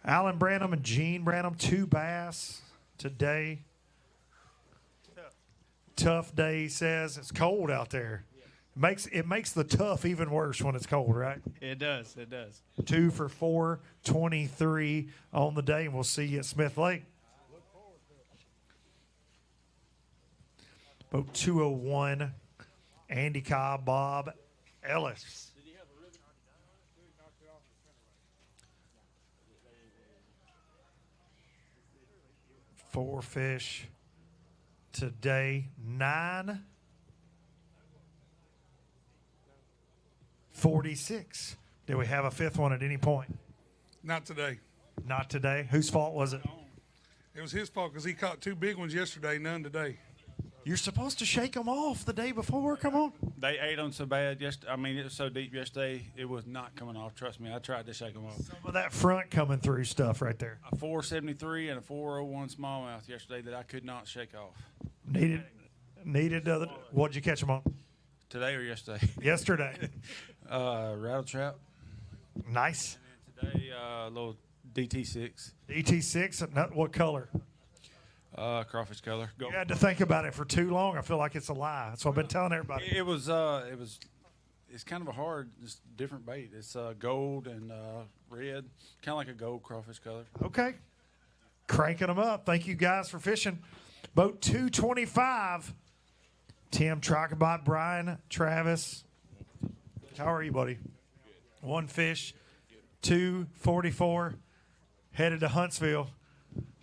Alan Branham and Gene Branham, 2 bass today. Tough day, he says. It's cold out there. It makes the tough even worse when it's cold, right? It does. It does. 2 for 4, 23 on the day, and we'll see you at Smith Lake. Boat 201, Andy Cobb, Bob Ellis. 4 fish today, 9:46. Did we have a 5th one at any point? Not today. Not today. Whose fault was it? It was his fault because he caught 2 big ones yesterday, none today. You're supposed to shake them off the day before. Come on. They ate them so bad. It was so deep yesterday, it was not coming off. Trust me, I tried to shake them off. Some of that front coming through stuff right there. A 473 and a 401 smallmouth yesterday that I could not shake off. Needed other. What'd you catch them on? Today or yesterday? Yesterday. Rattle trap. Nice. And then today, a little DT6. DT6. What color? Crawfish color. You had to think about it for too long. I feel like it's a lie. That's what I've been telling everybody. It's kind of a hard, just different bait. It's gold and red, kind of like a gold crawfish color. Okay. Cranking them up. Thank you guys for fishing. Boat 225. Tim Trockenbot, Brian, Travis. How are you, buddy? 1 fish, 244. Headed to Huntsville.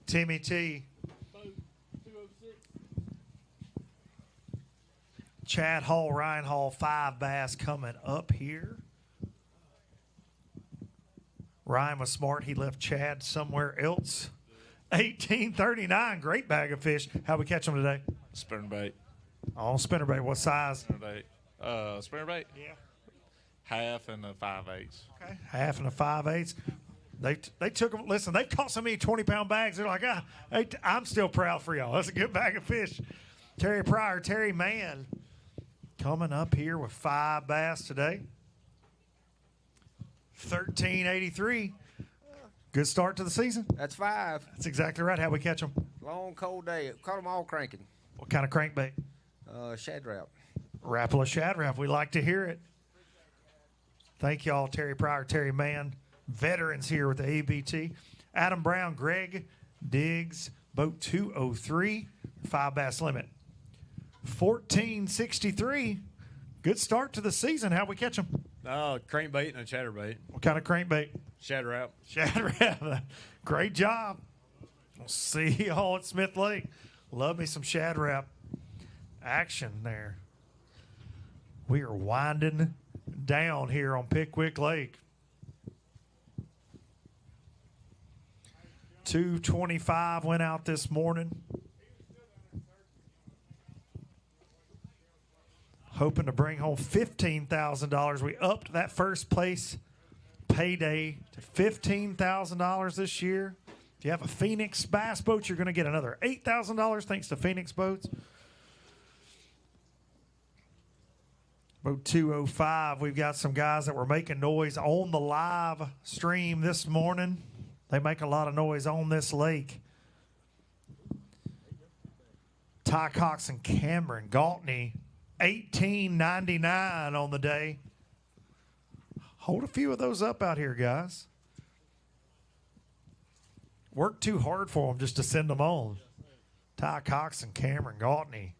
Timmy T. Chad Hall, Ryan Hall, 5 bass coming up here. Ryan was smart. He left Chad somewhere else. 1839, great bag of fish. How we catch them today? Spinnerbait. Oh, spinnerbait. What size? Spinnerbait. Spinnerbait? Yeah. Half and a 5/8. Okay. Half and a 5/8. They took them. Listen, they've caught so many 20-pound bags. They're like, I'm still proud for y'all. That's a good bag of fish. Terry Pryor, Terry Mann, coming up here with 5 bass today. 1383. Good start to the season. That's 5. That's exactly right. How we catch them? Long, cold day. Caught them all cranking. What kind of crankbait? Shad Rap. Rapala Shad Rap. We like to hear it. Thank y'all, Terry Pryor, Terry Mann. Veterans here with the ABT. Adam Brown, Greg Diggs, boat 203, 5 bass limit. 1463. Good start to the season. How we catch them? Crankbait and a chatterbait. What kind of crankbait? Shad Rap. Shad Rap. Great job. We'll see y'all at Smith Lake. Love me some Shad Rap action there. We are winding down here on Pickwick Lake. 225 went out this morning. Hoping to bring home $15,000. We upped that first place payday to $15,000 this year. If you have a Phoenix bass boat, you're going to get another $8,000 thanks to Phoenix Boats. Boat 205, we've got some guys that were making noise on the live stream this morning. They make a lot of noise on this lake. Ty Cox and Cameron Galtney, $18.99 on the day. Hold a few of those up out here, guys. Work too hard for them just to send them on. Ty Cox and Cameron Galtney.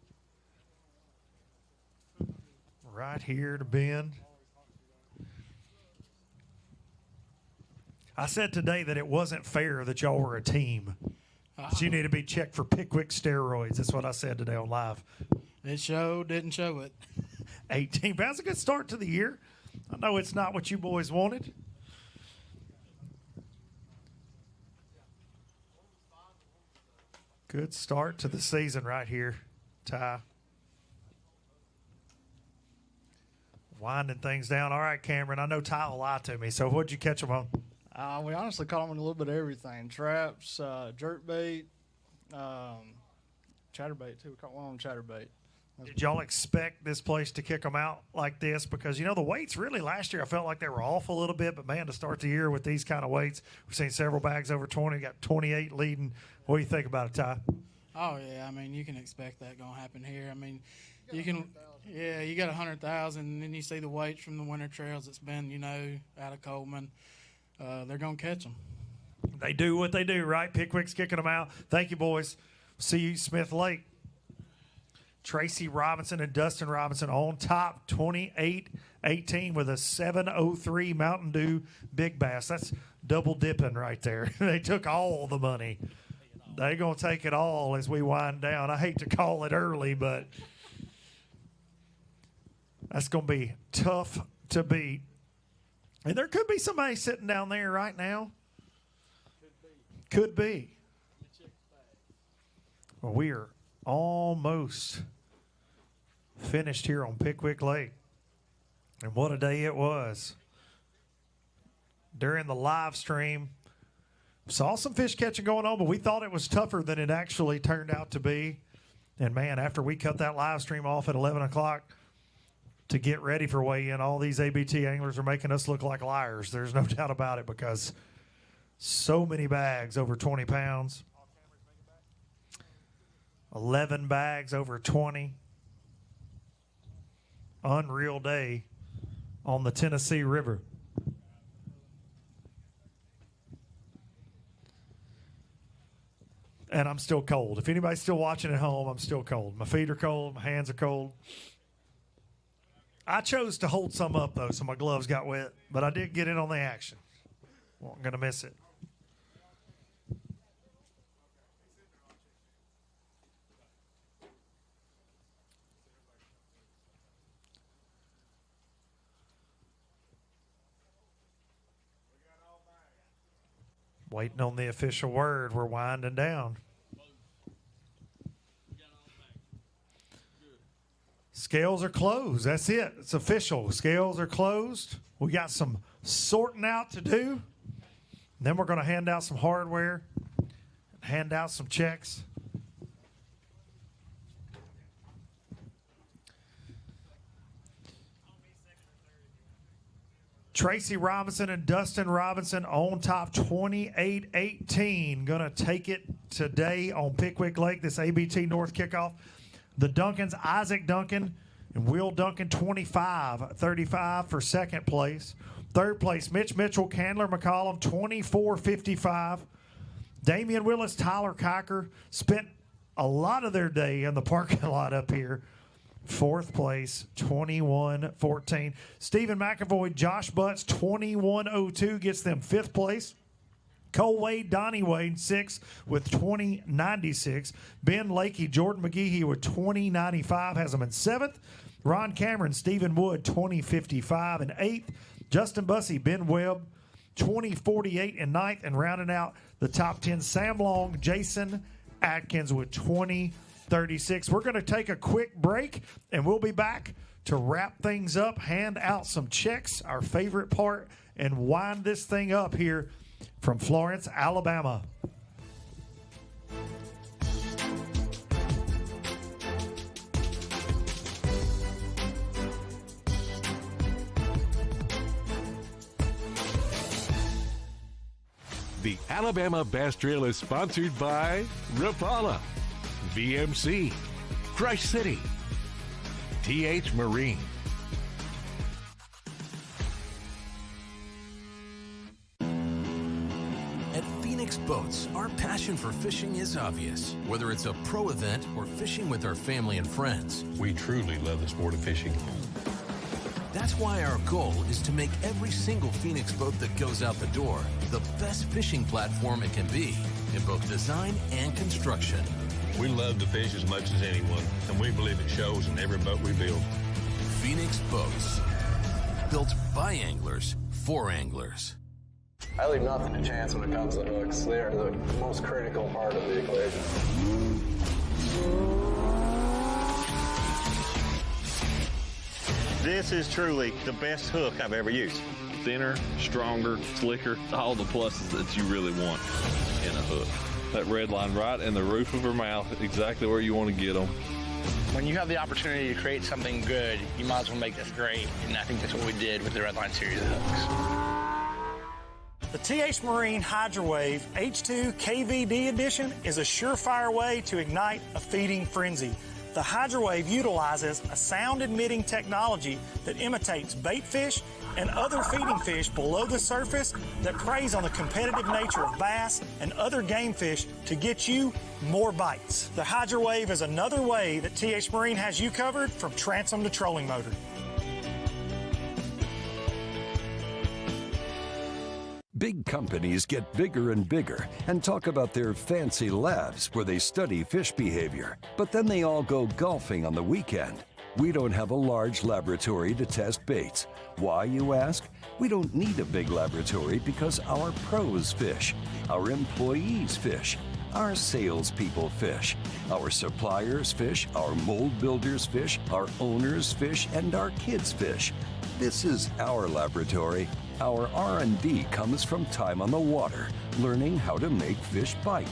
Right here to Ben. I said today that it wasn't fair that y'all were a team. That you need to be checked for Pickwick steroids. That's what I said today on live. Didn't show it. 18 pounds. A good start to the year. I know it's not what you boys wanted. Good start to the season right here, Ty. Winding things down. All right, Cameron, I know Ty will lie to me, so what'd you catch them on? We honestly caught them on a little bit of everything. Traps, jerkbait, chatterbait, too. We caught one on chatterbait. Did y'all expect this place to kick them out like this? Because, the weights really last year I felt like they were off a little bit. But, man, to start the year with these kind of weights, we've seen several bags over 20, got 28 leading. What do you think about it, Ty? Oh, yeah. I mean, you can expect that going to happen here. I mean, you got 100,000, and then you see the weights from the winter trails that's been, out of Coleman. They're going to catch them. They do what they do, right? Pickwick's kicking them out. Thank you, boys. See you, Smith Lake. Tracy Robinson and Dustin Robinson on top, 28-18 with a 7:03 Mountain Dew Big Bass. That's double dipping right there. They took all the money. They're going to take it all as we wind down. I hate to call it early, but that's going to be tough to beat. And there could be somebody sitting down there right now. Could be. Well, we are almost finished here on Pickwick Lake. And what a day it was. During the live stream, saw some fish catching going on, but we thought it was tougher than it actually turned out to be. And, man, after we cut that live stream off at 11 o'clock to get ready for weigh-in, all these ABT anglers are making us look like liars. There's no doubt about it because so many bags over 20 pounds. 11 bags over 20. Unreal day on the Tennessee River. And I'm still cold. If anybody's still watching at home, I'm still cold. My feet are cold. My hands are cold. I chose to hold some up, though, so my gloves got wet. But I did get in on the action. Wasn't going to miss it. Waiting on the official word. We're winding down. Scales are closed. That's it. It's official. Scales are closed. We got some sorting out to do. Then we're going to hand out some hardware, hand out some checks. Tracy Robinson and Dustin Robinson on top, 28-18. Going to take it today on Pickwick Lake, this ABT North kickoff. The Duncans, Isaac Duncan and Will Duncan, 25-35 for second place. Third place, Mitch Mitchell, Candler McCollum, 24-55. Damian Willis, Tyler Kiker spent a lot of their day in the parking lot up here. Fourth place, 21-14. Stephen McAvoy, Josh Butts, 21-02 gets them fifth place. Cole Wade, Donnie Wade, 6th with 20.96. Ben Lakey, Jordan McGehee with 20.95 has them in 7th. Ron Cameron, Stephen Wood, 20.55 in 8th. Justin Bussey, Ben Webb, 20.48 in 9th. And rounding out the top 10, Sam Long, Jason Atkins with 20.36. We're going to take a quick break, and we'll be back to wrap things up, hand out some checks, our favorite part, and wind this thing up here from Florence, Alabama. The Alabama Bass Trail is sponsored by Rapala, VMC, Crush City, TH Marine. At Phoenix Boats, our passion for fishing is obvious. Whether it's a pro event or fishing with our family and friends, we truly love the sport of fishing. That's why our goal is to make every single Phoenix boat that goes out the door the best fishing platform it can be in both design and construction. We love to fish as much as anyone, and we believe it shows in every boat we build. Phoenix Boats, built by anglers for anglers. I leave nothing to chance when it comes to hooks. They are the most critical part of the equation. This is truly the best hook I've ever used. thinner, stronger, slicker, all the pluses that you really want in a hook. That red line right in the roof of her mouth, exactly where you want to get them. When you have the opportunity to create something good, you might as well make this great, and I think that's what we did with the Red Line series of hooks. The TH Marine HydroWave H2 KVD edition is a surefire way to ignite a feeding frenzy. The HydroWave utilizes a sound-emitting technology that imitates bait fish and other feeding fish below the surface that preys on the competitive nature of bass and other game fish to get you more bites. The HydroWave is another way that TH Marine has you covered from transom to trolling motor. Big companies get bigger and bigger and talk about their fancy labs where they study fish behavior, but then they all go golfing on the weekend. We don't have a large laboratory to test baits. Why, you ask? We don't need a big laboratory because our pros fish, our employees fish, our salespeople fish, our suppliers fish, our mold builders fish, our owners fish, and our kids fish. This is our laboratory. Our R&D comes from time on the water, learning how to make fish bite.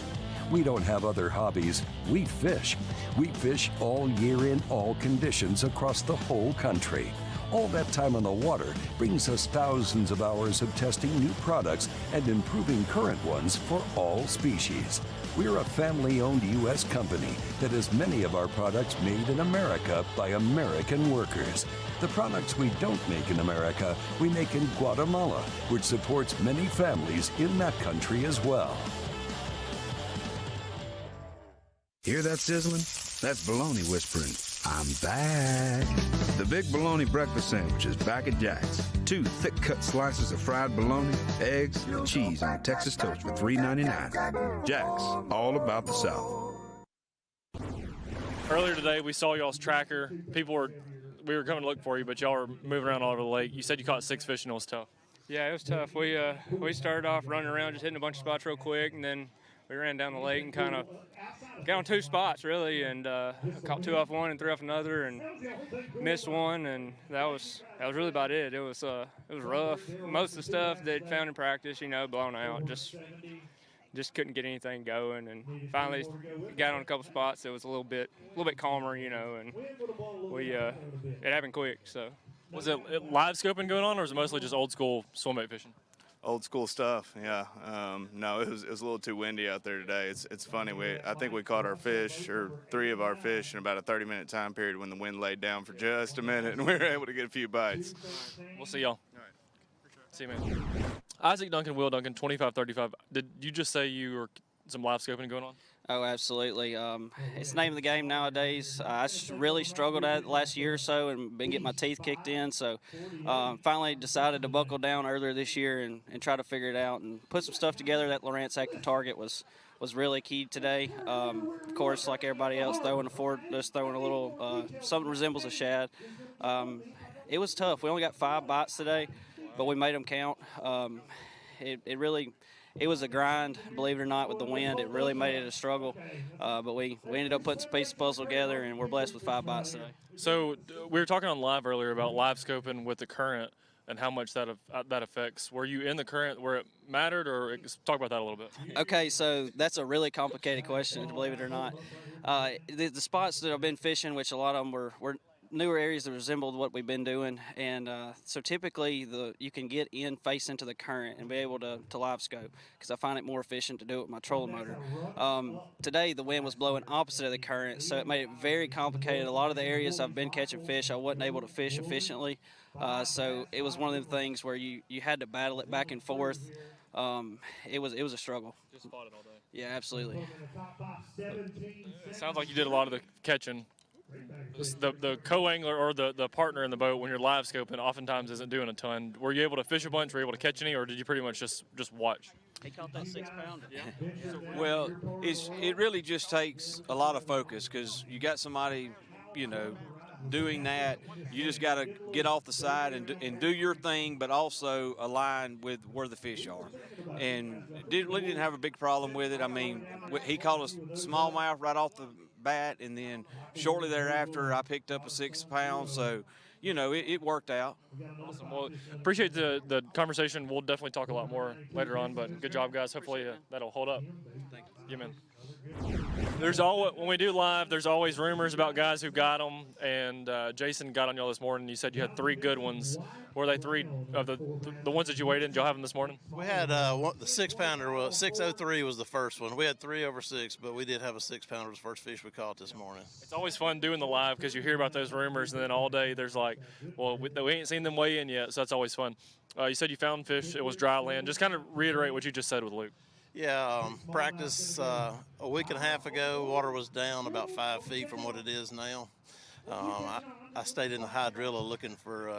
We don't have other hobbies. We fish. We fish all year in all conditions across the whole country. All that time on the water brings us thousands of hours of testing new products and improving current ones for all species. We're a family-owned U.S. company that has many of our products made in America by American workers. The products we don't make in America, we make in Guatemala, which supports many families in that country as well. Hear that sizzling? That's bologna whispering, I'm back. The Big Bologna Breakfast Sandwich is back at Jack's. 2 thick-cut slices of fried bologna, eggs, and cheese on Texas toast for $3.99. Jack's, all about the South. Earlier today, we saw y'all's tracker. We were coming to look for you, but y'all were moving around all over the lake. You said you caught 6 fish and it was tough. Yeah, it was tough. We started off running around, just hitting a bunch of spots real quick, and then we ran down the lake and kind of got on 2 spots really, and caught 2 off one and 3 off another, and missed one, and that was really about it. It was rough. Most of the stuff that found in practice, blown out. Just couldn't get anything going, and finally got on a couple spots. It was a little bit calmer, and it happened quick. So, was it live scoping going on, or was it mostly just old school swim bait fishing? Old school stuff, yeah. No, it was a little too windy out there today. It's funny. I think we caught our fish, or 3 of our fish, in about a 30-minute time period when the wind laid down for just a minute, and we were able to get a few bites. We'll see y'all. All right. See you, man. Isaac Duncan, Will Duncan, 25-35. Did you just say you were some live scoping going on? Oh, absolutely. It's the name of the game nowadays. I really struggled at it the last year or so and been getting my teeth kicked in. So finally decided to buckle down earlier this year and try to figure it out and put some stuff together. That Lawrence Active Target was really key today. Of course, like everybody else, throwing a little, something resembles a shad. It was tough. We only got 5 bites today, but we made them count. It was a grind, believe it or not, with the wind. It really made it a struggle, but we ended up putting some pieces of the puzzle together, and we're blessed with 5 bites today. So we were talking on live earlier about live scoping with the current and how much that affects. Were you in the current where it mattered, or talk about that a little bit? Okay, so that's a really complicated question, believe it or not. The spots that I've been fishing, which a lot of them were newer areas that resembled what we've been doing, and so typically you can get in face into the current and be able to live scope, because I find it more efficient to do it with my trolling motor. Today the wind was blowing opposite of the current, so it made it very complicated. A lot of the areas I've been catching fish, I wasn't able to fish efficiently, so it was one of them things where you had to battle it back and forth. It was a struggle. Just fought it all day. Yeah, absolutely. It sounds like you did a lot of the catching. The co-angler or the partner in the boat, when you're live scoping, oftentimes isn't doing a ton. Were you able to fish a bunch? Were you able to catch any, or did you pretty much just watch? He caught that 6-pounder. Yeah. Well, it really just takes a lot of focus, because you got somebody, doing that. You just got to get off the side and do your thing, but also align with where the fish are. And we didn't have a big problem with it. I mean, he caught a smallmouth right off the bat, and then shortly thereafter I picked up a 6-pound. So it worked out. Awesome. Well, appreciate the conversation. We'll definitely talk a lot more later on, but good job, guys. Hopefully that'll hold up. Thank you. Yeah, man. There's always, when we do live, there's always rumors about guys who got them, and Jason got on y'all this morning. You said you had 3 good ones. Were they 3 of the ones that you weighed in? Did y'all have them this morning? We had the 6-pounder. 603 was the first one. We had 3 over 6, but we did have a 6-pounder. Was the first fish we caught this morning. It's always fun doing the live because you hear about those rumors, and then all day there's like, well, we ain't seen them weigh in yet, so that's always fun. You said you found fish. It was dry land. Just kind of reiterate what you just said with Luke. Yeah, practice a week and a half ago, water was down about 5 feet from what it is now. I stayed in the hydrilla looking for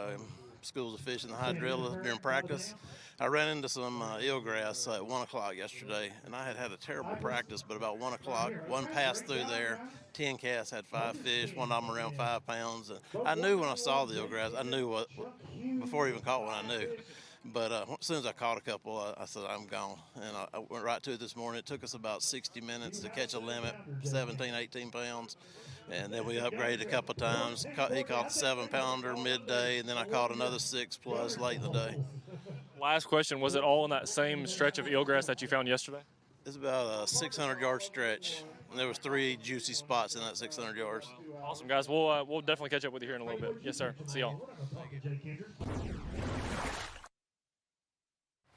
schools of fish in the hydrilla during practice. I ran into some eelgrass at 1 o'clock yesterday, and I had a terrible practice, but about 1 o'clock, one passed through there. 10 casts had 5 fish, one of them around 5 pounds. And I knew when I saw the eelgrass, I knew what, before I even caught one, I knew. But as soon as I caught a couple, I said, I'm gone. And I went right to it this morning. It took us about 60 minutes to catch a limit, 17, 18 pounds. And then we upgraded a couple times. He caught the 7-pounder midday, and then I caught another 6+ late in the day. Last question, was it all in that same stretch of eelgrass that you found yesterday? It's about a 600-yard stretch, and there was 3 juicy spots in that 600 yards. Awesome, guys. We'll definitely catch up with you here in a little bit. Yes, sir. See y'all.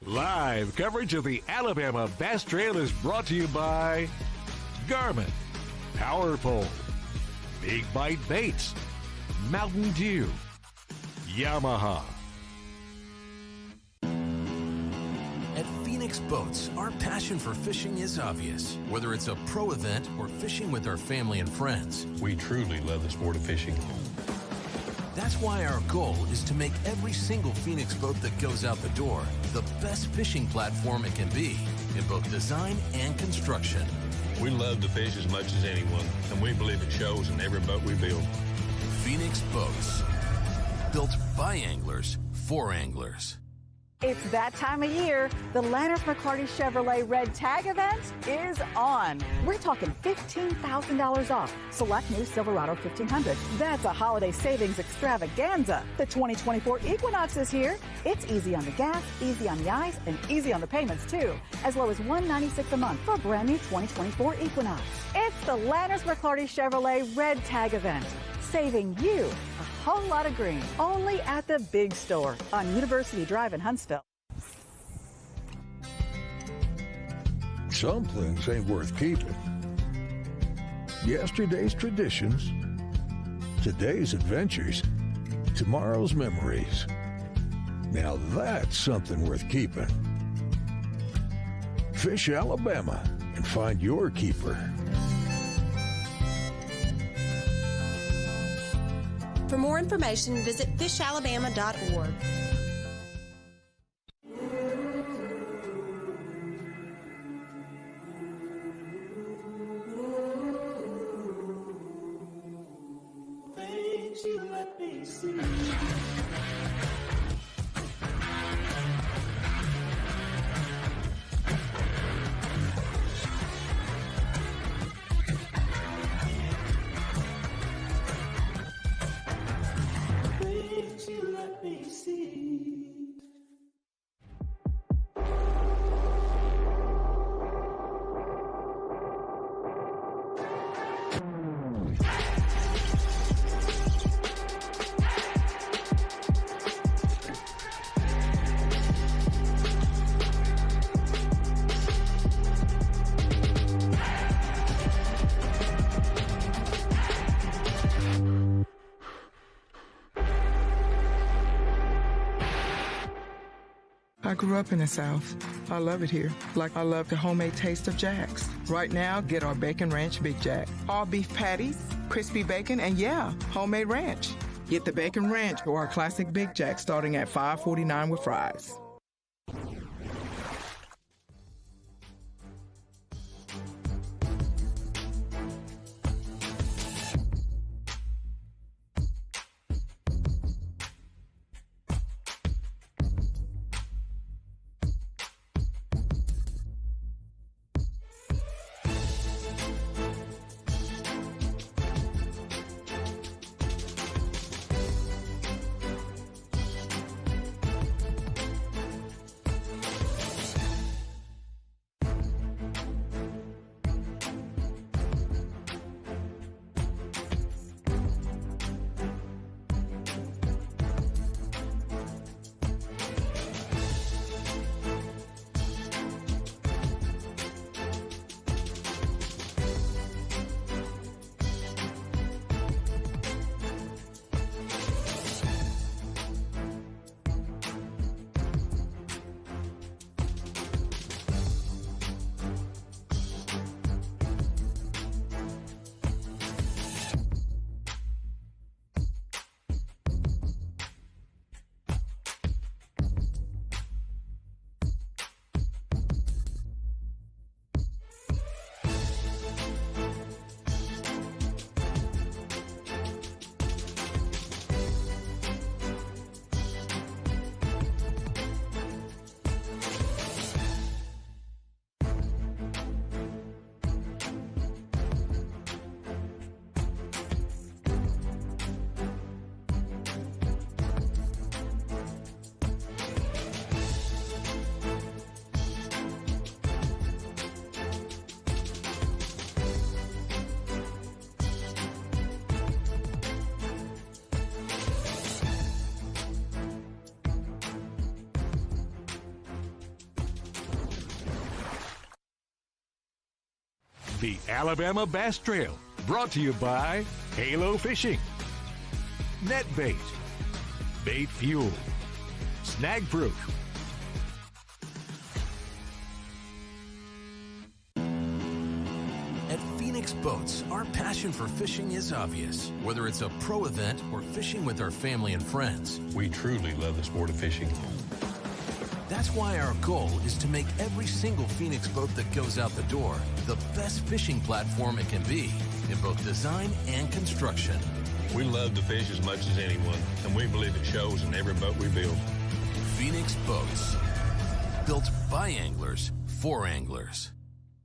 Live coverage of the Alabama Bass Trail is brought to you by Garmin, Power Pole, Big Bite Baits, Mountain Dew, Yamaha. At Phoenix Boats, our passion for fishing is obvious. Whether it's a pro event or fishing with our family and friends, we truly love the sport of fishing. That's why our goal is to make every single Phoenix boat that goes out the door the best fishing platform it can be in both design and construction. We love to fish as much as anyone, and we believe it shows in every boat we build. Phoenix Boats, built by anglers for anglers. It's that time of year. The Lanners McCarty Chevrolet Red Tag event is on. We're talking $15,000 off select new Silverado 1500. That's a holiday savings extravaganza. The 2024 Equinox is here. It's easy on the gas, easy on the eyes, and easy on the payments too. As low as $196 a month for a brand new 2024 Equinox. It's the Lanners McCarty Chevrolet Red Tag event, saving you a whole lot of green. Only at the big store on University Drive in Huntsville. Some things ain't worth keeping. Yesterday's traditions, today's adventures, tomorrow's memories. Now that's something worth keeping. Fish Alabama and find your keeper. For more information, visit fishalabama.org. Things you let me see. I grew up in the South. I love it here, like I love the homemade taste of Jack's. Right now, get our Bacon Ranch Big Jack. All beef patties, crispy bacon, and yeah, homemade ranch. Get the Bacon Ranch or our classic Big Jack starting at $5.49 with fries. The Alabama Bass Trail, brought to you by Halo Fishing, Net Bait, Bait Fuel, Snag Proof. At Phoenix Boats, our passion for fishing is obvious. Whether it's a pro event or fishing with our family and friends, We truly love the sport of fishing. that's why our goal is to make every single Phoenix boat that goes out the door the best fishing platform it can be in both design and construction. We love to fish as much as anyone, and we believe it shows in every boat we build. Phoenix Boats, built by anglers for anglers.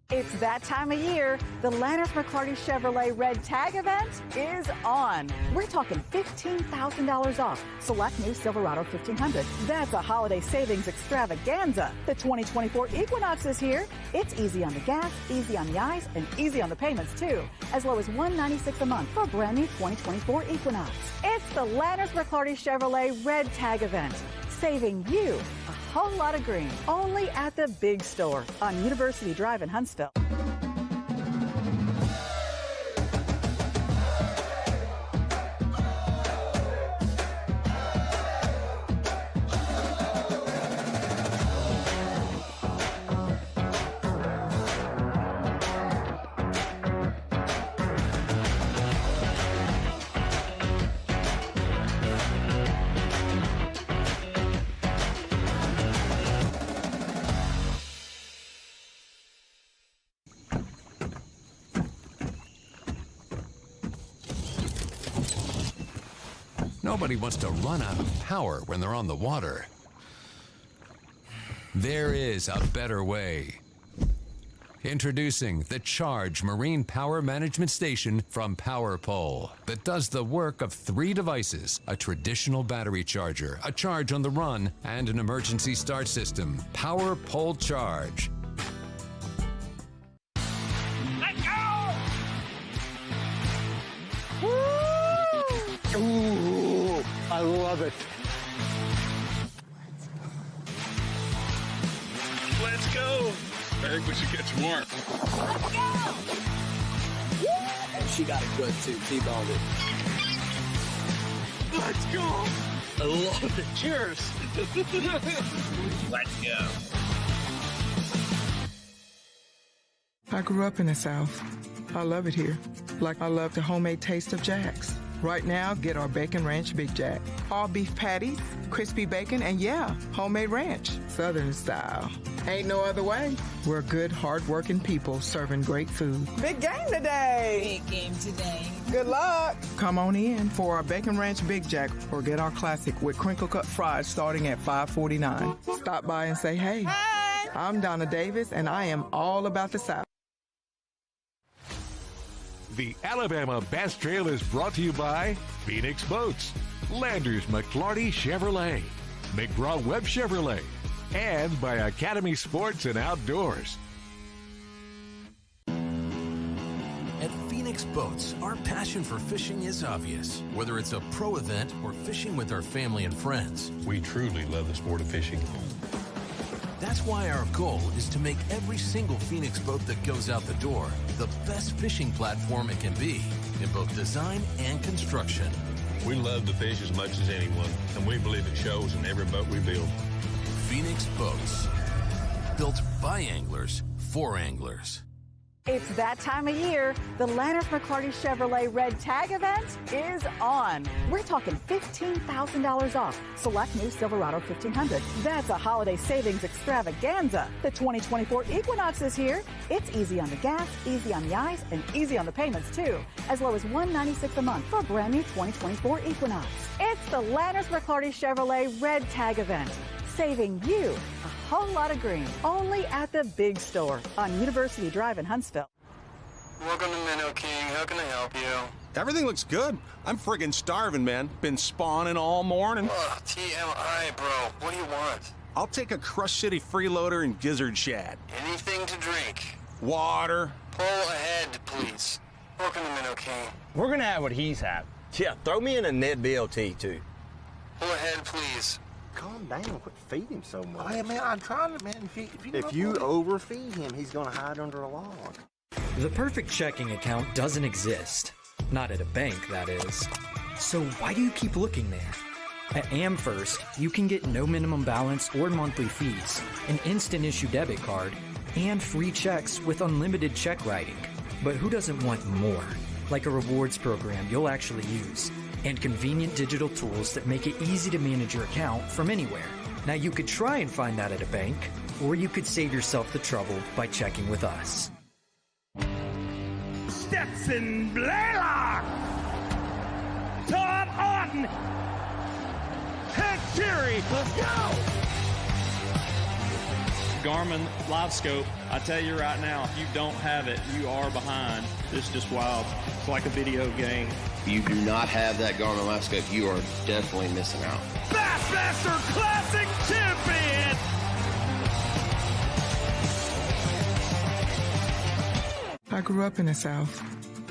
It's that time of year. The Lanners McCarty Chevrolet Red Tag event is on. We're talking $15,000 off select new Silverado 1500. That's a holiday savings extravaganza. The 2024 Equinox is here. It's easy on the gas, easy on the eyes, and easy on the payments too. As low as $196 a month for a brand new 2024 Equinox. It's the Lanners McCarty Chevrolet Red Tag event, saving you a whole lot of green. Only at the big store on University Drive in Huntsville. Nobody wants to run out of power when they're on the water. There is a better way. Introducing the Charge Marine Power Management Station from PowerPole that does the work of 3 devices: a traditional battery charger, a charge on the run, and an emergency start system. PowerPole Charge. Let's go! Woo! Ooh, I love it. Let's go! I think we should get some more. Let's go! And she got it good too. T-boned it. Let's go! I love it. Cheers! Let's go. I grew up in the South. I love it here. Like I love the homemade taste of Jack's. Right now, get our Bacon Ranch Big Jack. All beef patties, crispy bacon, and yeah, homemade ranch. Southern style. Ain't no other way. We're good, hard-working people serving great food. Big game today. Big game today. Good luck. Come on in for our Bacon Ranch Big Jack or get our classic with crinkle cut fries starting at $5.49. Stop by and say hey. Hey. I'm Donna Davis, and I am all about the South. The Alabama Bass Trail is brought to you by Phoenix Boats, Landers McClarty Chevrolet, McGraw-Webb Chevrolet, and by Academy Sports and Outdoors. At Phoenix Boats, our passion for fishing is obvious. Whether it's a pro event or fishing with our family and friends, We truly love the sport of fishing. that's why our goal is to make every single Phoenix boat that goes out the door the best fishing platform it can be in both design and construction. We love to fish as much as anyone, and we believe it shows in every boat we build. Phoenix Boats, built by anglers for anglers. It's that time of year. The Lanners McCarty Chevrolet Red Tag event is on. We're talking $15,000 off select new Silverado 1500. That's a holiday savings extravaganza. The 2024 Equinox is here. It's easy on the gas, easy on the eyes, and easy on the payments too. As low as $196 a month for a brand new 2024 Equinox. It's the Lanners McCarty Chevrolet Red Tag event, saving you a whole lot of green. Only at the big store on University Drive in Huntsville. Welcome to Minnow King. How can I help you? Everything looks good. I'm friggin' starving, man. Been spawning all morning. Ugh, TMI, bro. What do you want? I'll take a Crush City freeloader and gizzard shad. Anything to drink. Water. Pull ahead, please. Welcome to Minnow King. We're gonna have what he's had. Yeah, throw me in a net BLT, too. Pull ahead, please. Calm down. Quit feeding him so much. Hey, man, I'm trying to, man. If you overfeed him, he's gonna hide under a log. The perfect checking account doesn't exist. Not at a bank, that is. So why do you keep looking there? At AmFirst, you can get no minimum balance or monthly fees, an instant issue debit card, and free checks with unlimited check writing. But who doesn't want more? Like a rewards program you'll actually use, and convenient digital tools that make it easy to manage your account from anywhere. Now you could try and find that at a bank, or you could save yourself the trouble by checking with us. Stetson Blaylock, Todd Auten, Hank Terry, let's go! Garmin LiveScope, I tell you right now, if you don't have it, you are behind. It's just wild. It's like a video game. If you do not have that Garmin LiveScope, you are definitely missing out. Bassmaster Classic Champion! I grew up in the South.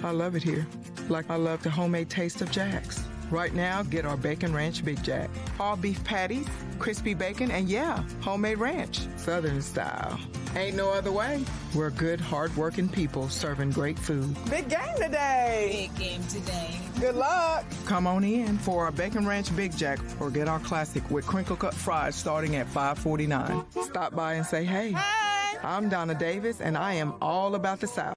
I love it here. Like I love the homemade taste of Jack's. Right now, get our Bacon Ranch Big Jack. All beef patties, crispy bacon, and yeah, homemade ranch. Southern style. Ain't no other way. We're good, hard-working people serving great food. Big game today. Big game today. Good luck. Come on in for our Bacon Ranch Big Jack or get our classic with crinkle cut fries starting at $5.49. Stop by and say hey. Hey. I'm Donna Davis, and I am all about the South.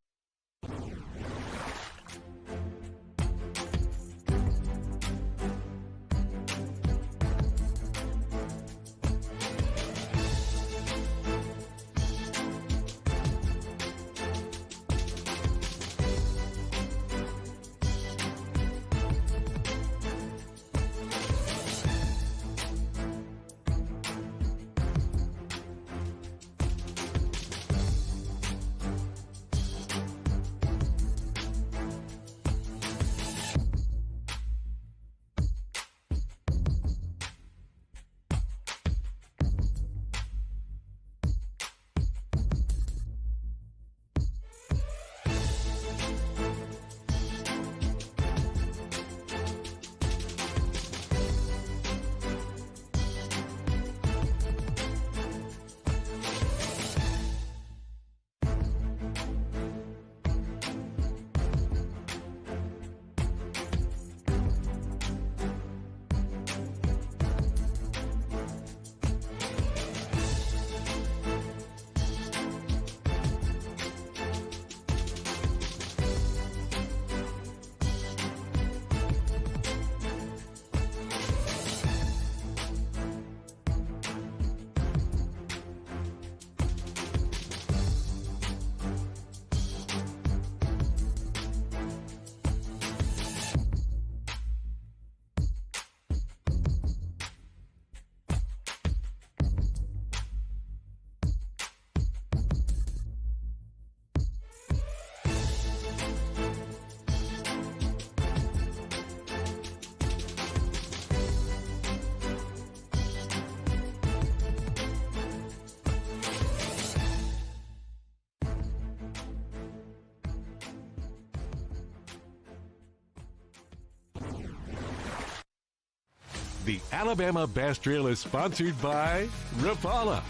The Alabama Bass Trail is sponsored by Rapala,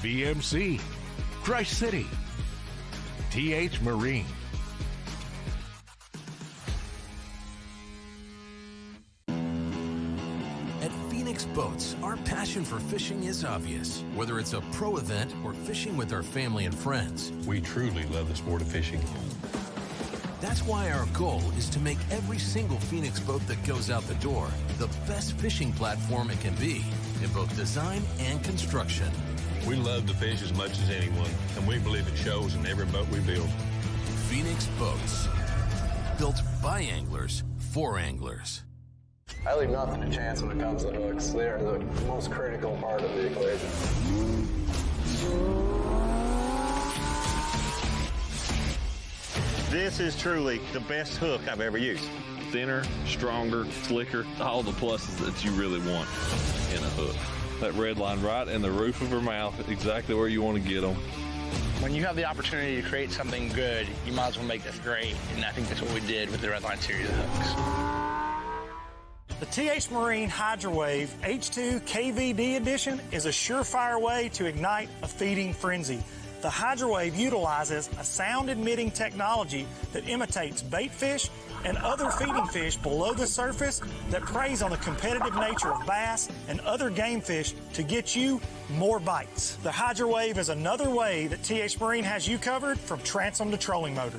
VMC, Crush City, TH Marine. At Phoenix Boats, our passion for fishing is obvious. Whether it's a pro event or fishing with our family and friends, we truly love the sport of fishing. That's why our goal is to make every single Phoenix boat that goes out the door the best fishing platform it can be in both design and construction. We love to fish as much as anyone, and we believe it shows in every boat we build. Phoenix Boats, built by anglers for anglers. I leave nothing to chance when it comes to hooks. They are the most critical part of the equation. This is truly the best hook I've ever used. Thinner, stronger, slicker, all the pluses that you really want in a hook. That red line right in the roof of her mouth, exactly where you want to get them. When you have the opportunity to create something good, you might as well make this great, and I think that's what we did with the Red Line series of hooks. The TH Marine HydroWave H2 KVD edition is a surefire way to ignite a feeding frenzy. The HydroWave utilizes a sound-emitting technology that imitates bait fish and other feeding fish below the surface that preys on the competitive nature of bass and other game fish to get you more bites. The HydroWave is another way that TH Marine has you covered from transom to trolling motor.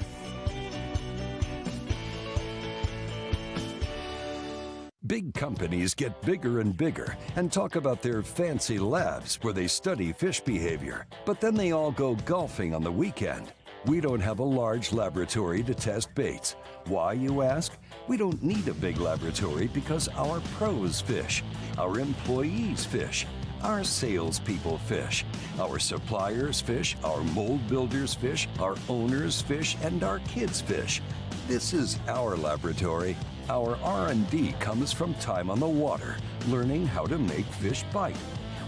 Big companies get bigger and bigger and talk about their fancy labs where they study fish behavior. But then they all go golfing on the weekend. We don't have a large laboratory to test baits. Why, you ask? We don't need a big laboratory because our pros fish, our employees fish, our salespeople fish, our suppliers fish, our mold builders fish, our owners fish, and our kids fish. This is our laboratory. Our R&D comes from time on the water, learning how to make fish bite.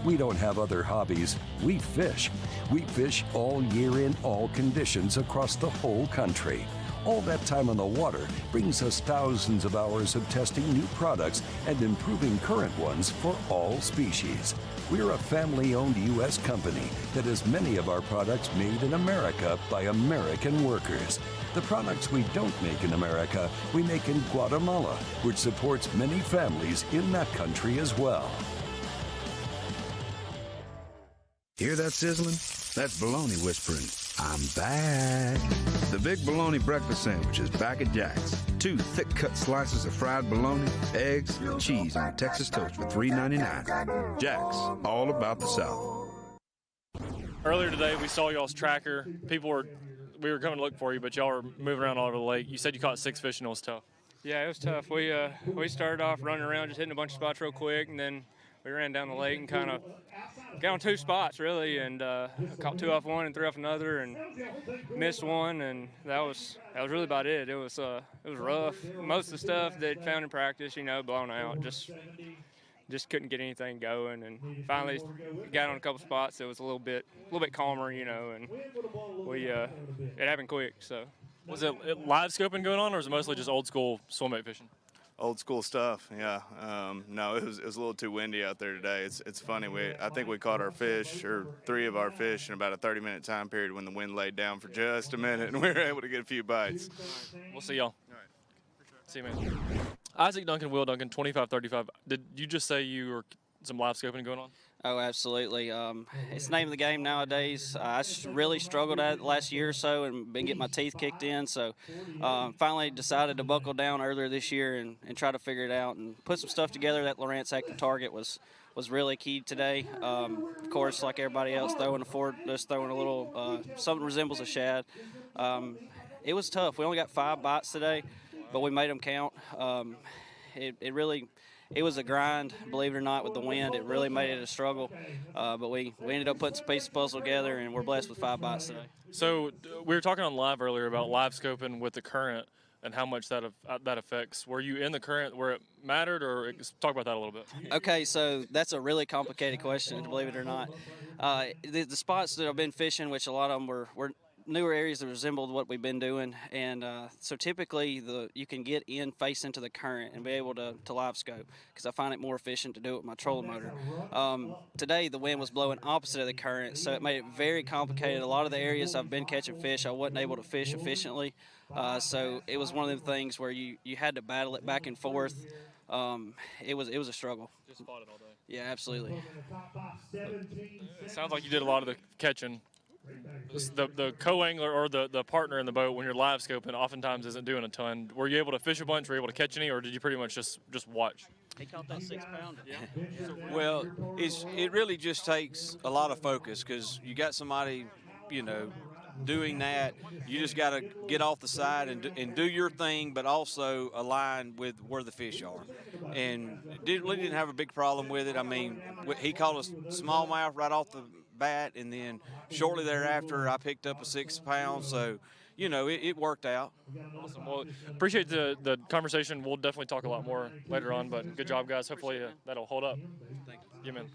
We don't have other hobbies. We fish. We fish all year in all conditions across the whole country. All that time on the water brings us thousands of hours of testing new products and improving current ones for all species. We're a family-owned U.S. company that has many of our products made in America by American workers. The products we don't make in America, we make in Guatemala, which supports many families in that country as well. Hear that sizzling? That's bologna whispering. I'm back. The Big Bologna Breakfast Sandwich is back at Jack's. 2 thick-cut slices of fried bologna, eggs, and cheese on a Texas toast for $3.99. Jack's, all about the South. Earlier today, we saw y'all's tracker. We were coming to look for you, but y'all were moving around all over the lake. You said you caught 6 fish and it was tough. Yeah, it was tough. We started off running around, just hitting a bunch of spots real quick, and then we ran down the lake and kind of got on 2 spots really, and caught 2 off one and 3 off another, and missed one, and that was really about it. It was rough. Most of the stuff that found in practice, blown out. Just couldn't get anything going, and finally got on a couple spots that was a little bit calmer, and it happened quick. So, was it live scoping going on, or was it mostly just old school swim bait fishing? Old school stuff, yeah. No, it was a little too windy out there today. It's funny. I think we caught our fish, or 3 of our fish, in about a 30-minute time period when the wind laid down for just a minute, and we were able to get a few bites. We'll see y'all. All right. See you, man. Isaac Duncan, Will Duncan, 25-35. Did you just say you were some live scoping going on? Oh, absolutely. It's the name of the game nowadays. I really struggled at it the last year or so and been getting my teeth kicked in. So finally decided to buckle down earlier this year and try to figure it out and put some stuff together. That Lawrence active target was really key today. Of course, like everybody else, throwing a little something resembles a shad. It was tough. We only got 5 bites today, but we made them count. It was a grind, believe it or not, with the wind. It really made it a struggle, but we ended up putting some pieces of puzzle together, and we're blessed with 5 bites today. So we were talking on live earlier about live scoping with the current and how much that affects. Were you in the current where it mattered, or talk about that a little bit? Okay, so that's a really complicated question, believe it or not. The spots that I've been fishing, which a lot of them were newer areas that resembled what we've been doing, and so typically you can get face into the current and be able to live scope, because I find it more efficient to do it with my trolling motor. Today the wind was blowing opposite of the current, so it made it very complicated. A lot of the areas I've been catching fish I wasn't able to fish efficiently, so it was one of them things where you had to battle it back and forth. It was a struggle. Just fought it all day. Yeah, absolutely. It sounds like you did a lot of the catching. The co-angler or the partner in the boat, when you're live scoping, oftentimes isn't doing a ton. Were you able to fish a bunch? Were you able to catch any, or did you pretty much just watch? He caught that 6-pounder. Yeah. Well, it really just takes a lot of focus, because you got somebody, doing that. You just got to get off the side and do your thing, but also align with where the fish are. And we didn't have a big problem with it. I mean, he caught a smallmouth right off the bat, and then shortly thereafter I picked up a 6-pound, so it worked out. Awesome. Well, appreciate the conversation. We'll definitely talk a lot more later on, but good job, guys. Hopefully that'll hold up. Thank you. Yeah, man.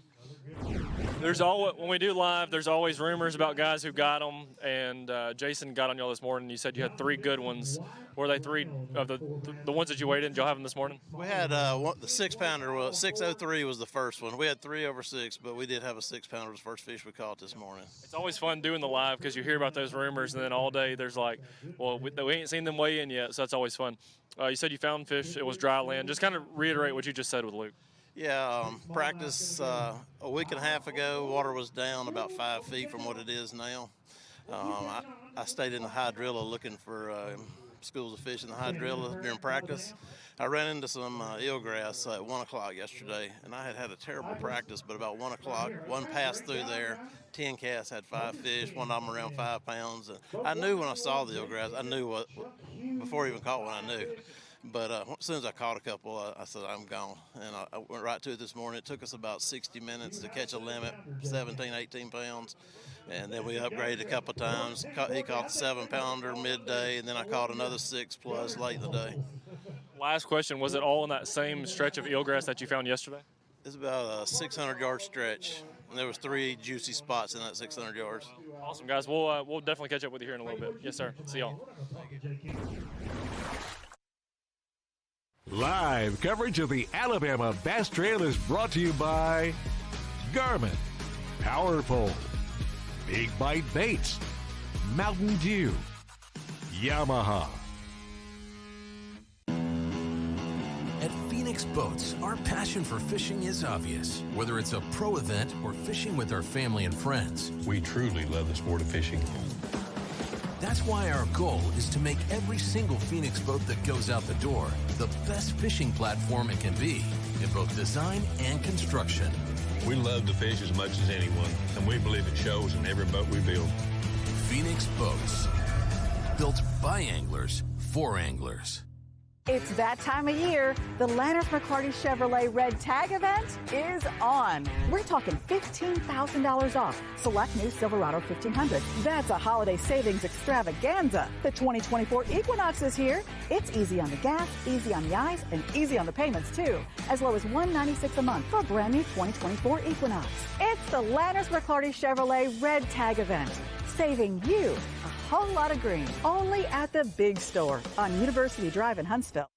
When we do live, there's always rumors about guys who got them, and Jason got on y'all this morning. You said you had 3 good ones. Were they 3 of the ones that you weighed in? Did y'all have them this morning? We had the 6-pounder, 603 was the first one. We had 3 over 6, but we did have a 6-pounder, was the first fish we caught this morning. It's always fun doing the live because you hear about those rumors, and then all day there's like, well, we ain't seen them weigh in yet, so that's always fun. You said you found fish. It was dry land. Just kind of reiterate what you just said with Luke. Yeah, practice a week and a half ago, water was down about 5 feet from what it is now. I stayed in the hydrilla looking for schools of fish in the hydrilla during practice. I ran into some eelgrass at 1 o'clock yesterday, and I had a terrible practice, but about 1 o'clock, one passed through there, 10 casts, had 5 fish, one of them around 5 pounds. And I knew when I saw the eelgrass, I knew before I even caught one, I knew. But as soon as I caught a couple, I said, I'm gone. And I went right to it this morning. It took us about 60 minutes to catch a limit, 17, 18 pounds. And then we upgraded a couple times. He caught the 7-pounder midday, and then I caught another 6+ late in the day. Last question, was it all in that same stretch of eelgrass that you found yesterday? It's about a 600-yard stretch, and there was 3 juicy spots in that 600 yards. Awesome, guys. We'll definitely catch up with you here in a little bit. Yes, sir. See y'all. Live coverage of the Alabama Bass Trail is brought to you by Garmin, Power Pole, Big Bite Baits, Mountain Dew, Yamaha. At Phoenix Boats, our passion for fishing is obvious. Whether it's a pro event or fishing with our family and friends, we truly love the sport of fishing. That's why our goal is to make every single Phoenix boat that goes out the door the best fishing platform it can be in both design and construction. We love to fish as much as anyone, and we believe it shows in every boat we build. Phoenix Boats, built by anglers for anglers. It's that time of year. The Lanners McCarty Chevrolet Red Tag event is on. We're talking $15,000 off select new Silverado 1500. That's a holiday savings extravaganza. The 2024 Equinox is here. It's easy on the gas, easy on the eyes, and easy on the payments too. As low as $196 a month for a brand new 2024 Equinox. It's the Lanners McCarty Chevrolet Red Tag event. Saving you a whole lot of green. Only at the big store on University Drive in Huntsville.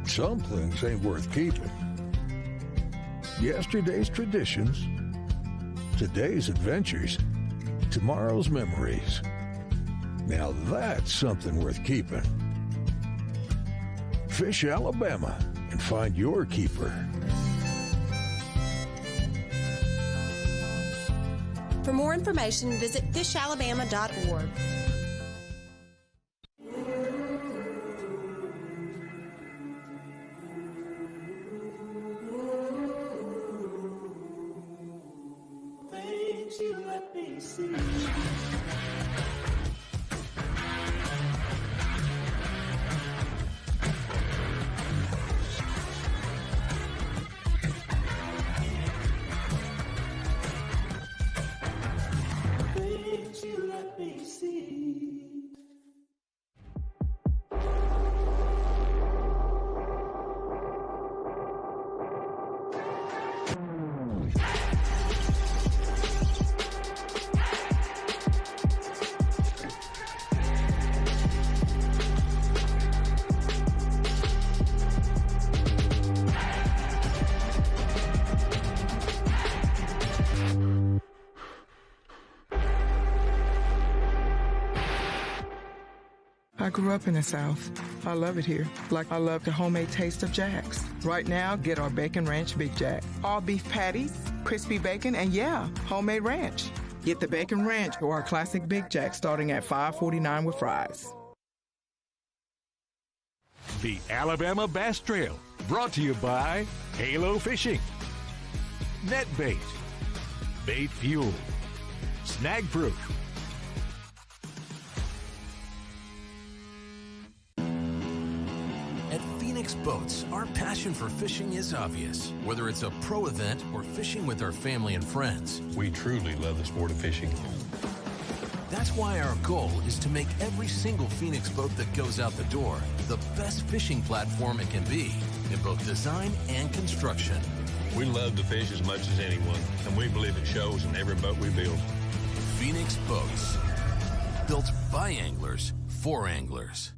Some things ain't worth keeping. Yesterday's traditions, today's adventures, tomorrow's memories. Now that's something worth keeping. Fish Alabama and find your keeper. For more information, visit fishalabama.org. Things you let me see. I grew up in the South. I love it here, like I love the homemade taste of Jack's. Right now, get our Bacon Ranch Big Jack. All beef patties, crispy bacon, and yeah, homemade ranch. Get the Bacon Ranch or our classic Big Jack starting at $5.49 with fries. The Alabama Bass Trail, brought to you by Halo Fishing, Net Bait, Bait Fuel, Snag Proof. At Phoenix Boats, our passion for fishing is obvious. Whether it's a pro event or fishing with our family and friends, we truly love the sport of fishing. That's why our goal is to make every single Phoenix boat that goes out the door the best fishing platform it can be in both design and construction. We love to fish as much as anyone, and we believe it shows in every boat we build. Phoenix Boats. Built by anglers for anglers.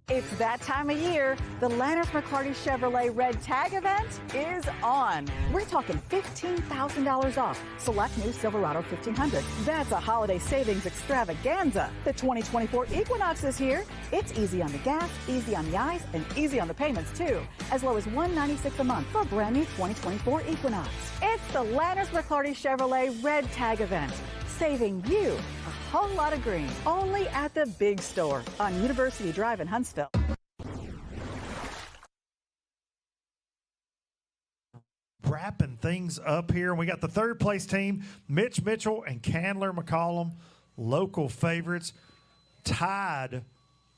It's that time of year. The Lanners McCarty Chevrolet Red Tag event is on. We're talking $15,000 off select new Silverado 1500. That's a holiday savings extravaganza. The 2024 Equinox is here. It's easy on the gas, easy on the eyes, and easy on the payments too. As low as $196 a month for a brand new 2024 Equinox. It's the Lanners McCarty Chevrolet Red Tag event. Saving you a whole lot of green. Only at the big store on University Drive in Huntsville. Wrapping things up here. And we got the third place team, Mitch Mitchell and Candler McCollum, local favorites, tied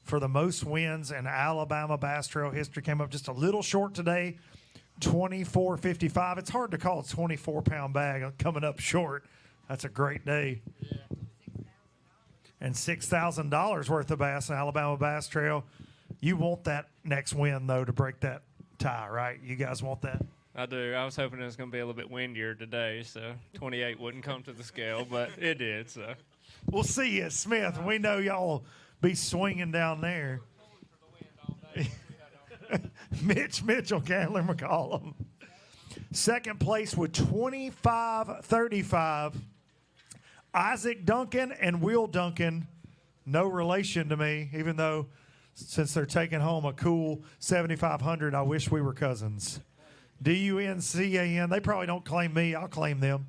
for the most wins in Alabama Bass Trail history. Came up just a little short today, 24.55. It's hard to call a 24-pound bag coming up short. That's a great day. Yeah. And $6,000 worth of bass in Alabama Bass Trail. You want that next win, though, to break that tie, right? You guys want that? I do. I was hoping it was going to be a little bit windier today, so 28 wouldn't come to the scale, but it did. So we'll see you at Smith. We know y'all will be swinging down there. Mitch Mitchell, Candler McCollum. Second place with 25.35. Isaac Duncan and Will Duncan, no relation to me, even though since they're taking home a cool 7,500, I wish we were cousins. D-U-N-C-A-N. They probably don't claim me. I'll claim them.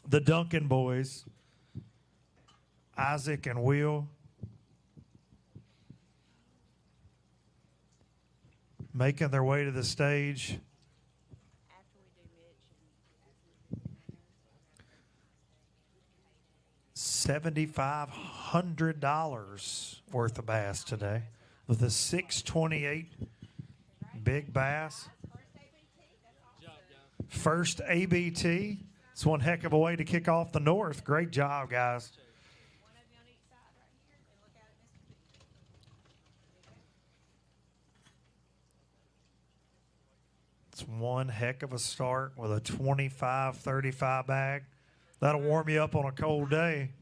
The Duncan boys, Isaac and Will, making their way to the stage. $7,500 worth of bass today with a 628 big bass. First ABT. It's one heck of a way to kick off the North. Great job, guys. It's one heck of a start with a 25-35 bag. That'll warm you up on a cold day.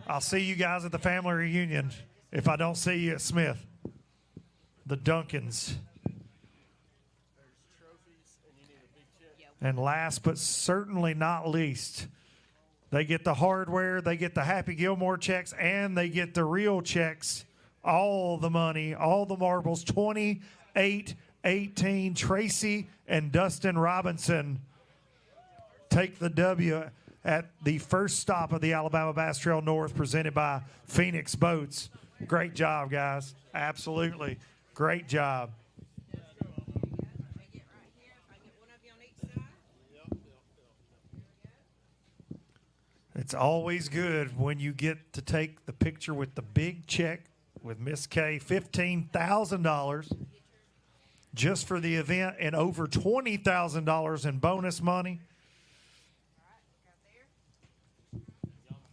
I'll see you guys at the family reunion if I don't see you at Smith. The Duncans. And last but certainly not least, they get the hardware, they get the Happy Gilmore checks, and they get the real checks. All the money, all the marbles, 28-18. Tracy and Dustin Robinson take the W at the first stop of the Alabama Bass Trail North, presented by Phoenix Boats. Great job, guys. Absolutely. Great job. It's always good when you get to take the picture with the big check with Miss K, $15,000 just for the event and over $20,000 in bonus money.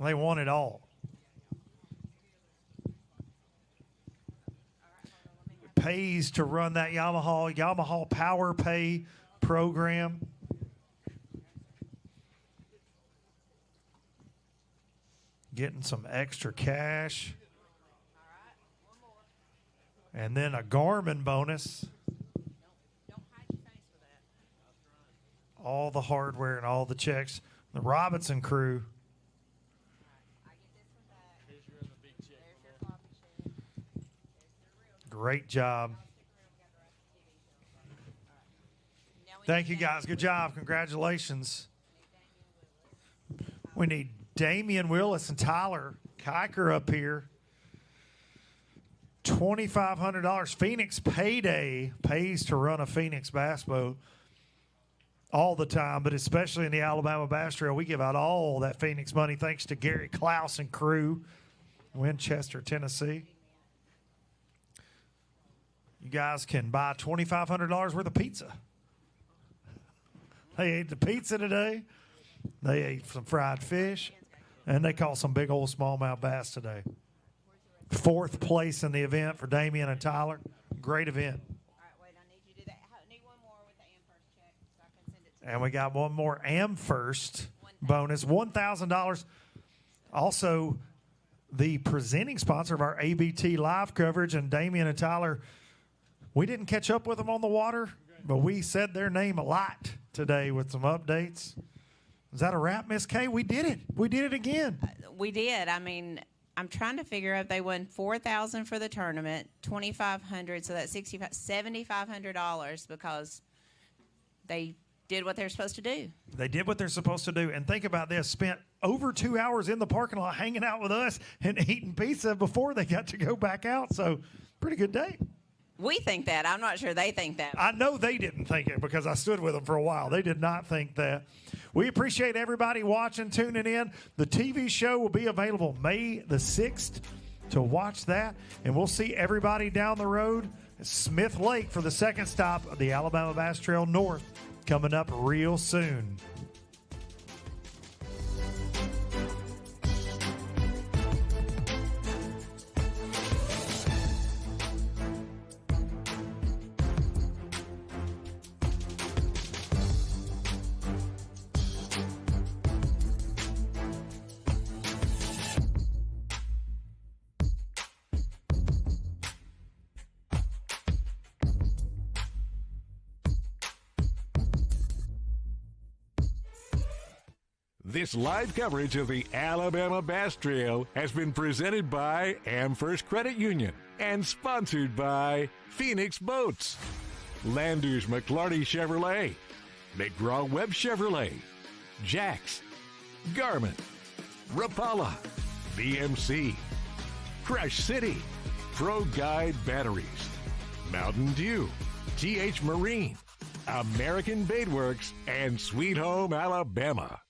They want it all. It pays to run that Yamaha Power Pay program. Getting some extra cash. And then a Garmin bonus. All the hardware and all the checks. The Robinson crew. Great job. Thank you, guys. Good job. Congratulations. We need Damian Willis and Tyler Kiker up here. $2,500. Phoenix Payday pays to run a Phoenix bass boat all the time, but especially in the Alabama Bass Trail, we give out all that Phoenix money thanks to Gary Klaus and crew, Winchester, Tennessee. You guys can buy $2,500 worth of pizza. They ate the pizza today. They ate some fried fish, and they caught some big old smallmouth bass today. 4th place in the event for Damian and Tyler. Great event. And we got one more AmFirst bonus, $1,000. Also, the presenting sponsor of our ABT live coverage, and Damian and Tyler, we didn't catch up with them on the water, but we said their name a lot today with some updates. Is that a wrap, Miss Kay? We did it. We did it again. We did. I mean, I'm trying to figure out, they won $4,000 for the tournament, $2,500, so that's $7,500 because they did what they're supposed to do. They did what they're supposed to do. And think about this, spent over 2 hours in the parking lot hanging out with us and eating pizza before they got to go back out. So pretty good day. We think that. I'm not sure they think that. I know they didn't think it because I stood with them for a while. They did not think that. We appreciate everybody watching, tuning in. The TV show will be available May the 6th to watch that. And we'll see everybody down the road at Smith Lake for the second stop of the Alabama Bass Trail North coming up real soon. This live coverage of the Alabama Bass Trail has been presented by AmFirst Credit Union and sponsored by Phoenix Boats, Landers McLarty Chevrolet, McGraw-Webb Chevrolet, Jax, Garmin, Rapala, BMC, Crush City, Pro Guide Batteries, Mountain Dew, TH Marine, American Baitworks, and Sweet Home Alabama.